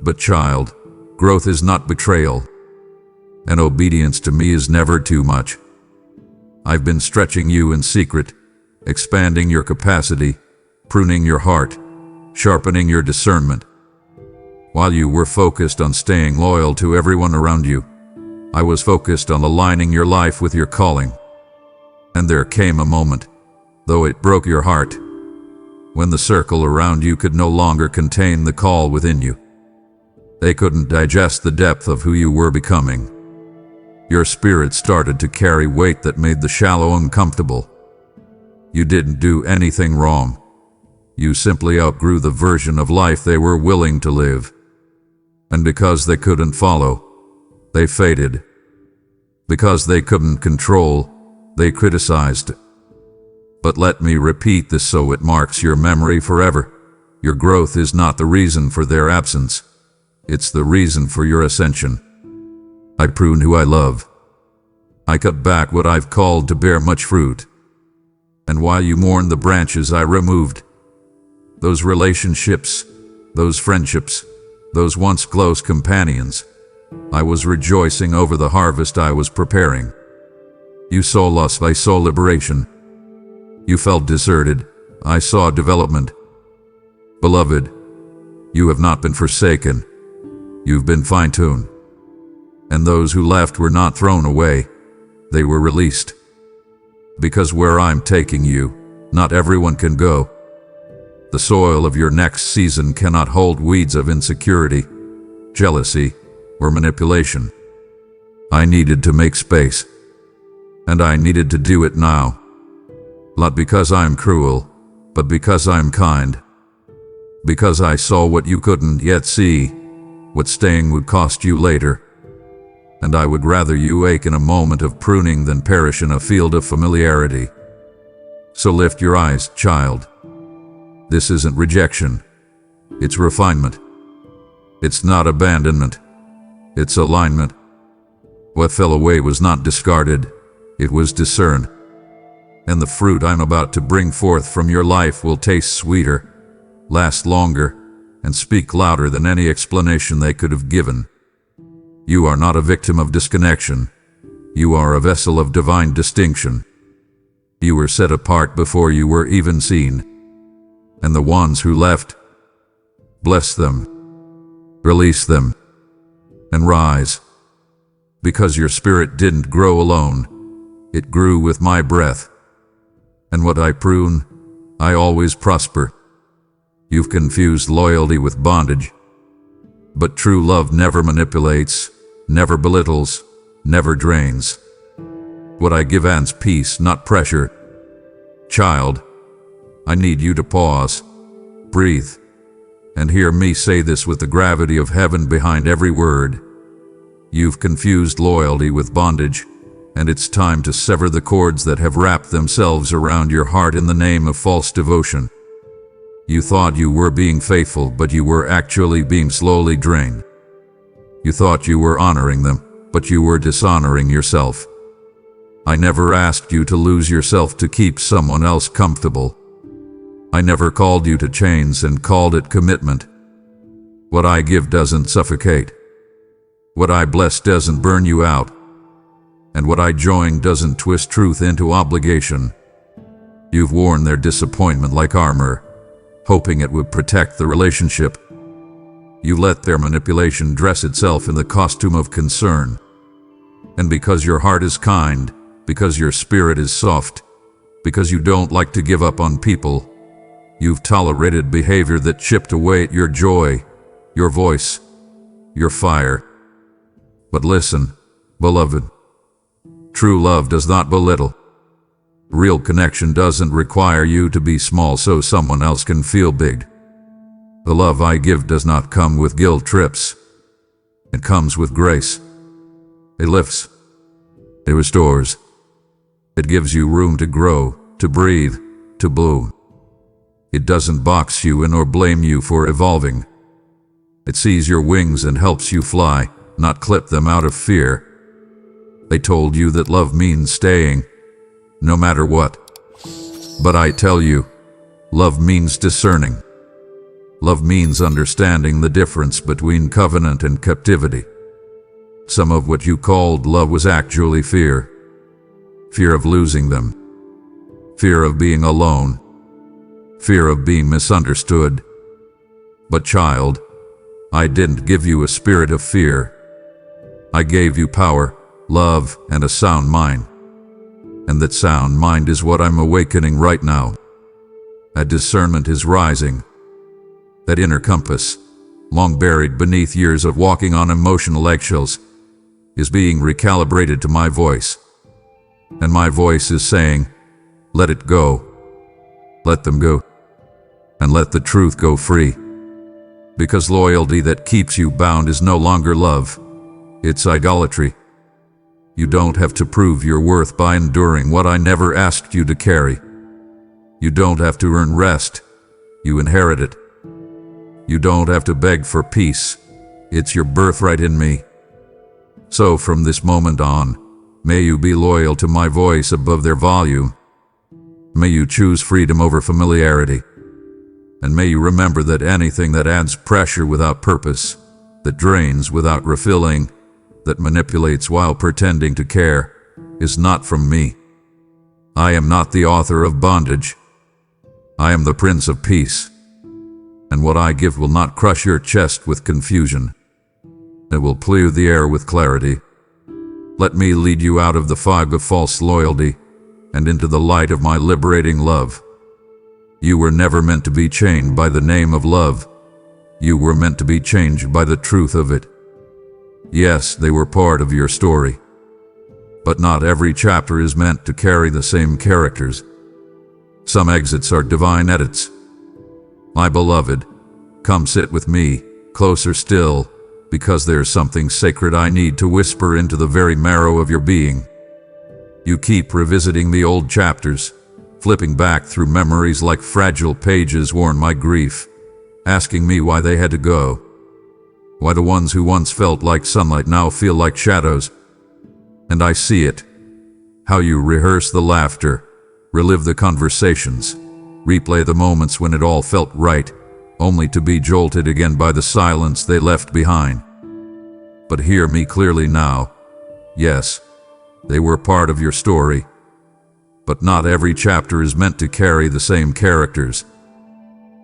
But child, growth is not betrayal, and obedience to me is never too much. I've been stretching you in secret, expanding your capacity, pruning your heart, sharpening your discernment. While you were focused on staying loyal to everyone around you, I was focused on aligning your life with your calling. And there came a moment, though it broke your heart, when the circle around you could no longer contain the call within you. They couldn't digest the depth of who you were becoming. Your spirit started to carry weight that made the shallow uncomfortable. You didn't do anything wrong. You simply outgrew the version of life they were willing to live. And because they couldn't follow, they faded. Because they couldn't control, they criticized. But let me repeat this so it marks your memory forever. Your growth is not the reason for their absence. It's the reason for your ascension. I prune who I love. I cut back what I've called to bear much fruit. And while you mourn the branches I removed, those relationships, those friendships, those once close companions, I was rejoicing over the harvest I was preparing. You saw loss, I saw liberation. You felt deserted, I saw development. Beloved, you have not been forsaken. You've been fine-tuned. And those who left were not thrown away. They were released. Because where I'm taking you, not everyone can go. The soil of your next season cannot hold weeds of insecurity, jealousy, or manipulation. I needed to make space. And I needed to do it now. Not because I'm cruel, but because I'm kind. Because I saw what you couldn't yet see, what staying would cost you later. And I would rather you ache in a moment of pruning than perish in a field of familiarity. So lift your eyes, child. This isn't rejection. It's refinement. It's not abandonment. It's alignment. What fell away was not discarded. It was discerned. And the fruit I'm about to bring forth from your life will taste sweeter, last longer, and speak louder than any explanation they could have given. You are not a victim of disconnection. You are a vessel of divine distinction. You were set apart before you were even seen. And the ones who left, bless them, release them, and rise. Because your spirit didn't grow alone. It grew with my breath. And what I prune, I always prosper. You've confused loyalty with bondage. But true love never manipulates, never belittles, never drains. What I give adds peace, not pressure. Child, I need you to pause, breathe, and hear me say this with the gravity of heaven behind every word. You've confused loyalty with bondage, and it's time to sever the cords that have wrapped themselves around your heart in the name of false devotion. You thought you were being faithful, but you were actually being slowly drained. You thought you were honoring them, but you were dishonoring yourself. I never asked you to lose yourself to keep someone else comfortable. I never called you to chains and called it commitment. What I give doesn't suffocate. What I bless doesn't burn you out. And what I join doesn't twist truth into obligation. You've worn their disappointment like armor, hoping it would protect the relationship. You let their manipulation dress itself in the costume of concern. And because your heart is kind, because your spirit is soft, because you don't like to give up on people, you've tolerated behavior that chipped away at your joy, your voice, your fire. But listen, beloved, true love does not belittle. Real connection doesn't require you to be small so someone else can feel big. The love I give does not come with guilt trips. It comes with grace. It lifts. It restores. It gives you room to grow, to breathe, to bloom. It doesn't box you in or blame you for evolving. It sees your wings and helps you fly, not clip them out of fear. They told you that love means staying, no matter what. But I tell you, love means discerning. Love means understanding the difference between covenant and captivity. Some of what you called love was actually fear. Fear of losing them. Fear of being alone. Fear of being misunderstood. But child, I didn't give you a spirit of fear. I gave you power, love, and a sound mind. And that sound mind is what I'm awakening right now. That discernment is rising. That inner compass, long buried beneath years of walking on emotional eggshells, is being recalibrated to my voice. And my voice is saying, let it go. Let them go. And let the truth go free. Because loyalty that keeps you bound is no longer love. It's idolatry. You don't have to prove your worth by enduring what I never asked you to carry. You don't have to earn rest. You inherit it. You don't have to beg for peace. It's your birthright in me. So from this moment on, may you be loyal to my voice above their volume. May you choose freedom over familiarity. And may you remember that anything that adds pressure without purpose, that drains without refilling, that manipulates while pretending to care, is not from me. I am not the author of bondage. I am the Prince of Peace. And what I give will not crush your chest with confusion. It will clear the air with clarity. Let me lead you out of the fog of false loyalty and into the light of my liberating love. You were never meant to be chained by the name of love. You were meant to be changed by the truth of it. Yes, they were part of your story. But not every chapter is meant to carry the same characters. Some exits are divine edits. My beloved, come sit with me, closer still, because there's something sacred I need to whisper into the very marrow of your being. You keep revisiting the old chapters, flipping back through memories like fragile pages worn by grief, asking me why they had to go. Why the ones who once felt like sunlight now feel like shadows. And I see it. How you rehearse the laughter, relive the conversations, replay the moments when it all felt right, only to be jolted again by the silence they left behind. But hear me clearly now. Yes, they were part of your story. But not every chapter is meant to carry the same characters.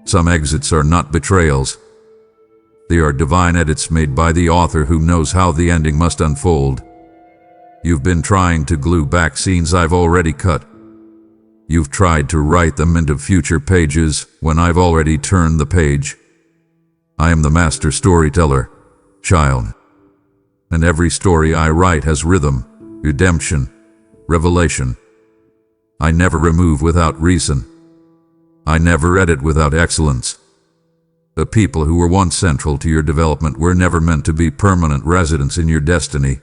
Some exits are not betrayals. They are divine edits made by the author who knows how the ending must unfold. You've been trying to glue back scenes I've already cut. You've tried to write them into future pages when I've already turned the page. I am the master storyteller, child. And every story I write has rhythm, redemption, revelation. I never remove without reason. I never edit without excellence. The people who were once central to your development were never meant to be permanent residents in your destiny.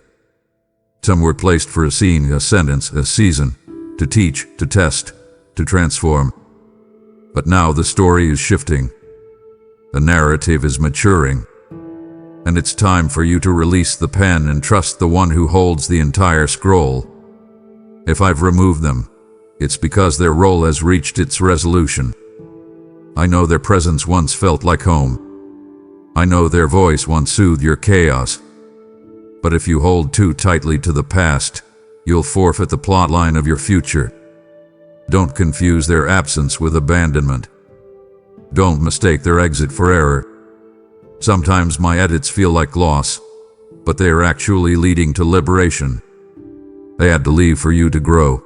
Some were placed for a scene, a sentence, a season, to teach, to test, to transform. But now the story is shifting. The narrative is maturing. And it's time for you to release the pen and trust the one who holds the entire scroll. If I've removed them, it's because their role has reached its resolution. I know their presence once felt like home. I know their voice once soothed your chaos. But if you hold too tightly to the past, you'll forfeit the plotline of your future. Don't confuse their absence with abandonment. Don't mistake their exit for error. Sometimes my edits feel like loss, but they are actually leading to liberation. They had to leave for you to grow.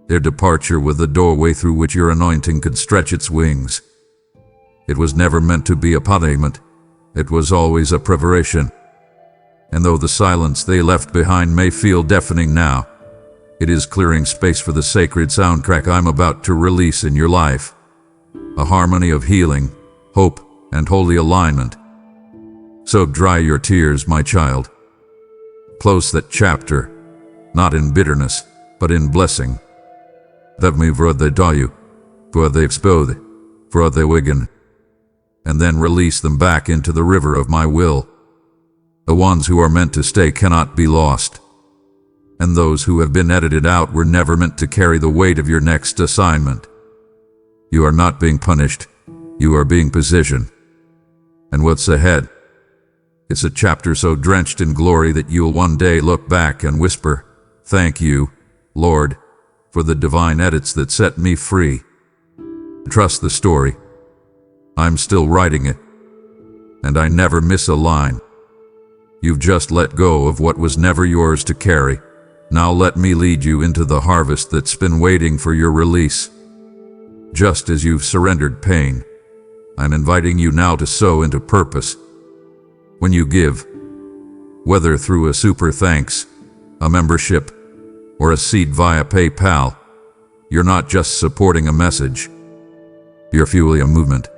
Their departure was the doorway through which your anointing could stretch its wings. It was never meant to be a punishment. It was always a preparation. And though the silence they left behind may feel deafening now, It is clearing space for the sacred soundtrack I'm about to release in your life. A harmony of healing, hope, and holy alignment. So dry your tears, my child. Close that chapter, not in bitterness, but in blessing. That me vrode dayu, vrode explode, vrode wigan. And then release them back into the river of my will. The ones who are meant to stay cannot be lost. And those who have been edited out were never meant to carry the weight of your next assignment. You are not being punished, you are being positioned. And what's ahead? It's a chapter so drenched in glory that you'll one day look back and whisper, "Thank you, Lord, for the divine edits that set me free." Trust the story. I'm still writing it, and I never miss a line. You've just let go of what was never yours to carry. Now let me lead you into the harvest that's been waiting for your release. Just as you've surrendered pain, I'm inviting you now to sow into purpose. When you give, whether through a super thanks, a membership, or a seed via PayPal, you're not just supporting a message, you're fueling a movement.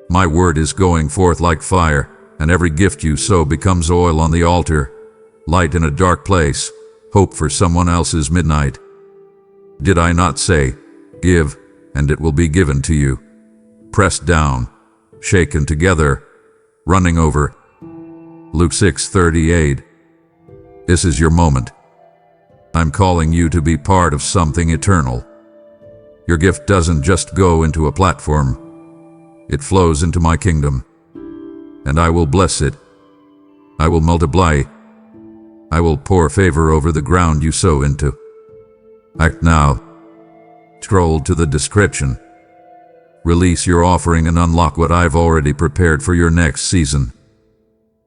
My word is going forth like fire, and every gift you sow becomes oil on the altar, light in a dark place, hope for someone else's midnight. Did I not say, give, and it will be given to you? Pressed down, shaken together, running over. Luke 6:38. This is your moment. I'm calling you to be part of something eternal. Your gift doesn't just go into a platform. It flows into my kingdom. And I will bless it. I will multiply. I will pour favor over the ground you sow into. Act now. Scroll to the description. Release your offering and unlock what I've already prepared for your next season.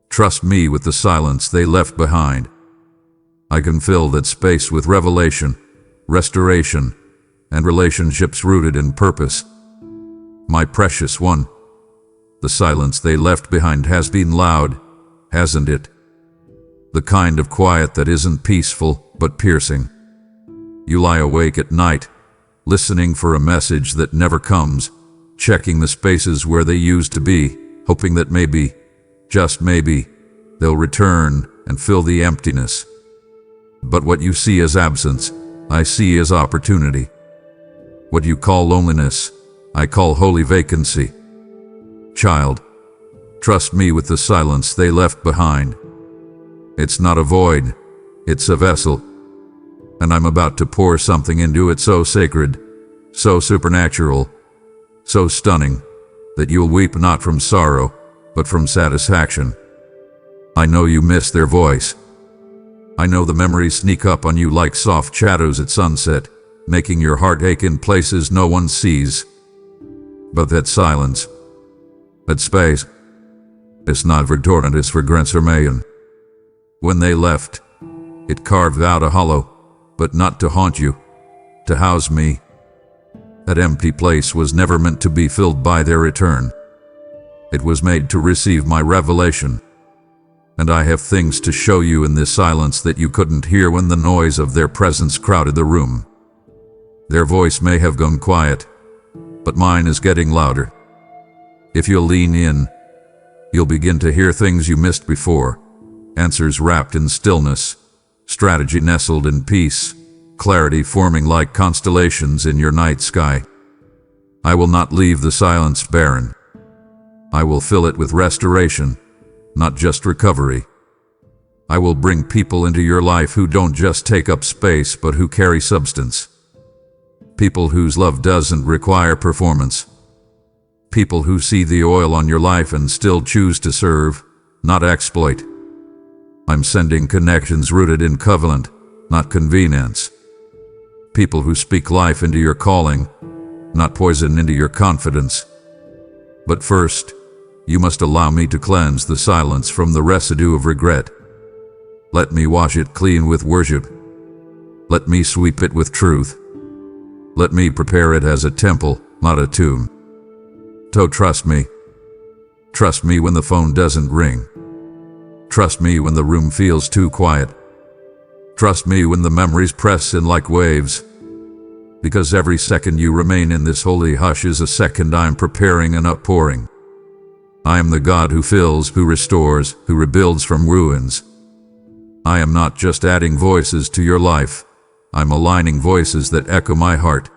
Trust me with the silence they left behind. I can fill that space with revelation, restoration, and relationships rooted in purpose. My precious one, the silence they left behind has been loud, hasn't it? The kind of quiet that isn't peaceful, but piercing. You lie awake at night, listening for a message that never comes, checking the spaces where they used to be, hoping that maybe, just maybe, they'll return and fill the emptiness. But what you see as absence, I see as opportunity. What you call loneliness, I call holy vacancy. Child, trust me with the silence they left behind. It's not a void, it's a vessel. And I'm about to pour something into it so sacred, so supernatural, so stunning, that you'll weep not from sorrow, but from satisfaction. I know you miss their voice. I know the memories sneak up on you like soft shadows at sunset, making your heart ache in places no one sees. But that silence, that space, it's not for torment, it's for transformation. When they left, it carved out a hollow, but not to haunt you, to house me. That empty place was never meant to be filled by their return. It was made to receive my revelation. And I have things to show you in this silence that you couldn't hear when the noise of their presence crowded the room. Their voice may have gone quiet, but mine is getting louder. If you'll lean in, you'll begin to hear things you missed before, answers wrapped in stillness, strategy nestled in peace, clarity forming like constellations in your night sky. I will not leave the silence barren. I will fill it with restoration, not just recovery. I will bring people into your life who don't just take up space but who carry substance. People whose love doesn't require performance. People who see the oil on your life and still choose to serve, not exploit. I'm sending connections rooted in covenant, not convenience. People who speak life into your calling, not poison into your confidence. But first, you must allow me to cleanse the silence from the residue of regret. Let me wash it clean with worship. Let me sweep it with truth. Let me prepare it as a temple, not a tomb. So trust me. Trust me when the phone doesn't ring. Trust me when the room feels too quiet. Trust me when the memories press in like waves, because every second you remain in this holy hush is a second I am preparing an outpouring. I am the God who fills, who restores, who rebuilds from ruins. I am not just adding voices to your life, I'm aligning voices that echo my heart.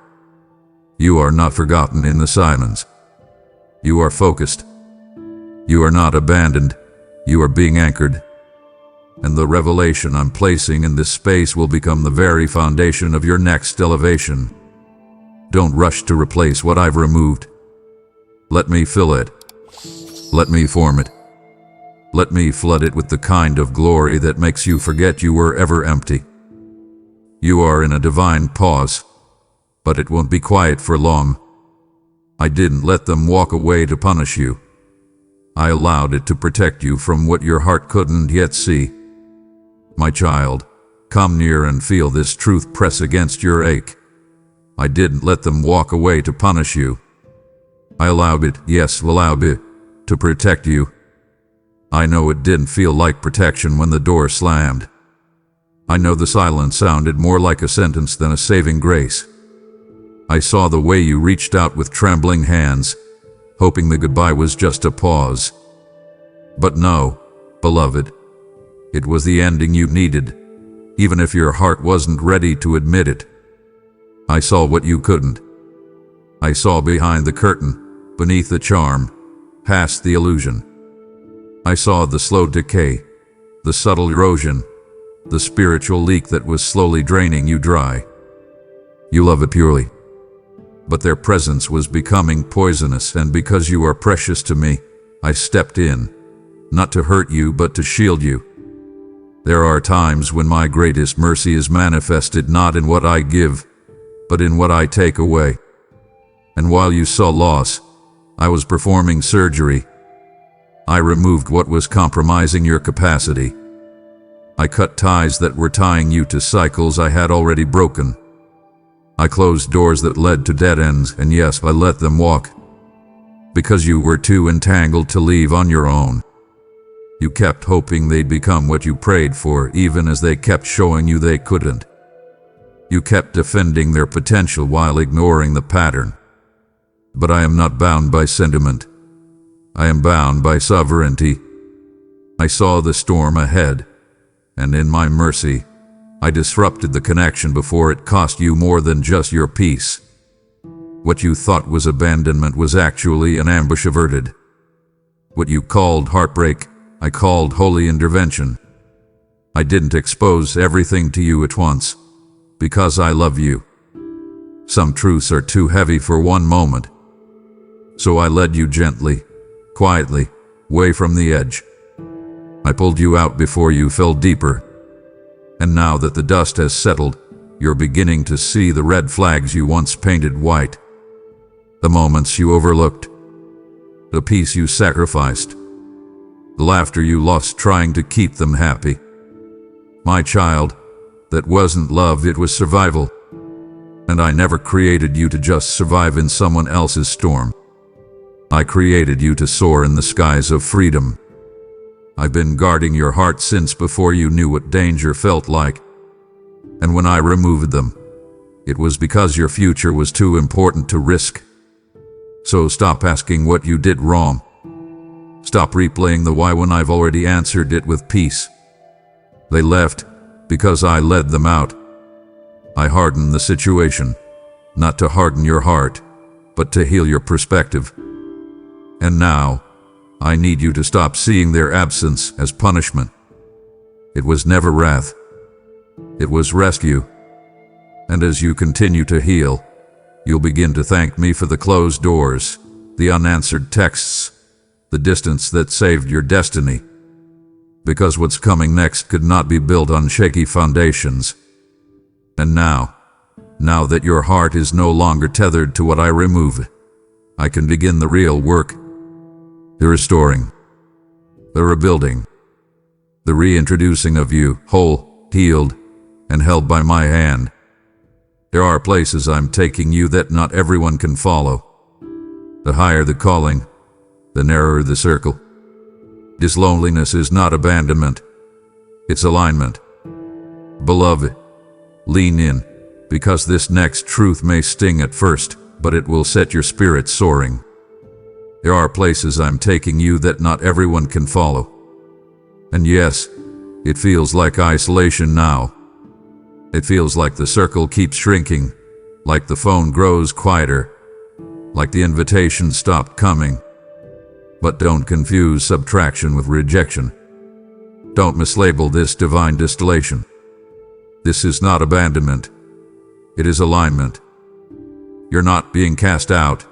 You are not forgotten in the silence. You are focused. You are not abandoned. You are being anchored. And the revelation I'm placing in this space will become the very foundation of your next elevation. Don't rush to replace what I've removed. Let me fill it. Let me form it. Let me flood it with the kind of glory that makes you forget you were ever empty. You are in a divine pause, but it won't be quiet for long. I didn't let them walk away to punish you. I allowed it to protect you from what your heart couldn't yet see. My child, come near and feel this truth press against your ache. I didn't let them walk away to punish you. I allowed it, yes, allowed it, to protect you. I know it didn't feel like protection when the door slammed. I know the silence sounded more like a sentence than a saving grace. I saw the way you reached out with trembling hands, hoping the goodbye was just a pause. But no, beloved, it was the ending you needed, even if your heart wasn't ready to admit it. I saw what you couldn't. I saw behind the curtain, beneath the charm, past the illusion. I saw the slow decay, the subtle erosion, the spiritual leak that was slowly draining you dry. You love it purely, but their presence was becoming poisonous, and because you are precious to me, I stepped in, not to hurt you but to shield you. There are times when my greatest mercy is manifested not in what I give, but in what I take away. And while you saw loss, I was performing surgery. I removed what was compromising your capacity. I cut ties that were tying you to cycles I had already broken. I closed doors that led to dead ends, and yes, I let them walk. Because you were too entangled to leave on your own. You kept hoping they'd become what you prayed for, even as they kept showing you they couldn't. You kept defending their potential while ignoring the pattern. But I am not bound by sentiment. I am bound by sovereignty. I saw the storm ahead, and in my mercy, I disrupted the connection before it cost you more than just your peace. What you thought was abandonment was actually an ambush averted. What you called heartbreak, I called holy intervention. I didn't expose everything to you at once, because I love you. Some truths are too heavy for one moment. So I led you gently, quietly, away from the edge. I pulled you out before you fell deeper. And now that the dust has settled, you're beginning to see the red flags you once painted white. The moments you overlooked. The peace you sacrificed. The laughter you lost trying to keep them happy. My child, that wasn't love, it was survival. And I never created you to just survive in someone else's storm. I created you to soar in the skies of freedom. I've been guarding your heart since before you knew what danger felt like. And when I removed them, it was because your future was too important to risk. So stop asking what you did wrong. Stop replaying the why when I've already answered it with peace. They left because I led them out. I hardened the situation, not to harden your heart, but to heal your perspective. And now, I need you to stop seeing their absence as punishment. It was never wrath. It was rescue. And as you continue to heal, you'll begin to thank me for the closed doors, the unanswered texts, the distance that saved your destiny. Because what's coming next could not be built on shaky foundations. And now that your heart is no longer tethered to what I remove, I can begin the real work. The restoring, the rebuilding, the reintroducing of you, whole, healed, and held by my hand. There are places I'm taking you that not everyone can follow. The higher the calling, the narrower the circle. This loneliness is not abandonment, it's alignment. Beloved, lean in, because this next truth may sting at first, but it will set your spirit soaring. There are places I'm taking you that not everyone can follow. And yes, it feels like isolation now. It feels like the circle keeps shrinking, like the phone grows quieter, like the invitation stopped coming. But don't confuse subtraction with rejection. Don't mislabel this divine distillation. This is not abandonment. It is alignment. You're not being cast out.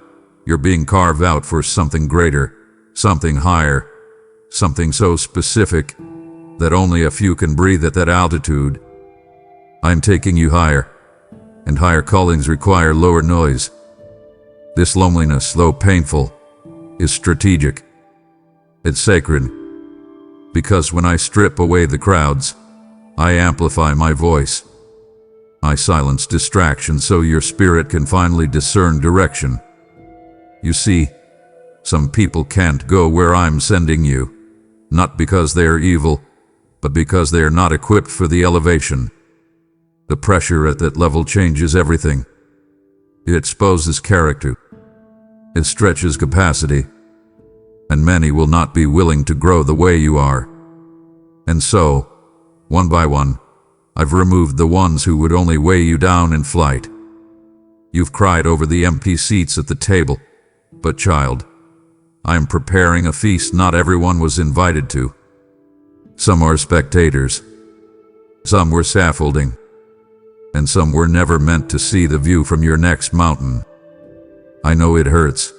You're being carved out for something greater, something higher, something so specific that only a few can breathe at that altitude. I'm taking you higher, and higher callings require lower noise. This loneliness, though painful, is strategic. It's sacred. Because when I strip away the crowds, I amplify my voice. I silence distraction so your spirit can finally discern direction. You see, some people can't go where I'm sending you, not because they're evil, but because they're not equipped for the elevation. The pressure at that level changes everything. It exposes character. It stretches capacity. And many will not be willing to grow the way you are. And so, one by one, I've removed the ones who would only weigh you down in flight. You've cried over the empty seats at the table, but child, I am preparing a feast not everyone was invited to. Some are spectators, some were scaffolding, and some were never meant to see the view from your next mountain. I know it hurts.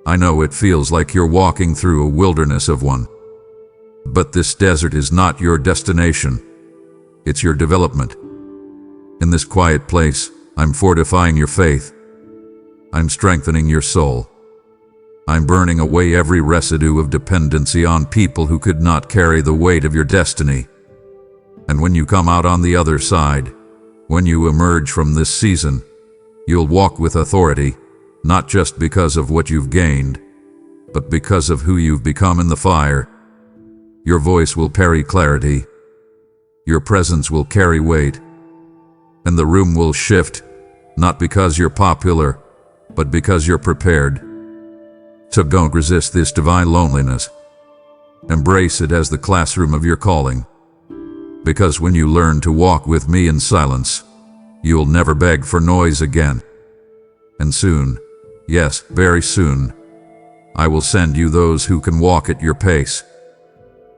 I know it feels like you're walking through a wilderness of one. But this desert is not your destination. It's your development. In this quiet place, I'm fortifying your faith. I'm strengthening your soul. I'm burning away every residue of dependency on people who could not carry the weight of your destiny. And when you come out on the other side, when you emerge from this season, you'll walk with authority, not just because of what you've gained, but because of who you've become in the fire. Your voice will carry clarity. Your presence will carry weight. And the room will shift, not because you're popular, but because you're prepared. So don't resist this divine loneliness. Embrace it as the classroom of your calling. Because when you learn to walk with me in silence, you'll never beg for noise again. And soon, yes, very soon, I will send you those who can walk at your pace.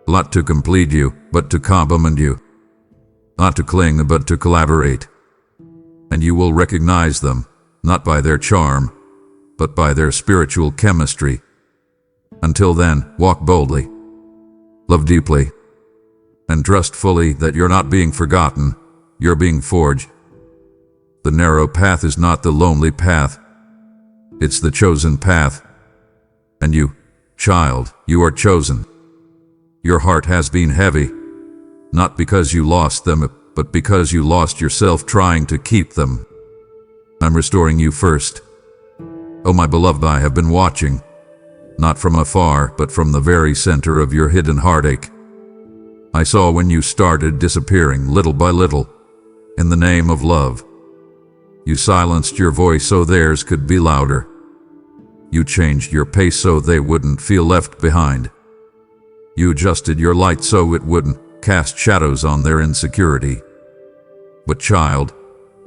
Not to complete you, but to complement you. Not to cling, but to collaborate. And you will recognize them, not by their charm, but by their spiritual chemistry. Until then, walk boldly, love deeply, and trust fully that you're not being forgotten, you're being forged. The narrow path is not the lonely path. It's the chosen path. And you, child, you are chosen. Your heart has been heavy, not because you lost them, but because you lost yourself trying to keep them. I'm restoring you first. Oh, my beloved, I have been watching, not from afar, but from the very center of your hidden heartache. I saw when you started disappearing little by little, in the name of love. You silenced your voice so theirs could be louder. You changed your pace so they wouldn't feel left behind. You adjusted your light so it wouldn't cast shadows on their insecurity. But child,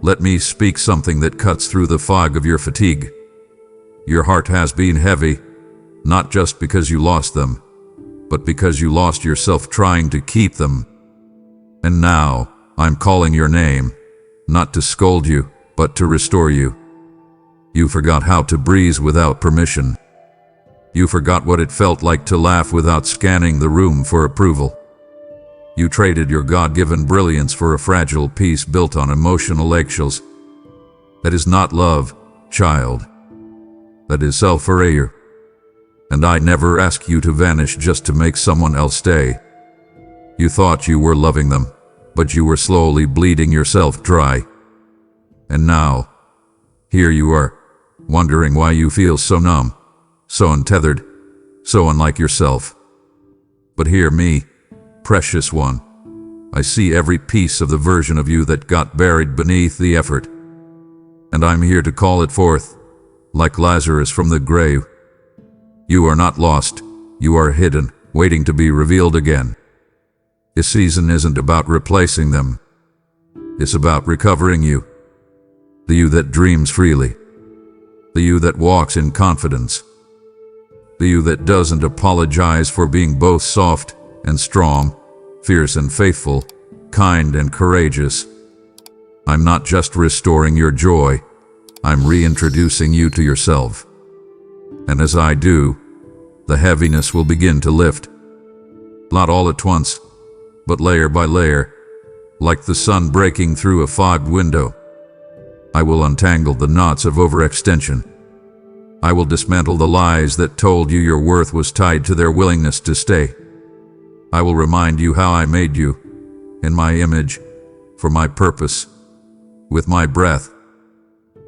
let me speak something that cuts through the fog of your fatigue. Your heart has been heavy, not just because you lost them, but because you lost yourself trying to keep them. And now, I'm calling your name, not to scold you, but to restore you. You forgot how to breathe without permission. You forgot what it felt like to laugh without scanning the room for approval. You traded your God-given brilliance for a fragile piece built on emotional eggshells. That is not love, child. That is self-erasure. And I never ask you to vanish just to make someone else stay. You thought you were loving them, but you were slowly bleeding yourself dry. And now, here you are, wondering why you feel so numb, so untethered, so unlike yourself. But hear me, precious one. I see every piece of the version of you that got buried beneath the effort. And I'm here to call it forth, like Lazarus from the grave. You are not lost. You are hidden, waiting to be revealed again. This season isn't about replacing them. It's about recovering you. The you that dreams freely. The you that walks in confidence. The you that doesn't apologize for being both soft and strong, fierce and faithful, kind and courageous. I'm not just restoring your joy, I'm reintroducing you to yourself. And as I do, the heaviness will begin to lift. Not all at once, but layer by layer, like the sun breaking through a fogged window. I will untangle the knots of overextension. I will dismantle the lies that told you your worth was tied to their willingness to stay. I will remind you how I made you, in my image, for my purpose, with my breath.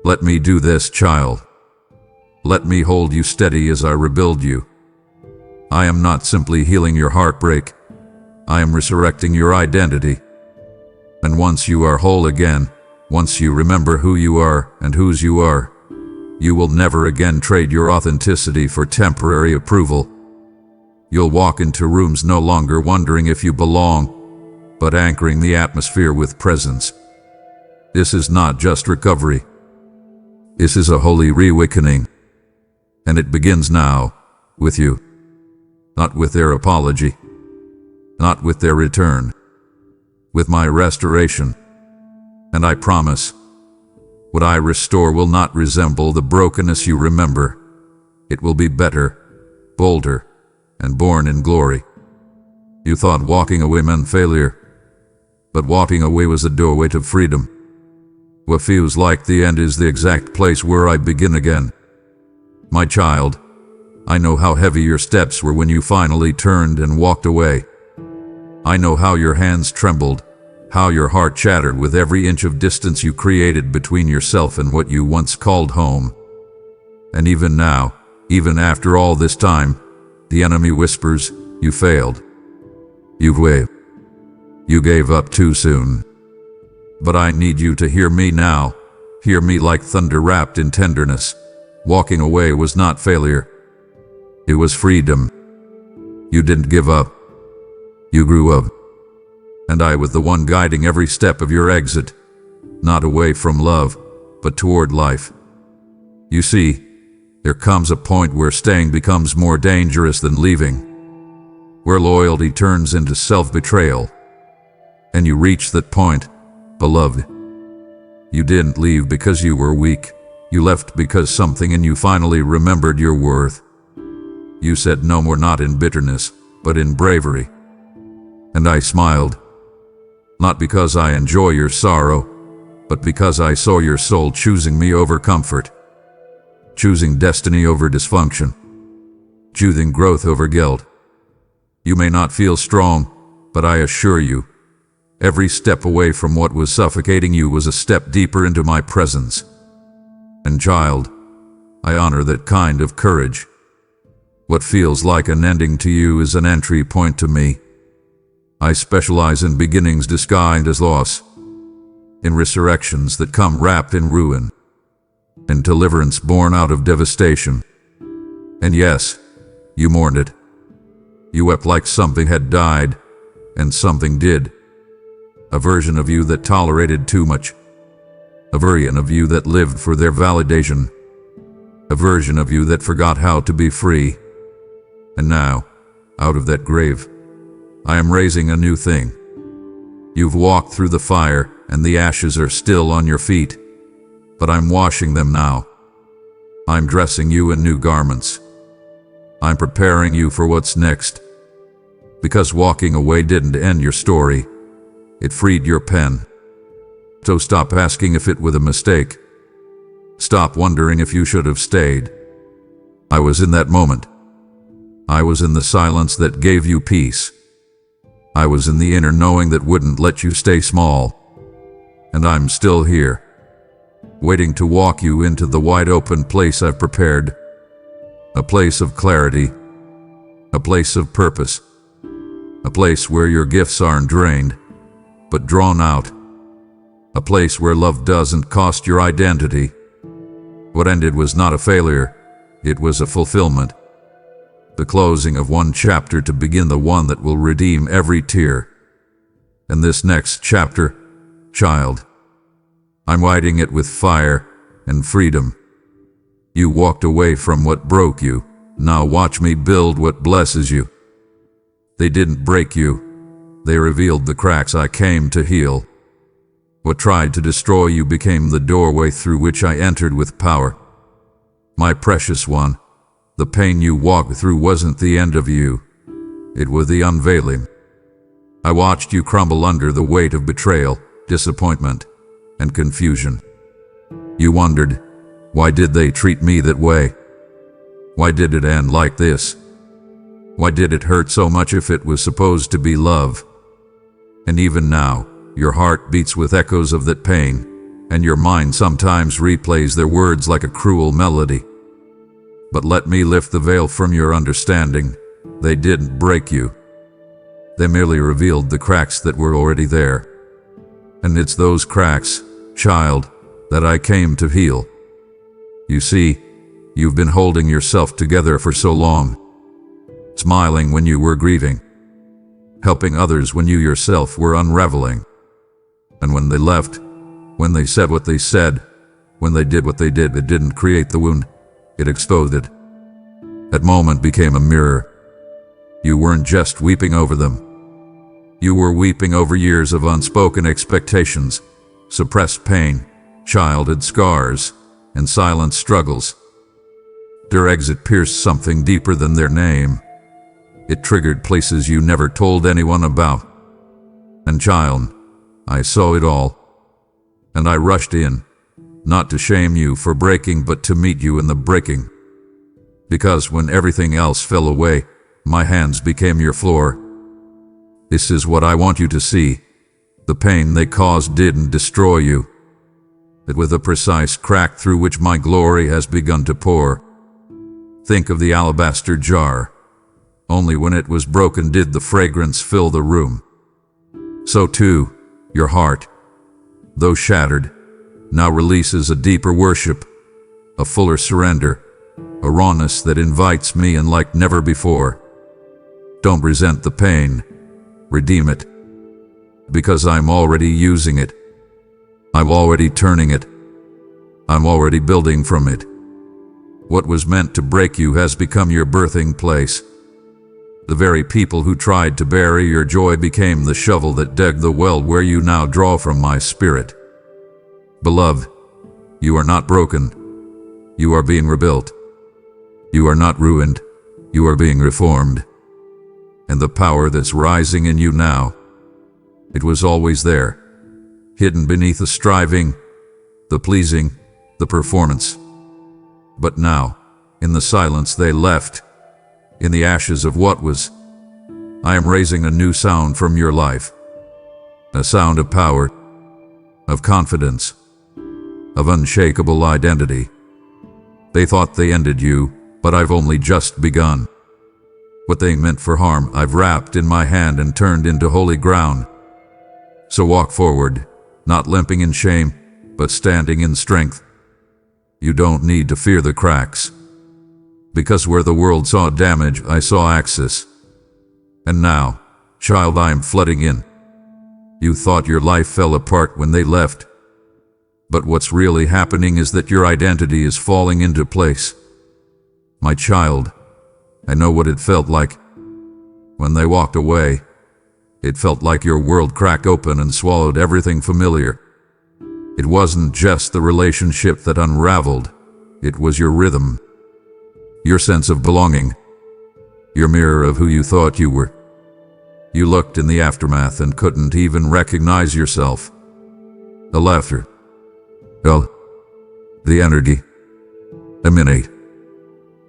Let me do this, child. Let me hold you steady as I rebuild you. I am not simply healing your heartbreak. I am resurrecting your identity. And once you are whole again, once you remember who you are and whose you are, you will never again trade your authenticity for temporary approval. You'll walk into rooms no longer wondering if you belong, but anchoring the atmosphere with presence. This is not just recovery. This is a holy reawakening. And it begins now, with you. Not with their apology. Not with their return. With my restoration. And I promise, what I restore will not resemble the brokenness you remember. It will be better, bolder, and born in glory. You thought walking away meant failure, but walking away was a doorway to freedom. What feels like the end is the exact place where I begin again. My child, I know how heavy your steps were when you finally turned and walked away. I know how your hands trembled, how your heart shattered with every inch of distance you created between yourself and what you once called home. And even now, even after all this time, the enemy whispers, you failed. You've wavered. You gave up too soon. But I need you to hear me now. Hear me like thunder wrapped in tenderness. Walking away was not failure. It was freedom. You didn't give up. You grew up. And I was the one guiding every step of your exit, not away from love, but toward life. You see, there comes a point where staying becomes more dangerous than leaving, where loyalty turns into self-betrayal. And you reach that point, beloved. You didn't leave because you were weak. You left because something in you finally remembered your worth. You said no more, not in bitterness, but in bravery. And I smiled. Not because I enjoy your sorrow, but because I saw your soul choosing me over comfort, choosing destiny over dysfunction, choosing growth over guilt. You may not feel strong, but I assure you, every step away from what was suffocating you was a step deeper into my presence. And child, I honor that kind of courage. What feels like an ending to you is an entry point to me. I specialize in beginnings disguised as loss, in resurrections that come wrapped in ruin, in deliverance born out of devastation. And yes, you mourned it. You wept like something had died, and something did. A version of you that tolerated too much. A version of you that lived for their validation. A version of you that forgot how to be free. And now, out of that grave, I am raising a new thing. You've walked through the fire, and the ashes are still on your feet. But I'm washing them now. I'm dressing you in new garments. I'm preparing you for what's next. Because walking away didn't end your story. It freed your pen. So stop asking if it was a mistake. Stop wondering if you should have stayed. I was in that moment. I was in the silence that gave you peace. I was in the inner knowing that wouldn't let you stay small. And I'm still here, waiting to walk you into the wide open place I've prepared. A place of clarity, a place of purpose, a place where your gifts aren't drained, but drawn out. A place where love doesn't cost your identity. What ended was not a failure, it was a fulfillment. The closing of one chapter to begin the one that will redeem every tear. And this next chapter, child, I'm writing it with fire and freedom. You walked away from what broke you. Now watch me build what blesses you. They didn't break you. They revealed the cracks I came to heal. What tried to destroy you became the doorway through which I entered with power. My precious one, the pain you walked through wasn't the end of you. It was the unveiling. I watched you crumble under the weight of betrayal, disappointment, and confusion. You wondered, why did they treat me that way? Why did it end like this? Why did it hurt so much if it was supposed to be love? And even now, your heart beats with echoes of that pain, and your mind sometimes replays their words like a cruel melody. But let me lift the veil from your understanding. They didn't break you. They merely revealed the cracks that were already there. And it's those cracks, child, that I came to heal. You see, you've been holding yourself together for so long, smiling when you were grieving, helping others when you yourself were unraveling. And when they left, when they said what they said, when they did what they did, it didn't create the wound, it exposed it. That moment became a mirror. You weren't just weeping over them. You were weeping over years of unspoken expectations, suppressed pain, childhood scars, and silent struggles. Their exit pierced something deeper than their name. It triggered places you never told anyone about. And child, I saw it all. And I rushed in, not to shame you for breaking, but to meet you in the breaking. Because when everything else fell away, my hands became your floor. This is what I want you to see. The pain they caused didn't destroy you. It was a precise crack through which my glory has begun to pour. Think of the alabaster jar. Only when it was broken did the fragrance fill the room. So too, your heart, though shattered, now releases a deeper worship, a fuller surrender, a rawness that invites me in like never before. Don't resent the pain. Redeem it. Because I'm already using it. I'm already turning it. I'm already building from it. What was meant to break you has become your birthing place. The very people who tried to bury your joy became the shovel that dug the well where you now draw from my spirit. Beloved, you are not broken. You are being rebuilt. You are not ruined. You are being reformed. And the power that's rising in you now, it was always there, hidden beneath the striving, the pleasing, the performance. But now, in the silence they left, in the ashes of what was, I am raising a new sound from your life. A sound of power, of confidence, of unshakable identity. They thought they ended you, but I've only just begun. What they meant for harm, I've wrapped in my hand and turned into holy ground. So walk forward, not limping in shame, but standing in strength. You don't need to fear the cracks. Because where the world saw damage, I saw access. And now, child, I am flooding in. You thought your life fell apart when they left. But what's really happening is that your identity is falling into place. My child, I know what it felt like. When they walked away, it felt like your world cracked open and swallowed everything familiar. It wasn't just the relationship that unraveled, it was your rhythm, your sense of belonging, your mirror of who you thought you were. You looked in the aftermath and couldn't even recognize yourself. The laughter, the energy, emanate,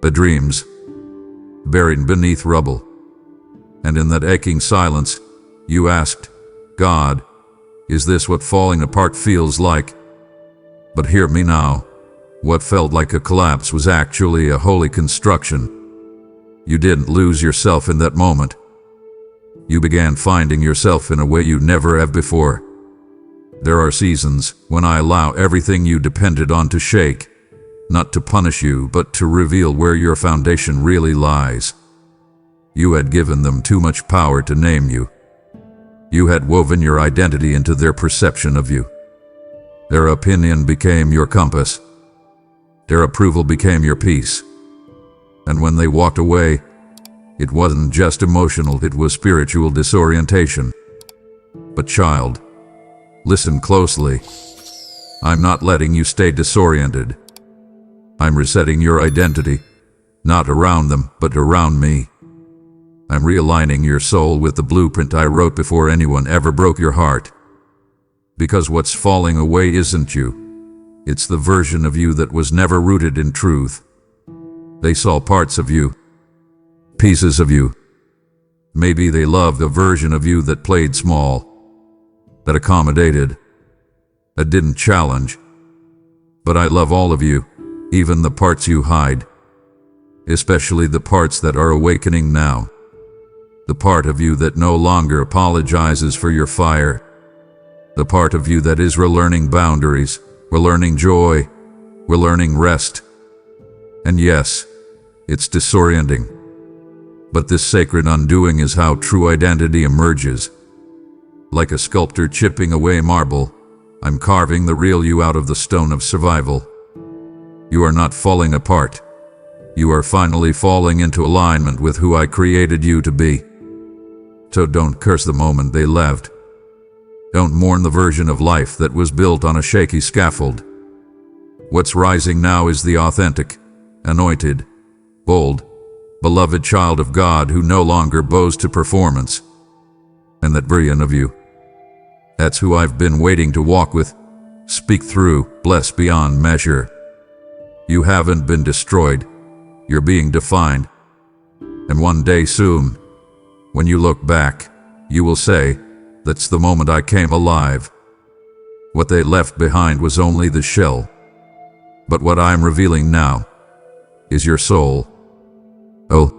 the dreams, buried beneath rubble. And in that aching silence, you asked, God, is this what falling apart feels like? But hear me now. What felt like a collapse was actually a holy construction. You didn't lose yourself in that moment. You began finding yourself in a way you never have before. There are seasons when I allow everything you depended on to shake, not to punish you, but to reveal where your foundation really lies. You had given them too much power to name you. You had woven your identity into their perception of you. Their opinion became your compass. Their approval became your peace. And when they walked away, it wasn't just emotional, it was spiritual disorientation. But child, listen closely. I'm not letting you stay disoriented. I'm resetting your identity, not around them, but around me. I'm realigning your soul with the blueprint I wrote before anyone ever broke your heart. Because what's falling away isn't you. It's the version of you that was never rooted in truth. They saw parts of you, pieces of you. Maybe they loved a version of you that played small, that accommodated, that didn't challenge. But I love all of you, even the parts you hide, especially the parts that are awakening now. The part of you that no longer apologizes for your fire. The part of you that is relearning boundaries, relearning joy, relearning rest. And yes, it's disorienting. But this sacred undoing is how true identity emerges. Like a sculptor chipping away marble, I'm carving the real you out of the stone of survival. You are not falling apart. You are finally falling into alignment with who I created you to be. So don't curse the moment they left. Don't mourn the version of life that was built on a shaky scaffold. What's rising now is the authentic, anointed, bold, beloved child of God who no longer bows to performance. And that version of you, that's who I've been waiting to walk with, speak through, bless beyond measure. You haven't been destroyed. You're being defined. And one day soon, when you look back, you will say, that's the moment I came alive. What they left behind was only the shell. But what I'm revealing now is your soul. Oh,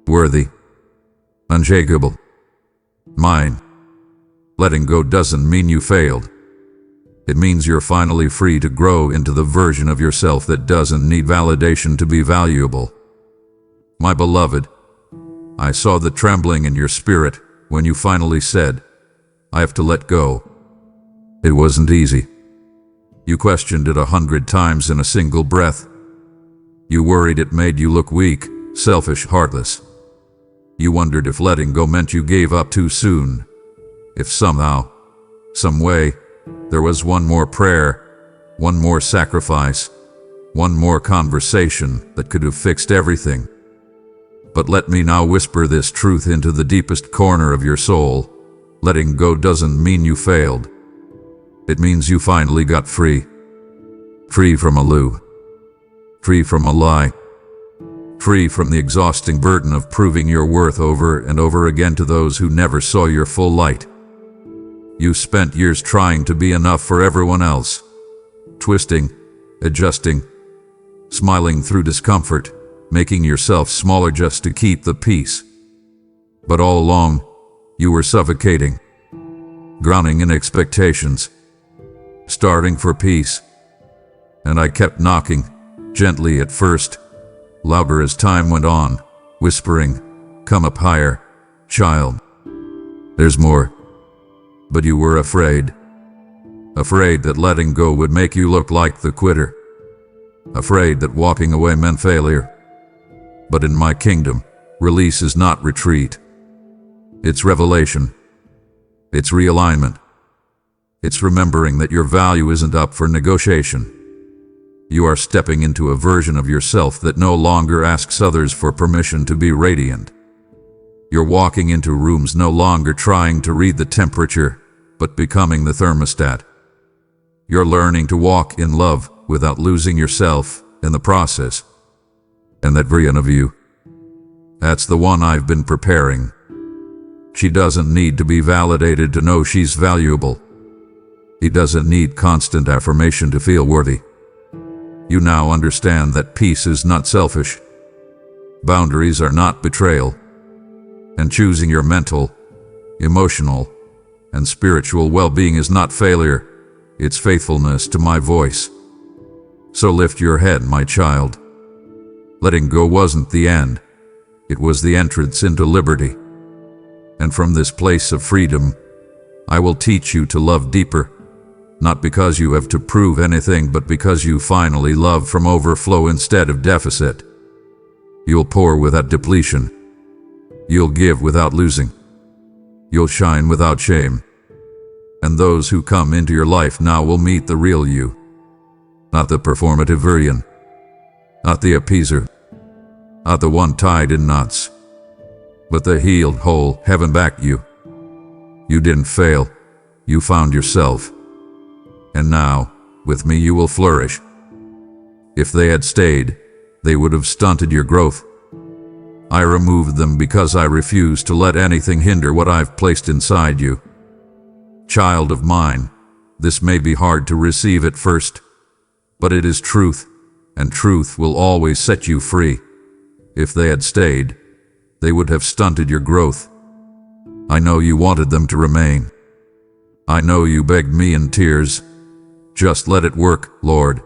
worthy, unshakable, mine. Letting go doesn't mean you failed. It means you're finally free to grow into the version of yourself that doesn't need validation to be valuable. My beloved, I saw the trembling in your spirit when you finally said, I have to let go. It wasn't easy. You questioned it 100 times in a single breath. You worried it made you look weak, selfish, heartless. You wondered if letting go meant you gave up too soon. If somehow, some way, there was one more prayer, one more sacrifice, one more conversation that could have fixed everything. But let me now whisper this truth into the deepest corner of your soul. Letting go doesn't mean you failed. It means you finally got free. Free from a loop. Free from a lie. Free from the exhausting burden of proving your worth over and over again to those who never saw your full light. You spent years trying to be enough for everyone else. Twisting, adjusting, smiling through discomfort, making yourself smaller just to keep the peace. But all along, you were suffocating, drowning in expectations, starving for peace. And I kept knocking, gently at first, louder as time went on, whispering, come up higher, child. There's more. But you were afraid. Afraid that letting go would make you look like the quitter. Afraid that walking away meant failure. But in my kingdom, release is not retreat. It's revelation. It's realignment. It's remembering that your value isn't up for negotiation. You are stepping into a version of yourself that no longer asks others for permission to be radiant. You're walking into rooms no longer trying to read the temperature, but becoming the thermostat. You're learning to walk in love without losing yourself in the process. And that version of you, that's the one I've been preparing. She doesn't need to be validated to know she's valuable. He doesn't need constant affirmation to feel worthy. You now understand that peace is not selfish. Boundaries are not betrayal. And choosing your mental, emotional, and spiritual well-being is not failure, it's faithfulness to my voice. So lift your head, my child. Letting go wasn't the end, it was the entrance into liberty. And from this place of freedom, I will teach you to love deeper, not because you have to prove anything, but because you finally love from overflow instead of deficit. You'll pour without depletion. You'll give without losing. You'll shine without shame. And those who come into your life now will meet the real you, not the performative version, not the appeaser, not the one tied in knots, but the healed, whole, heaven-backed you. You didn't fail, you found yourself. And now, with me you will flourish. If they had stayed, they would have stunted your growth. I removed them because I refuse to let anything hinder what I've placed inside you. Child of mine, this may be hard to receive at first, but it is truth, and truth will always set you free. If they had stayed, they would have stunted your growth. I know you wanted them to remain. I know you begged me in tears, just let it work, Lord.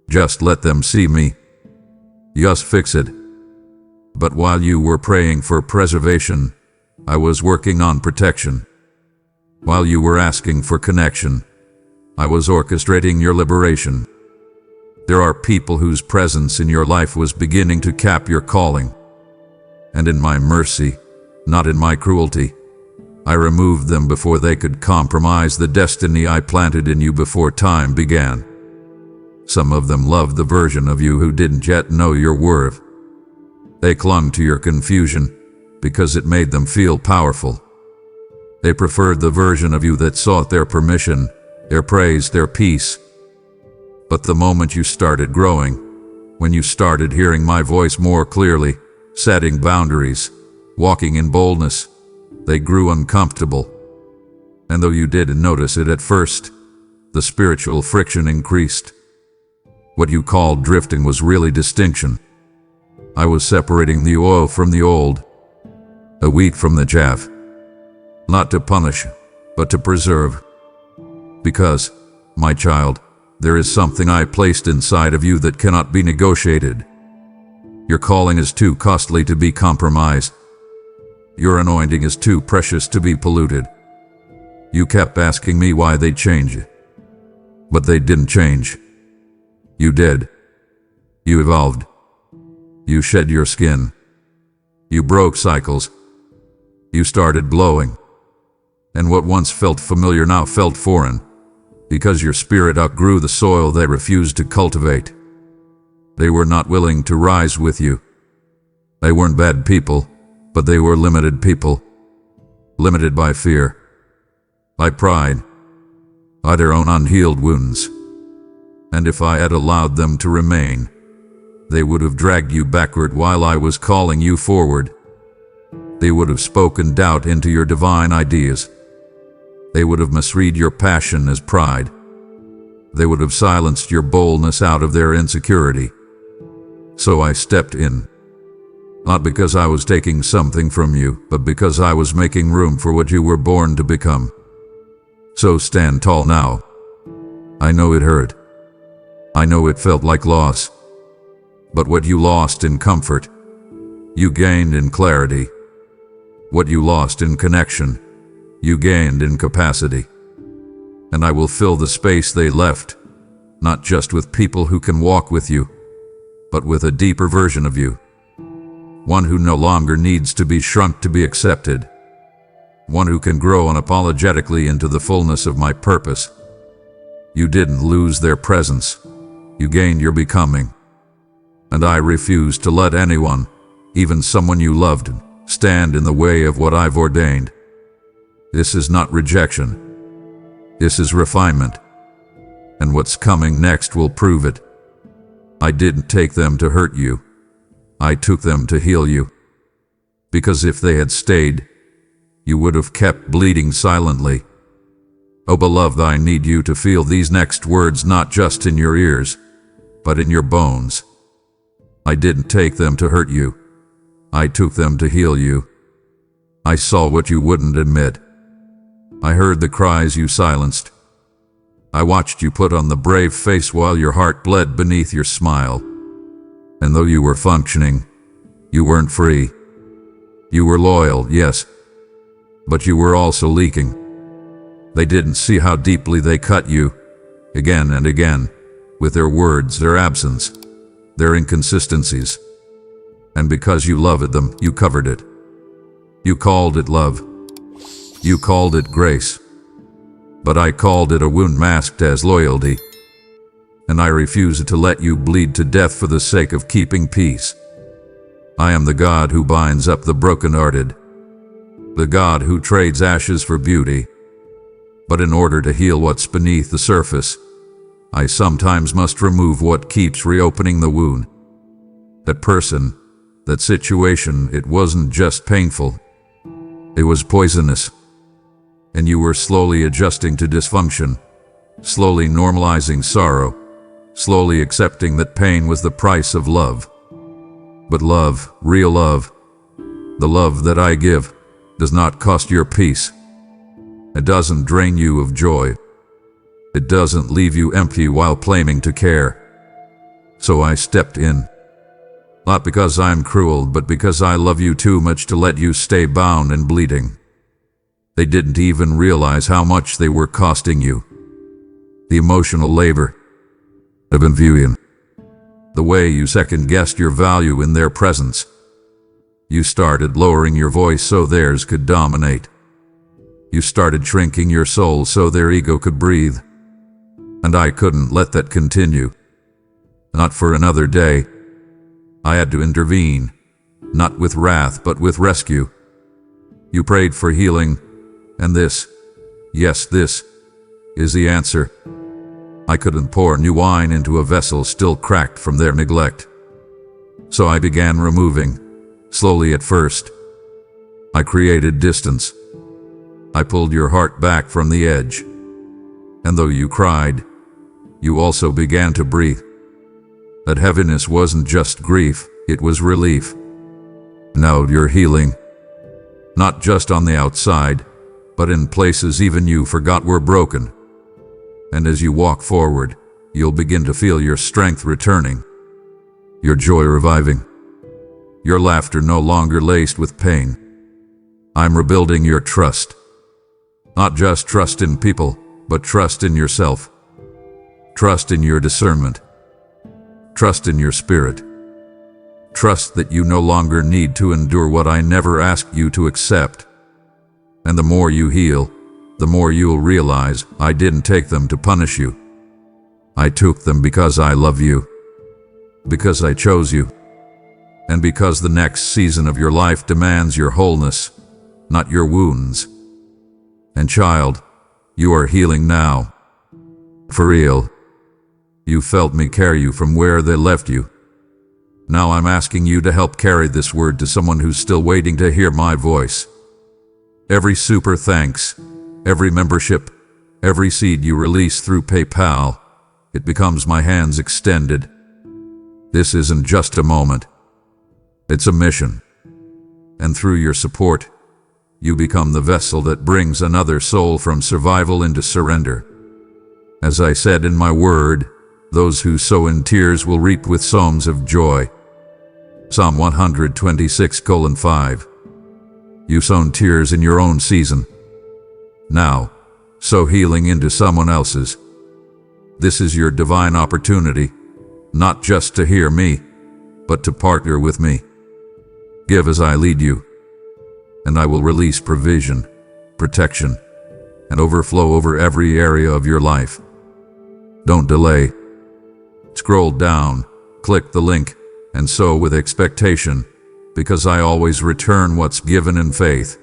Just let them see me. Just fix it. But while you were praying for preservation, I was working on protection. While you were asking for connection, I was orchestrating your liberation. There are people whose presence in your life was beginning to cap your calling. And in my mercy, not in my cruelty, I removed them before they could compromise the destiny I planted in you before time began. Some of them loved the version of you who didn't yet know your worth. They clung to your confusion because it made them feel powerful. They preferred the version of you that sought their permission, their praise, their peace. But the moment you started growing, when you started hearing my voice more clearly, setting boundaries, walking in boldness, they grew uncomfortable. And though you didn't notice it at first, the spiritual friction increased. What you called drifting was really distinction. I was separating the oil from the old, the wheat from the chaff, not to punish, but to preserve. Because, my child, there is something I placed inside of you that cannot be negotiated. Your calling is too costly to be compromised. Your anointing is too precious to be polluted. You kept asking me why they'd change, but they didn't change. You did. You evolved. You shed your skin. You broke cycles. You started glowing. And what once felt familiar now felt foreign, because your spirit outgrew the soil they refused to cultivate. They were not willing to rise with you. They weren't bad people, but they were limited people. Limited by fear, by pride, by their own unhealed wounds. And if I had allowed them to remain, they would have dragged you backward while I was calling you forward. They would have spoken doubt into your divine ideas. They would have misread your passion as pride. They would have silenced your boldness out of their insecurity. So I stepped in, not because I was taking something from you, but because I was making room for what you were born to become. So stand tall now. I know it hurt. I know it felt like loss. But what you lost in comfort, you gained in clarity. What you lost in connection, you gained in capacity. And I will fill the space they left, not just with people who can walk with you, but with a deeper version of you. One who no longer needs to be shrunk to be accepted. One who can grow unapologetically into the fullness of my purpose. You didn't lose their presence. You gained your becoming. And I refuse to let anyone, even someone you loved, stand in the way of what I've ordained. This is not rejection. This is refinement. And what's coming next will prove it. I didn't take them to hurt you. I took them to heal you. Because if they had stayed, you would have kept bleeding silently. Oh beloved, I need you to feel these next words not just in your ears, but in your bones. I didn't take them to hurt you. I took them to heal you. I saw what you wouldn't admit. I heard the cries you silenced. I watched you put on the brave face while your heart bled beneath your smile. And though you were functioning, you weren't free. You were loyal, yes, but you were also leaking. They didn't see how deeply they cut you, again and again, with their words, their absence, their inconsistencies. And because you loved them, you covered it. You called it love. You called it grace. But I called it a wound masked as loyalty. And I refused to let you bleed to death for the sake of keeping peace. I am the God who binds up the broken-hearted, the God who trades ashes for beauty. But in order to heal what's beneath the surface, I sometimes must remove what keeps reopening the wound. That person, that situation, it wasn't just painful. It was poisonous. And you were slowly adjusting to dysfunction, slowly normalizing sorrow, slowly accepting that pain was the price of love. But love, real love, the love that I give, does not cost your peace. It doesn't drain you of joy. It doesn't leave you empty while claiming to care. So I stepped in. Not because I'm cruel, but because I love you too much to let you stay bound and bleeding. They didn't even realize how much they were costing you. The emotional labor of viewing. The way you second-guessed your value in their presence. You started lowering your voice so theirs could dominate. You started shrinking your soul so their ego could breathe. And I couldn't let that continue. Not for another day. I had to intervene, not with wrath but with rescue. You prayed for healing, and this, yes, this, is the answer. I couldn't pour new wine into a vessel still cracked from their neglect. So I began removing, slowly at first. I created distance. I pulled your heart back from the edge. And though you cried, you also began to breathe. That heaviness wasn't just grief, it was relief. Now you're healing. Not just on the outside, but in places even you forgot were broken. And as you walk forward, you'll begin to feel your strength returning, your joy reviving, your laughter no longer laced with pain. I'm rebuilding your trust. Not just trust in people, but trust in yourself. Trust in your discernment. Trust in your spirit. Trust that you no longer need to endure what I never asked you to accept. And the more you heal, the more you'll realize I didn't take them to punish you. I took them because I love you, because I chose you, and because the next season of your life demands your wholeness, not your wounds. And child, you are healing now. For real. You felt me carry you from where they left you. Now I'm asking you to help carry this word to someone who's still waiting to hear my voice. Every super thanks, every membership, every seed you release through PayPal, it becomes my hands extended. This isn't just a moment. It's a mission. And through your support, you become the vessel that brings another soul from survival into surrender. As I said in my word, those who sow in tears will reap with psalms of joy. Psalm 126:5. You've sown tears in your own season. Now, sow healing into someone else's. This is your divine opportunity, not just to hear me, but to partner with me. Give as I lead you, and I will release provision, protection, and overflow over every area of your life. Don't delay. Scroll down, click the link, and sow with expectation, because I always return what's given in faith.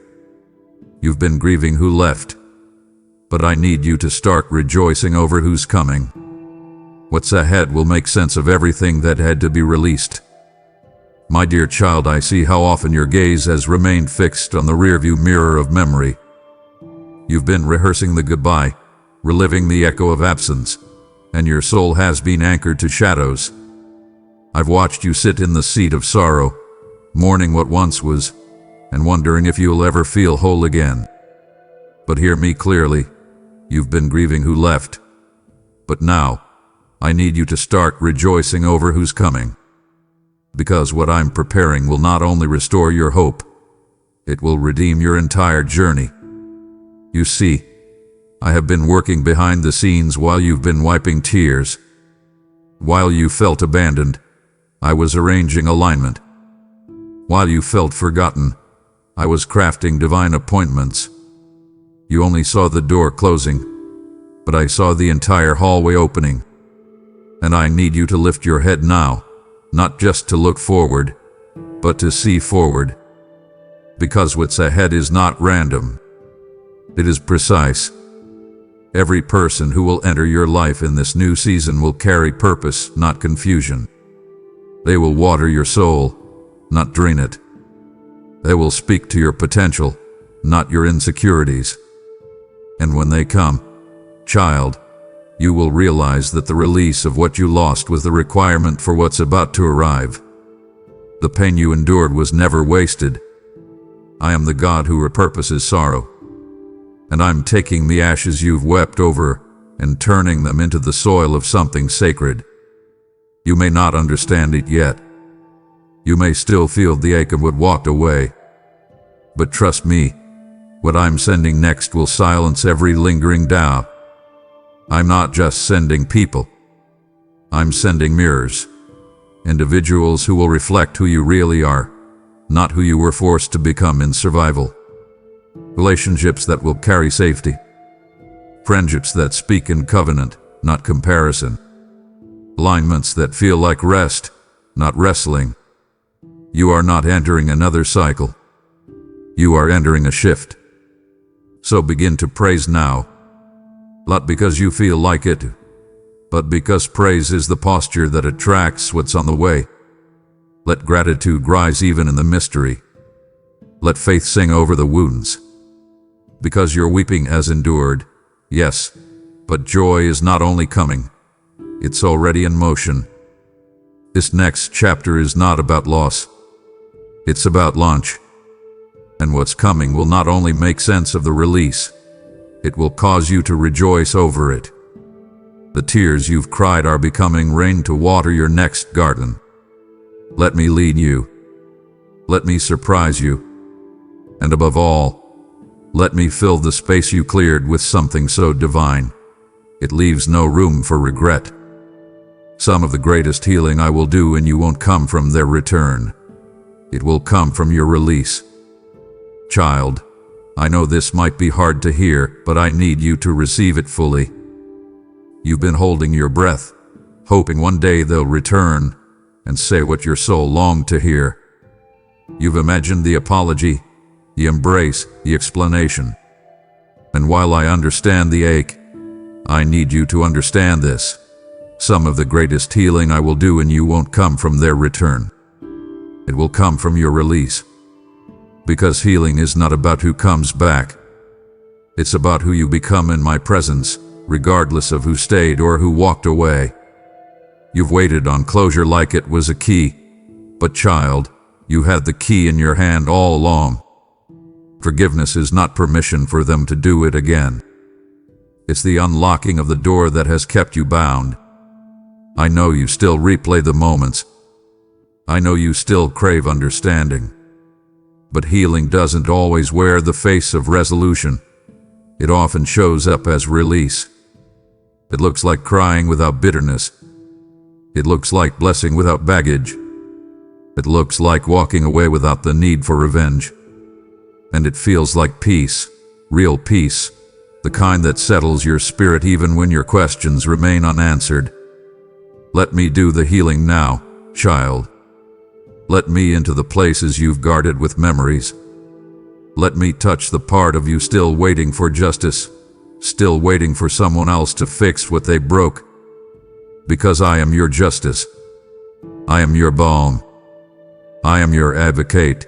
You've been grieving who left, but I need you to start rejoicing over who's coming. What's ahead will make sense of everything that had to be released. My dear child, I see how often your gaze has remained fixed on the rearview mirror of memory. You've been rehearsing the goodbye, reliving the echo of absence, and your soul has been anchored to shadows. I've watched you sit in the seat of sorrow, mourning what once was, and wondering if you'll ever feel whole again. But hear me clearly. You've been grieving who left. But now, I need you to start rejoicing over who's coming. Because what I'm preparing will not only restore your hope, it will redeem your entire journey. You see, I have been working behind the scenes while you've been wiping tears. While you felt abandoned, I was arranging alignment. While you felt forgotten, I was crafting divine appointments. You only saw the door closing, but I saw the entire hallway opening. And I need you to lift your head now, not just to look forward, but to see forward. Because what's ahead is not random. It is precise. Every person who will enter your life in this new season will carry purpose, not confusion. They will water your soul, not drain it. They will speak to your potential, not your insecurities. And when they come, child, you will realize that the release of what you lost was the requirement for what's about to arrive. The pain you endured was never wasted. I am the God who repurposes sorrow. And I'm taking the ashes you've wept over and turning them into the soil of something sacred. You may not understand it yet. You may still feel the ache of what walked away. But trust me, what I'm sending next will silence every lingering doubt. I'm not just sending people. I'm sending mirrors. Individuals who will reflect who you really are, not who you were forced to become in survival. Relationships that will carry safety. Friendships that speak in covenant, not comparison. Alignments that feel like rest, not wrestling. You are not entering another cycle. You are entering a shift. So begin to praise now. Not because you feel like it, but because praise is the posture that attracts what's on the way. Let gratitude rise even in the mystery. Let faith sing over the wounds. Because your weeping has endured, yes, but joy is not only coming, it's already in motion. This next chapter is not about loss. It's about launch. And what's coming will not only make sense of the release, it will cause you to rejoice over it. The tears you've cried are becoming rain to water your next garden. Let me lead you. Let me surprise you. And above all, let me fill the space you cleared with something so divine. It leaves no room for regret. Some of the greatest healing I will do in you won't come from their return. It will come from your release. Child, I know this might be hard to hear, but I need you to receive it fully. You've been holding your breath, hoping one day they'll return and say what your soul longed to hear. You've imagined the apology, the embrace, the explanation. And while I understand the ache, I need you to understand this. Some of the greatest healing I will do in you won't come from their return. It will come from your release. Because healing is not about who comes back. It's about who you become in my presence, regardless of who stayed or who walked away. You've waited on closure like it was a key. But child, you had the key in your hand all along. Forgiveness is not permission for them to do it again. It's the unlocking of the door that has kept you bound. I know you still replay the moments. I know you still crave understanding. But healing doesn't always wear the face of resolution. It often shows up as release. It looks like crying without bitterness. It looks like blessing without baggage. It looks like walking away without the need for revenge. And it feels like peace, real peace, the kind that settles your spirit even when your questions remain unanswered. Let me do the healing now, child. Let me into the places you've guarded with memories. Let me touch the part of you still waiting for justice, still waiting for someone else to fix what they broke. Because I am your justice. I am your balm. I am your advocate,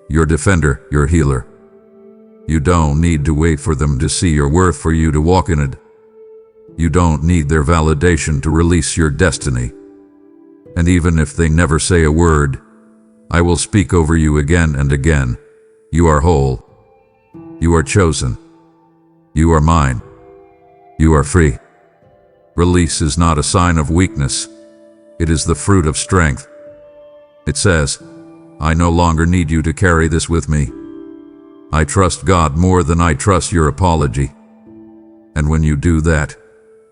your defender, your healer. You don't need to wait for them to see your worth for you to walk in it. You don't need their validation to release your destiny. And even if they never say a word, I will speak over you again and again. You are whole. You are chosen. You are mine. You are free. Release is not a sign of weakness. It is the fruit of strength. It says, I no longer need you to carry this with me. I trust God more than I trust your apology. And when you do that,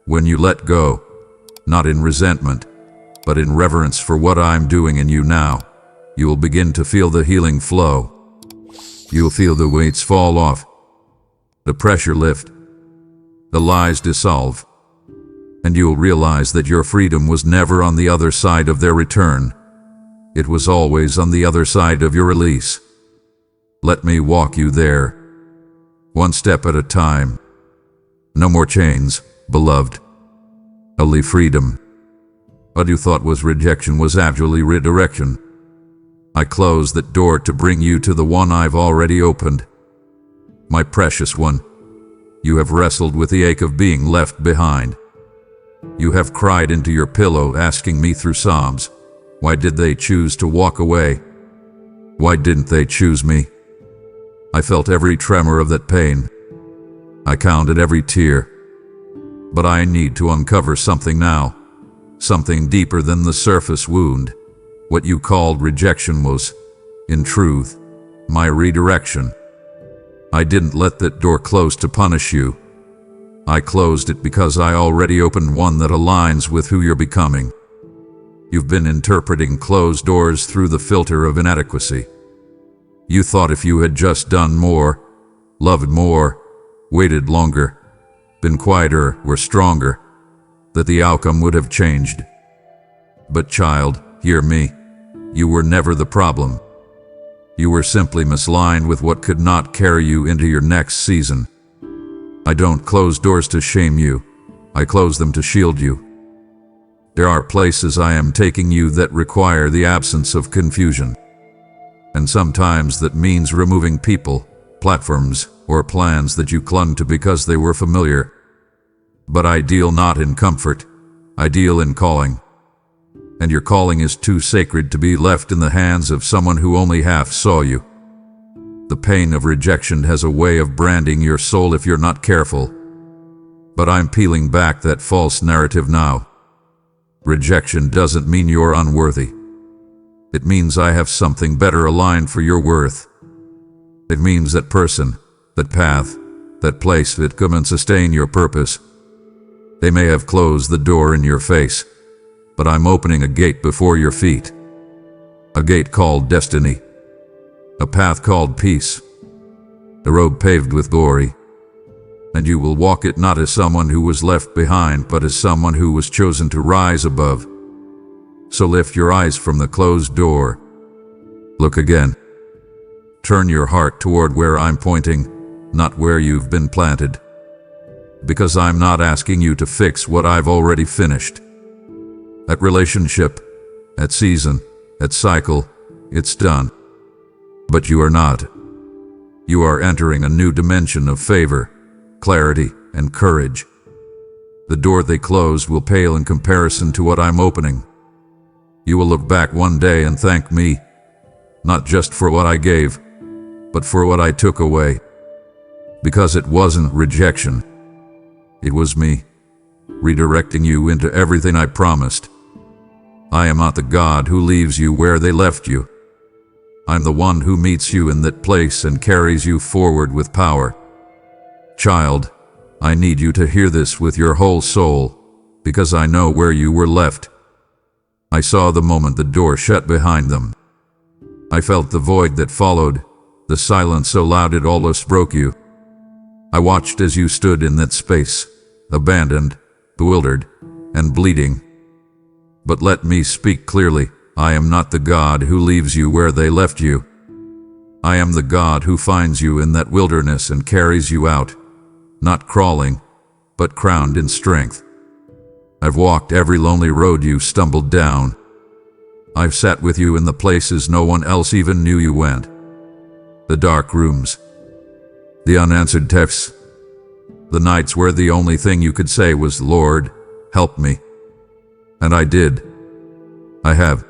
when you let go, not in resentment, but in reverence for what I'm doing in you now, you will begin to feel the healing flow. You'll feel the weights fall off, the pressure lift, the lies dissolve, and you'll realize that your freedom was never on the other side of their return. It was always on the other side of your release. Let me walk you there, one step at a time. No more chains, beloved. Only freedom. What you thought was rejection was actually redirection. I close that door to bring you to the one I've already opened. My precious one, you have wrestled with the ache of being left behind. You have cried into your pillow asking me through sobs, why did they choose to walk away? Why didn't they choose me? I felt every tremor of that pain. I counted every tear. But I need to uncover something now, something deeper than the surface wound. What you called rejection was, in truth, my redirection. I didn't let that door close to punish you. I closed it because I already opened one that aligns with who you're becoming. You've been interpreting closed doors through the filter of inadequacy. You thought if you had just done more, loved more, waited longer, been quieter or stronger, that the outcome would have changed. But child, hear me. You were never the problem. You were simply misaligned with what could not carry you into your next season. I don't close doors to shame you. I close them to shield you. There are places I am taking you that require the absence of confusion. And sometimes that means removing people, platforms, or plans that you clung to because they were familiar. But I deal not in comfort. I deal in calling. And your calling is too sacred to be left in the hands of someone who only half saw you. The pain of rejection has a way of branding your soul if you're not careful. But I'm peeling back that false narrative now. Rejection doesn't mean you're unworthy. It means I have something better aligned for your worth. It means that person, that path, that place that come and sustain your purpose. They may have closed the door in your face, but I'm opening a gate before your feet. A gate called destiny. A path called peace. A road paved with glory. And you will walk it not as someone who was left behind, but as someone who was chosen to rise above. So lift your eyes from the closed door. Look again. Turn your heart toward where I'm pointing, not where you've been planted. Because I'm not asking you to fix what I've already finished. That relationship, that season, that cycle, it's done. But you are not. You are entering a new dimension of favor, clarity, and courage. The door they closed will pale in comparison to what I'm opening. You will look back one day and thank me, not just for what I gave, but for what I took away. Because it wasn't rejection. It was me, redirecting you into everything I promised. I am not the God who leaves you where they left you. I'm the one who meets you in that place and carries you forward with power. Child, I need you to hear this with your whole soul, because I know where you were left. I saw the moment the door shut behind them. I felt the void that followed, the silence so loud it almost broke you. I watched as you stood in that space, abandoned, bewildered, and bleeding. But let me speak clearly. I am not the God who leaves you where they left you. I am the God who finds you in that wilderness and carries you out, not crawling, but crowned in strength. I've walked every lonely road you stumbled down. I've sat with you in the places no one else even knew you went. The dark rooms, the unanswered texts, the nights where the only thing you could say was, Lord, help me. And I did. I have.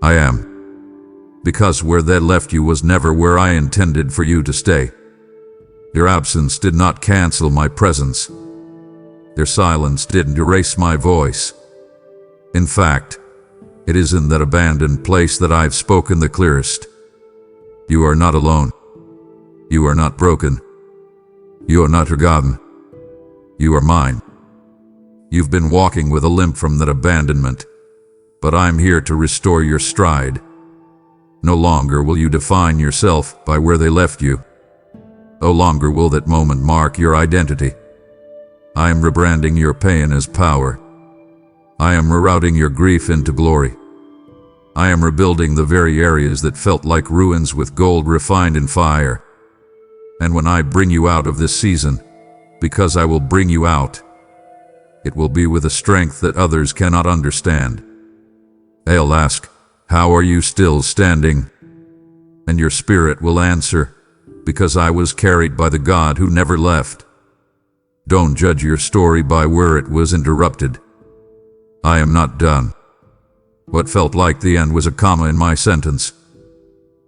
I am. because where they left you was never where I intended for you to stay. Your absence did not cancel my presence. Their silence didn't erase my voice. In fact, it is in that abandoned place that I've spoken the clearest. You are not alone. You are not broken. You are not forgotten. You are mine. You've been walking with a limp from that abandonment, but I'm here to restore your stride. No longer will you define yourself by where they left you. No longer will that moment mark your identity. I am rebranding your pain as power. I am rerouting your grief into glory. I am rebuilding the very areas that felt like ruins with gold refined in fire. And when I bring you out of this season, because I will bring you out, it will be with a strength that others cannot understand. They'll ask, "How are you still standing?" And your spirit will answer, "Because I was carried by the God who never left." Don't judge your story by where it was interrupted. I am not done. What felt like the end was a comma in my sentence.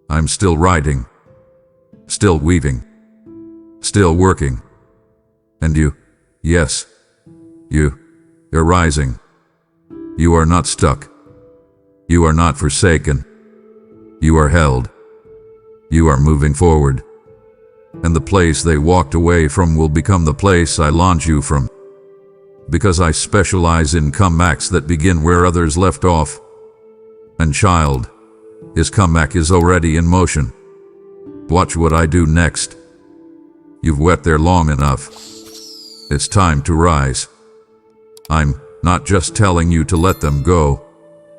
I'm still writing, still weaving, still working. And you, yes, you're rising. You are not stuck. You are not forsaken. You are held. You are moving forward. And the place they walked away from will become the place I launch you from. Because I specialize in comebacks that begin where others left off. And child, his comeback is already in motion. Watch what I do next. You've wept there long enough. It's time to rise. I'm not just telling you to let them go.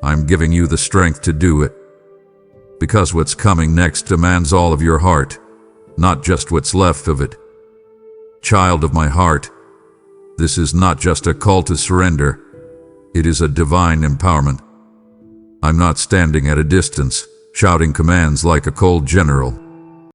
I'm giving you the strength to do it. Because what's coming next demands all of your heart, not just what's left of it. Child of my heart, this is not just a call to surrender. It is a divine empowerment. I'm not standing at a distance, shouting commands like a cold general.